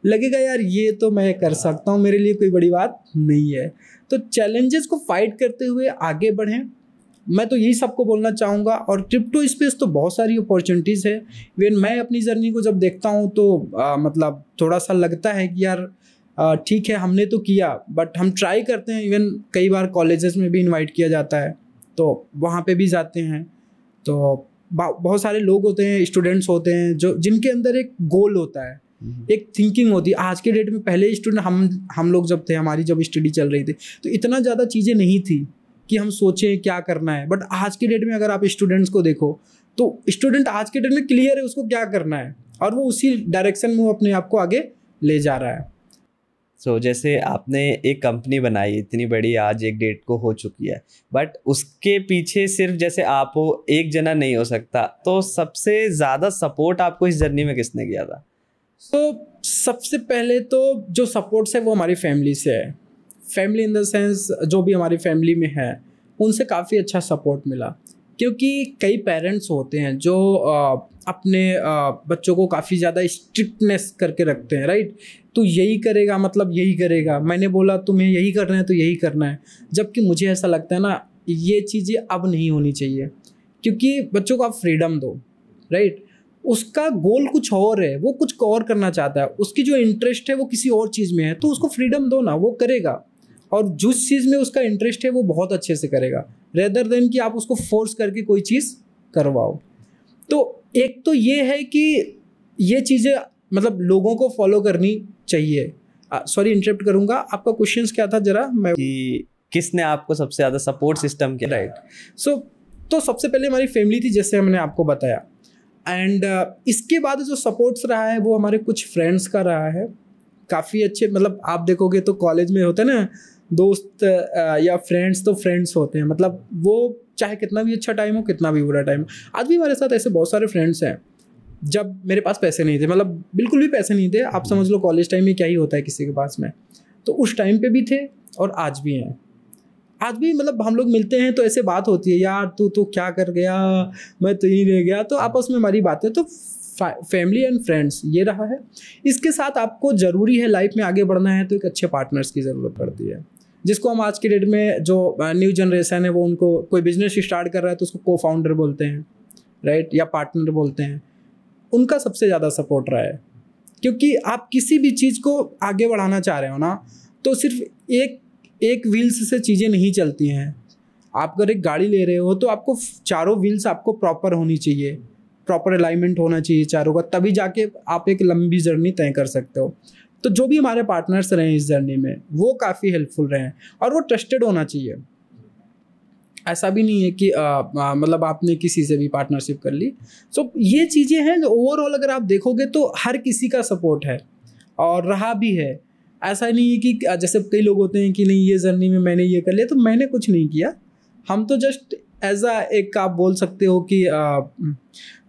लगेगा यार ये तो मैं कर सकता हूँ, मेरे लिए कोई बड़ी बात नहीं है। तो चैलेंजेस को फाइट करते हुए आगे बढ़ें, मैं तो यही सबको बोलना चाहूँगा। और क्रिप्टो स्पेस तो बहुत सारी अपॉर्चुनिटीज़ है। इवन मैं अपनी जर्नी को जब देखता हूँ तो मतलब थोड़ा सा लगता है कि यार ठीक है हमने तो किया, बट हम ट्राई करते हैं। इवन कई बार कॉलेजेस में भी इनवाइट किया जाता है, तो वहाँ पे भी जाते हैं। तो बहुत सारे लोग होते हैं, स्टूडेंट्स होते हैं, जो जिनके अंदर एक गोल होता है, एक थिंकिंग होती है। आज के डेट में, पहले स्टूडेंट हम लोग जब थे, हमारी जब स्टडी चल रही थी, तो इतना ज़्यादा चीज़ें नहीं थी कि हम सोचें क्या करना है। बट आज के डेट में अगर आप स्टूडेंट्स को देखो, तो स्टूडेंट आज के डेट में क्लियर है उसको क्या करना है, और वो उसी डायरेक्शन में वो अपने आप को आगे ले जा रहा है। सो जैसे आपने एक कंपनी बनाई इतनी बड़ी, आज एक डेट को हो चुकी है, बट उसके पीछे सिर्फ जैसे आप हो, एक जना नहीं हो सकता, तो सबसे ज़्यादा सपोर्ट आपको इस जर्नी में किसने किया था? तो सबसे पहले तो जो सपोर्ट्स है वो हमारी फैमिली से है। फैमिली इन द सेंस जो भी हमारी फैमिली में है, उनसे काफ़ी अच्छा सपोर्ट मिला। क्योंकि कई पेरेंट्स होते हैं जो अपने बच्चों को काफ़ी ज़्यादा स्ट्रिक्टनेस करके रखते हैं, राइट। तो यही करेगा मतलब यही करेगा, मैंने बोला तुम्हें यही करना है तो यही करना है। जबकि मुझे ऐसा लगता है ना, ये चीज़ें अब नहीं होनी चाहिए, क्योंकि बच्चों को आप फ्रीडम दो, राइट। उसका गोल कुछ और है, वो कुछ और करना चाहता है, उसकी जो इंटरेस्ट है वो किसी और चीज़ में है, तो उसको फ्रीडम दो ना, वो करेगा। और जिस चीज़ में उसका इंटरेस्ट है वो बहुत अच्छे से करेगा, रेदर देन कि आप उसको फोर्स करके कोई चीज़ करवाओ। तो एक तो ये है कि ये चीज़ें मतलब लोगों को फॉलो करनी चाहिए। सॉरी इंटरप्ट करूँगा, आपका क्वेश्चंस क्या था जरा मैं कि किसने आपको सबसे ज़्यादा सपोर्ट सिस्टम किया? राइट। सो तो सबसे पहले हमारी फैमिली थी, जैसे हमने आपको बताया, एंड इसके बाद जो सपोर्ट्स रहा है वो हमारे कुछ फ्रेंड्स का रहा है काफ़ी अच्छे। मतलब आप देखोगे तो कॉलेज में होता है ना दोस्त या फ्रेंड्स, तो फ्रेंड्स होते हैं, मतलब वो चाहे कितना भी अच्छा टाइम हो कितना भी बुरा टाइम हो। आज भी हमारे साथ ऐसे बहुत सारे फ्रेंड्स हैं। जब मेरे पास पैसे नहीं थे, मतलब बिल्कुल भी पैसे नहीं थे, आप समझ लो कॉलेज टाइम में क्या ही होता है किसी के पास में, तो उस टाइम पे भी थे और आज भी हैं। आज भी मतलब हम लोग मिलते हैं तो ऐसे बात होती है, यार तू तो क्या कर गया, मैं तो ही रह गया, तो आपस में हमारी बातें। तो फैमिली एंड फ्रेंड्स ये रहा है। इसके साथ आपको ज़रूरी है लाइफ में आगे बढ़ना है तो एक अच्छे पार्टनर्स की ज़रूरत पड़ती है, जिसको हम आज के डेट में जो न्यू जनरेशन है वो उनको कोई बिजनेस स्टार्ट कर रहा है तो उसको को फाउंडर बोलते हैं, राइट, या पार्टनर बोलते हैं। उनका सबसे ज़्यादा सपोर्ट रहा है, क्योंकि आप किसी भी चीज़ को आगे बढ़ाना चाह रहे हो ना, तो सिर्फ एक व्हील्स से चीज़ें नहीं चलती हैं। आप अगर एक गाड़ी ले रहे हो तो आपको चारों व्हील्स आपको प्रॉपर होनी चाहिए, प्रॉपर अलाइनमेंट होना चाहिए चारों का, तभी जाके आप एक लंबी जर्नी तय कर सकते हो। तो जो भी हमारे पार्टनर्स रहे हैं इस जर्नी में वो काफ़ी हेल्पफुल रहे हैं, और वो ट्रस्टेड होना चाहिए। ऐसा भी नहीं है कि मतलब आपने किसी से भी पार्टनरशिप कर ली। सो ये चीज़ें हैं जो ओवरऑल अगर आप देखोगे तो हर किसी का सपोर्ट है और रहा भी है। ऐसा नहीं है कि जैसे कई लोग होते हैं कि नहीं ये जर्नी में मैंने ये कर लिया, तो मैंने कुछ नहीं किया, हम तो जस्ट एज अ एक आप बोल सकते हो कि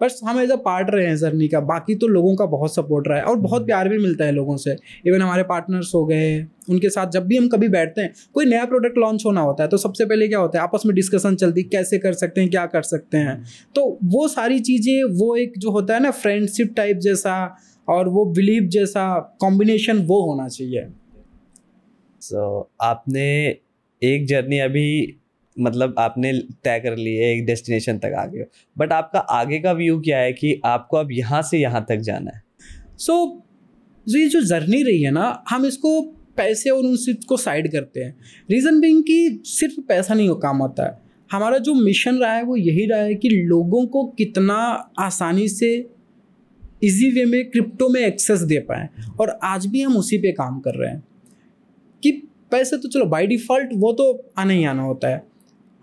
बस हम एज अ पार्ट रहे हैं जर्नी का। बाकी तो लोगों का बहुत सपोर्ट रहा है और बहुत प्यार भी मिलता है लोगों से। इवन हमारे पार्टनर्स हो गए, उनके साथ जब भी हम कभी बैठते हैं, कोई नया प्रोडक्ट लॉन्च होना होता है तो सबसे पहले क्या होता है, आपस में डिस्कशन चलती, कैसे कर सकते हैं, क्या कर सकते हैं। तो वो सारी चीज़ें, वो एक जो होता है ना फ्रेंडशिप टाइप जैसा और वो बिलीव जैसा कॉम्बिनेशन, वो होना चाहिए। आपने एक जर्नी अभी मतलब आपने तय कर ली है, एक डेस्टिनेशन तक आ गए हो, बट आपका आगे का व्यू क्या है कि आपको अब यहाँ से यहाँ तक जाना है? ये जो जर्नी रही है ना, हम इसको पैसे और उन चीज़ को साइड करते हैं। रीज़न बीइंग कि सिर्फ पैसा नहीं काम आता है। हमारा जो मिशन रहा है वो यही रहा है कि लोगों को कितना आसानी से इजी वे में क्रिप्टो में एक्सेस दे पाएँ, और आज भी हम उसी पे काम कर रहे हैं। कि पैसे तो चलो बाय डिफ़ॉल्ट वो तो आना ही आना होता है।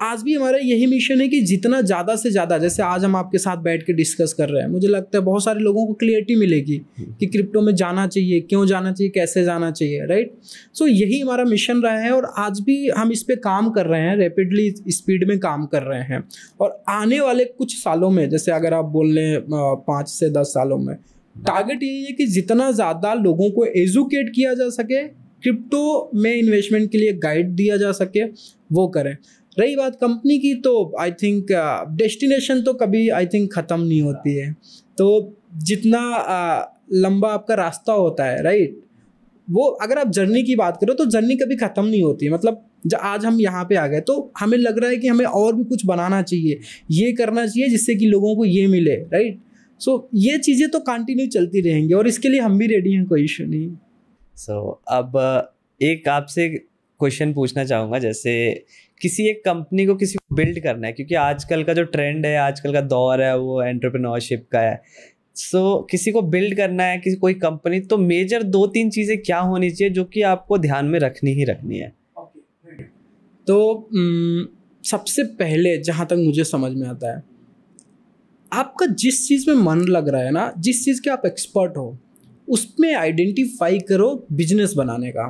आज भी हमारा यही मिशन है कि जितना ज़्यादा से ज़्यादा, जैसे आज हम आपके साथ बैठ के डिस्कस कर रहे हैं, मुझे लगता है बहुत सारे लोगों को क्लियरिटी मिलेगी कि क्रिप्टो में जाना चाहिए, क्यों जाना चाहिए, कैसे जाना चाहिए, राइट। सो यही हमारा मिशन रहा है और आज भी हम इस पे काम कर रहे हैं, रैपिडली स्पीड में काम कर रहे हैं। और आने वाले कुछ सालों में, जैसे अगर आप बोल लें 5 से 10 सालों में, टारगेट यही है कि जितना ज़्यादा लोगों को एजुकेट किया जा सके, क्रिप्टो में इन्वेस्टमेंट के लिए गाइड दिया जा सके, वो करें। रही बात कंपनी की, तो आई थिंक डेस्टिनेशन तो कभी आई थिंक ख़त्म नहीं होती है। तो जितना लंबा आपका रास्ता होता है, राइट, वो अगर आप जर्नी की बात करो तो जर्नी कभी ख़त्म नहीं होती है। मतलब आज हम यहाँ पे आ गए तो हमें लग रहा है कि हमें और भी कुछ बनाना चाहिए, ये करना चाहिए जिससे कि लोगों को ये मिले, राइट। सो ये चीज़ें तो कंटिन्यू चलती रहेंगी और इसके लिए हम भी रेडी हैं, कोई इशू नहीं। अब एक आपसे क्वेश्चन पूछना चाहूँगा, जैसे किसी एक कंपनी को किसी को बिल्ड करना है, क्योंकि आजकल का जो ट्रेंड है, आजकल का दौर है वो एंटरप्रेन्योरशिप का है। किसी को बिल्ड करना है किसी कोई कंपनी, तो मेजर 2-3 चीज़ें क्या होनी चाहिए जो कि आपको ध्यान में रखनी ही रखनी है? तो सबसे पहले जहाँ तक मुझे समझ में आता है, आपका जिस चीज़ में मन लग रहा है ना, जिस चीज़ के आप एक्सपर्ट हो, उसमें आइडेंटिफाई करो बिजनेस बनाने का।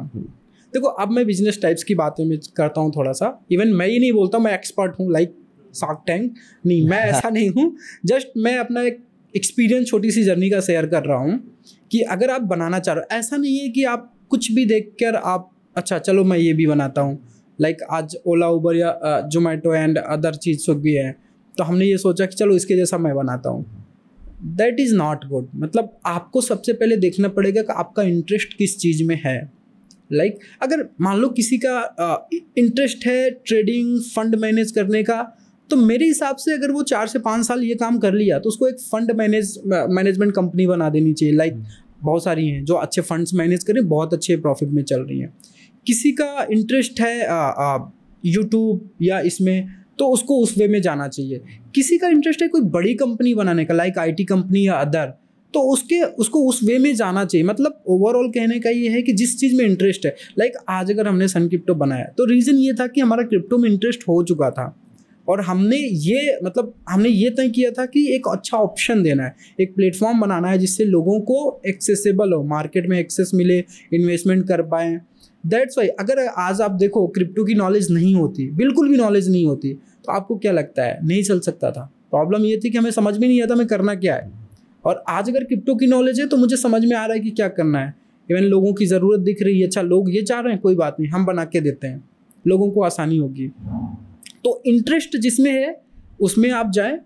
देखो अब मैं बिजनेस टाइप्स की बातें में करता हूँ थोड़ा सा। इवन मैं ही नहीं बोलता मैं एक्सपर्ट हूँ लाइक शार्क टैंक, नहीं मैं ऐसा नहीं हूँ। जस्ट मैं अपना एक एक्सपीरियंस छोटी सी जर्नी का शेयर कर रहा हूँ कि अगर आप बनाना चाह रहे हो, ऐसा नहीं है कि आप कुछ भी देख कर आप अच्छा चलो मैं ये भी बनाता हूँ। लाइक आज ओला उबर या जोमेटो एंड अदर चीज़ सब भी है, तो हमने ये सोचा कि चलो इसके जैसा मैं बनाता हूँ। That is not good. मतलब आपको सबसे पहले देखना पड़ेगा कि आपका इंटरेस्ट किस चीज़ में है। लाइक अगर मान लो किसी का इंटरेस्ट है ट्रेडिंग, फंड मैनेज करने का, तो मेरे हिसाब से अगर वो 4 से 5 साल ये काम कर लिया तो उसको एक फंड मैनेजमेंट कंपनी बना देनी चाहिए। लाइक बहुत सारी हैं जो अच्छे फंड्स मैनेज करें, बहुत अच्छे प्रॉफिट में चल रही हैं। किसी का इंटरेस्ट है यूट्यूब या इसमें, तो उसको उस वे में जाना चाहिए। किसी का इंटरेस्ट है कोई बड़ी कंपनी बनाने का, लाइक आईटी कंपनी या अदर, तो उसको उस वे में जाना चाहिए। मतलब ओवरऑल कहने का ये है कि जिस चीज़ में इंटरेस्ट है, लाइक आज अगर हमने सन क्रिप्टो बनाया तो रीज़न ये था कि हमारा क्रिप्टो में इंटरेस्ट हो चुका था, और हमने ये तय किया था कि एक अच्छा ऑप्शन देना है, एक प्लेटफॉर्म बनाना है जिससे लोगों को एक्सेसिबल हो, मार्केट में एक्सेस मिले, इन्वेस्टमेंट कर पाएँ। दैट्स वाई अगर आज आप देखो क्रिप्टो की नॉलेज नहीं होती, बिल्कुल भी नॉलेज नहीं होती, तो आपको क्या लगता है नहीं चल सकता था। प्रॉब्लम ये थी कि हमें समझ में नहीं आता हमें करना क्या है। और आज अगर क्रिप्टो की नॉलेज है तो मुझे समझ में आ रहा है कि क्या करना है। इवन लोगों की ज़रूरत दिख रही है, अच्छा लोग ये चाह रहे हैं, कोई बात नहीं, हम बना के देते हैं, लोगों को आसानी होगी। तो इंटरेस्ट जिसमें है उसमें आप जाएं,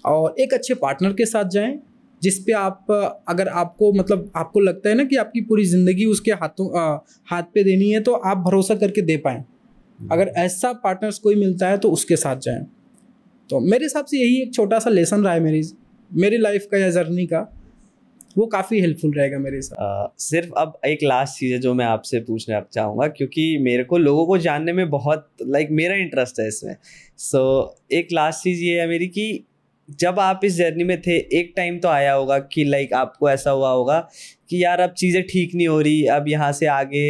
और एक अच्छे पार्टनर के साथ जाएं जिस पे आप, अगर आपको मतलब आपको लगता है ना कि आपकी पूरी ज़िंदगी उसके हाथ पे देनी है, तो आप भरोसा करके दे पाएँ। अगर ऐसा पार्टनर्स कोई मिलता है तो उसके साथ जाएं। तो मेरे हिसाब से यही एक छोटा सा लेसन रहा है मेरी लाइफ का या जर्नी का, वो काफ़ी हेल्पफुल रहेगा मेरे साथ। सिर्फ अब एक लास्ट चीज़ है जो मैं आपसे पूछना चाहूँगा, क्योंकि मेरे को लोगों को जानने में बहुत मेरा इंटरेस्ट है इसमें। सो एक लास्ट चीज़ ये है मेरी कि जब आप इस जर्नी में थे, एक टाइम तो आया होगा कि आपको ऐसा हुआ होगा कि यार अब चीज़ें ठीक नहीं हो रही, अब यहाँ से आगे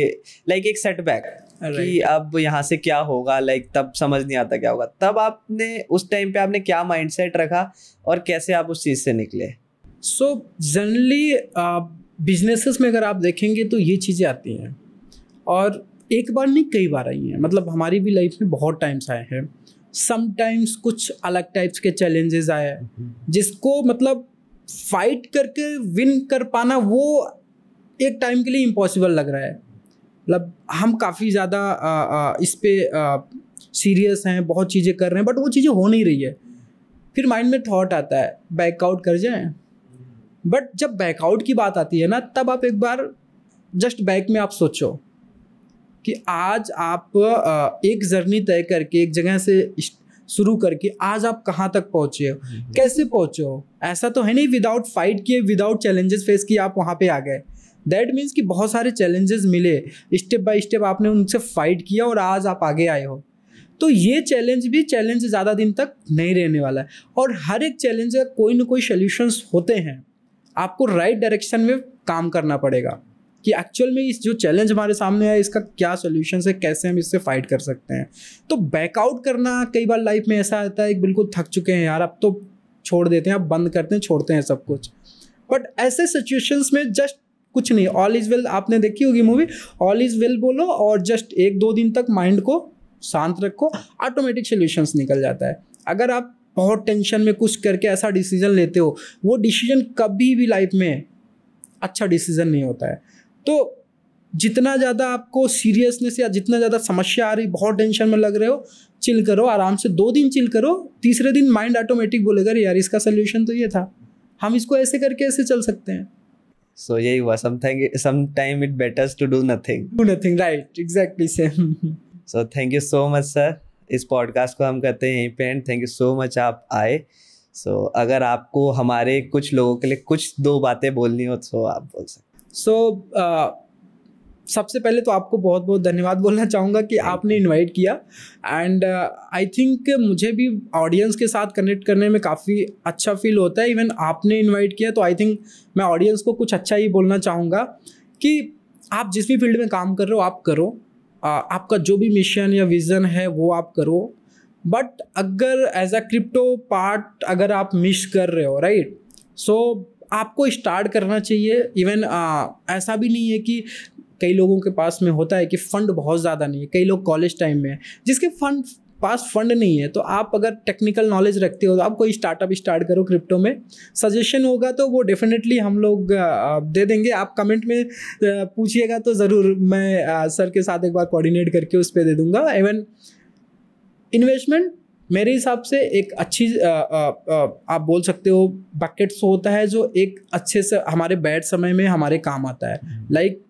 एक सेटबैक कि अब यहाँ से क्या होगा, तब समझ नहीं आता क्या होगा। तब आपने उस टाइम पे आपने क्या माइंडसेट रखा और कैसे आप उस चीज़ से निकले? सो जनरली बिजनेसेस में अगर आप देखेंगे तो ये चीज़ें आती हैं, और एक बार नहीं कई बार आई हैं। मतलब हमारी भी लाइफ में बहुत टाइम्स आए हैं, समटाइम्स कुछ अलग टाइप्स के चैलेंजेस आए जिसको मतलब फाइट करके विन कर पाना वो एक टाइम के लिए इम्पॉसिबल लग रहा है। मतलब हम काफ़ी ज़्यादा इस पे सीरियस हैं, बहुत चीज़ें कर रहे हैं, बट वो चीज़ें हो नहीं रही है। फिर माइंड में थॉट आता है बैकआउट कर जाएं, बट जब बैकआउट की बात आती है ना, तब आप एक बार जस्ट बैक में आप सोचो कि आज आप एक जर्नी तय करके एक जगह से शुरू करके आज आप कहाँ तक पहुँचे हो, कैसे पहुँचे हो। ऐसा तो है नहीं विदाउट फाइट किए, विदाउट चैलेंजेस फेस किए आप वहाँ पे आ गए। दैट मीन्स कि बहुत सारे चैलेंजेस मिले, स्टेप बाय स्टेप आपने उनसे फाइट किया और आज आप आगे आए हो। तो ये चैलेंज ज़्यादा दिन तक नहीं रहने वाला है, और हर एक चैलेंज का कोई ना कोई सॉल्यूशंस होते हैं। आपको राइट डायरेक्शन में काम करना पड़ेगा कि एक्चुअल में इस जो चैलेंज हमारे सामने है इसका क्या सॉल्यूशंस है, कैसे हम इससे फाइट कर सकते हैं। तो बैकआउट करना कई बार लाइफ में ऐसा आता है कि बिल्कुल थक चुके हैं यार, अब तो छोड़ देते हैं, अब बंद करते हैं, छोड़ते हैं सब कुछ। बट ऐसे सिचुएशंस में जस्ट कुछ नहीं, ऑल इज़ वेल, आपने देखी होगी मूवी, ऑल इज़ वेल बोलो और जस्ट 1-2 दिन तक माइंड को शांत रखो, ऑटोमेटिक सॉल्यूशंस निकल जाता है। अगर आप बहुत टेंशन में कुछ करके ऐसा डिसीजन लेते हो, वो डिसीजन कभी भी लाइफ में अच्छा डिसीजन नहीं होता है। तो जितना ज़्यादा आपको सीरियसनेस या जितना ज़्यादा समस्या आ रही, बहुत टेंशन में लग रहे हो, चिल करो, आराम से 2 दिन चिल करो, तीसरे दिन माइंड ऑटोमेटिक बोलेगा यार इसका सोल्यूशन तो ये था, हम इसको ऐसे करके ऐसे चल सकते हैं। So यही हुआ, sometime it better to do nothing. Do nothing, right? Exactly same. So thank you so much sir. इस पॉडकास्ट को हम करते हैं यहीं पे and thank you so much आप आए। सो अगर आपको हमारे कुछ लोगों के लिए कुछ 2 बातें बोलनी हो तो आप बोल सकते। सबसे पहले तो आपको बहुत बहुत धन्यवाद बोलना चाहूँगा कि आपने इनवाइट किया, एंड आई थिंक मुझे भी ऑडियंस के साथ कनेक्ट करने में काफ़ी अच्छा फील होता है। इवन आपने इनवाइट किया तो आई थिंक मैं ऑडियंस को कुछ अच्छा ही बोलना चाहूँगा कि आप जिस भी फील्ड में काम कर रहे हो आप करो, आपका जो भी मिशन या विज़न है वो आप करो, बट अगर एज अ क्रिप्टो पार्ट अगर आप मिस कर रहे हो, राइट, सो आपको स्टार्ट करना चाहिए। इवन ऐसा भी नहीं है कि कई लोगों के पास में होता है कि फ़ंड बहुत ज़्यादा नहीं है, कई लोग कॉलेज टाइम में हैं जिसके पास फंड नहीं है, तो आप अगर टेक्निकल नॉलेज रखते हो तो आप कोई स्टार्टअप स्टार्ट करो क्रिप्टो में। सजेशन होगा तो वो डेफिनेटली हम लोग दे देंगे, आप कमेंट में पूछिएगा तो ज़रूर मैं सर के साथ एक बार कोऑर्डिनेट करके उस पर दे दूँगा। इवन इन्वेस्टमेंट मेरे हिसाब से एक अच्छी आप बोल सकते हो बकेट्स होता है जो एक अच्छे से हमारे बैड समय में हमारे काम आता है। लाइक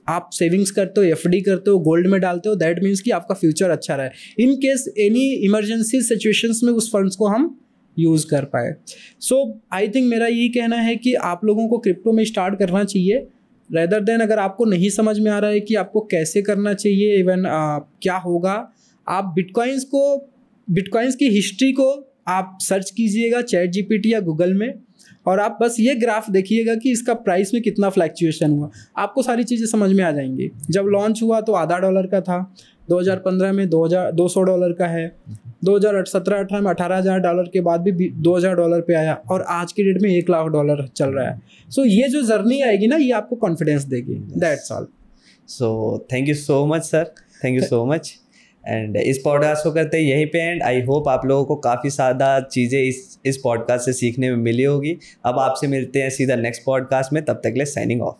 आप सेविंग्स करते हो, एफडी करते हो, गोल्ड में डालते हो, दैट मीन्स कि आपका फ्यूचर अच्छा रहे, in case any emergency situations में उस फंड्स को हम यूज़ कर पाए। सो आई थिंक मेरा यही कहना है कि आप लोगों को क्रिप्टो में स्टार्ट करना चाहिए, रेदर देन अगर आपको नहीं समझ में आ रहा है कि आपको कैसे करना चाहिए, इवन क्या होगा, आप बिटकॉइंस की हिस्ट्री को आप सर्च कीजिएगा चैट जीपीटी या गूगल में, और आप बस ये ग्राफ देखिएगा कि इसका प्राइस में कितना फ्लैक्चुएशन हुआ, आपको सारी चीज़ें समझ में आ जाएंगी। जब लॉन्च हुआ तो $0.50 का था, 2015 में $200 का है, 2017-18 में $18,000 के बाद भी $2,000 पे आया, और आज की डेट में $1,00,000 चल रहा है। सो ये जो जर्नी आएगी ना, ये आपको कॉन्फिडेंस देगी। That's all. So thank you so much sir, thank you so much. And इस पॉडकास्ट को करते हैं यहीं पे एंड। आई होप आप लोगों को काफ़ी ज़्यादा चीज़ें इस पॉडकास्ट से सीखने में मिली होगी। अब आपसे मिलते हैं सीधा नेक्स्ट पॉडकास्ट में, तब तक के लिए साइनिंग ऑफ।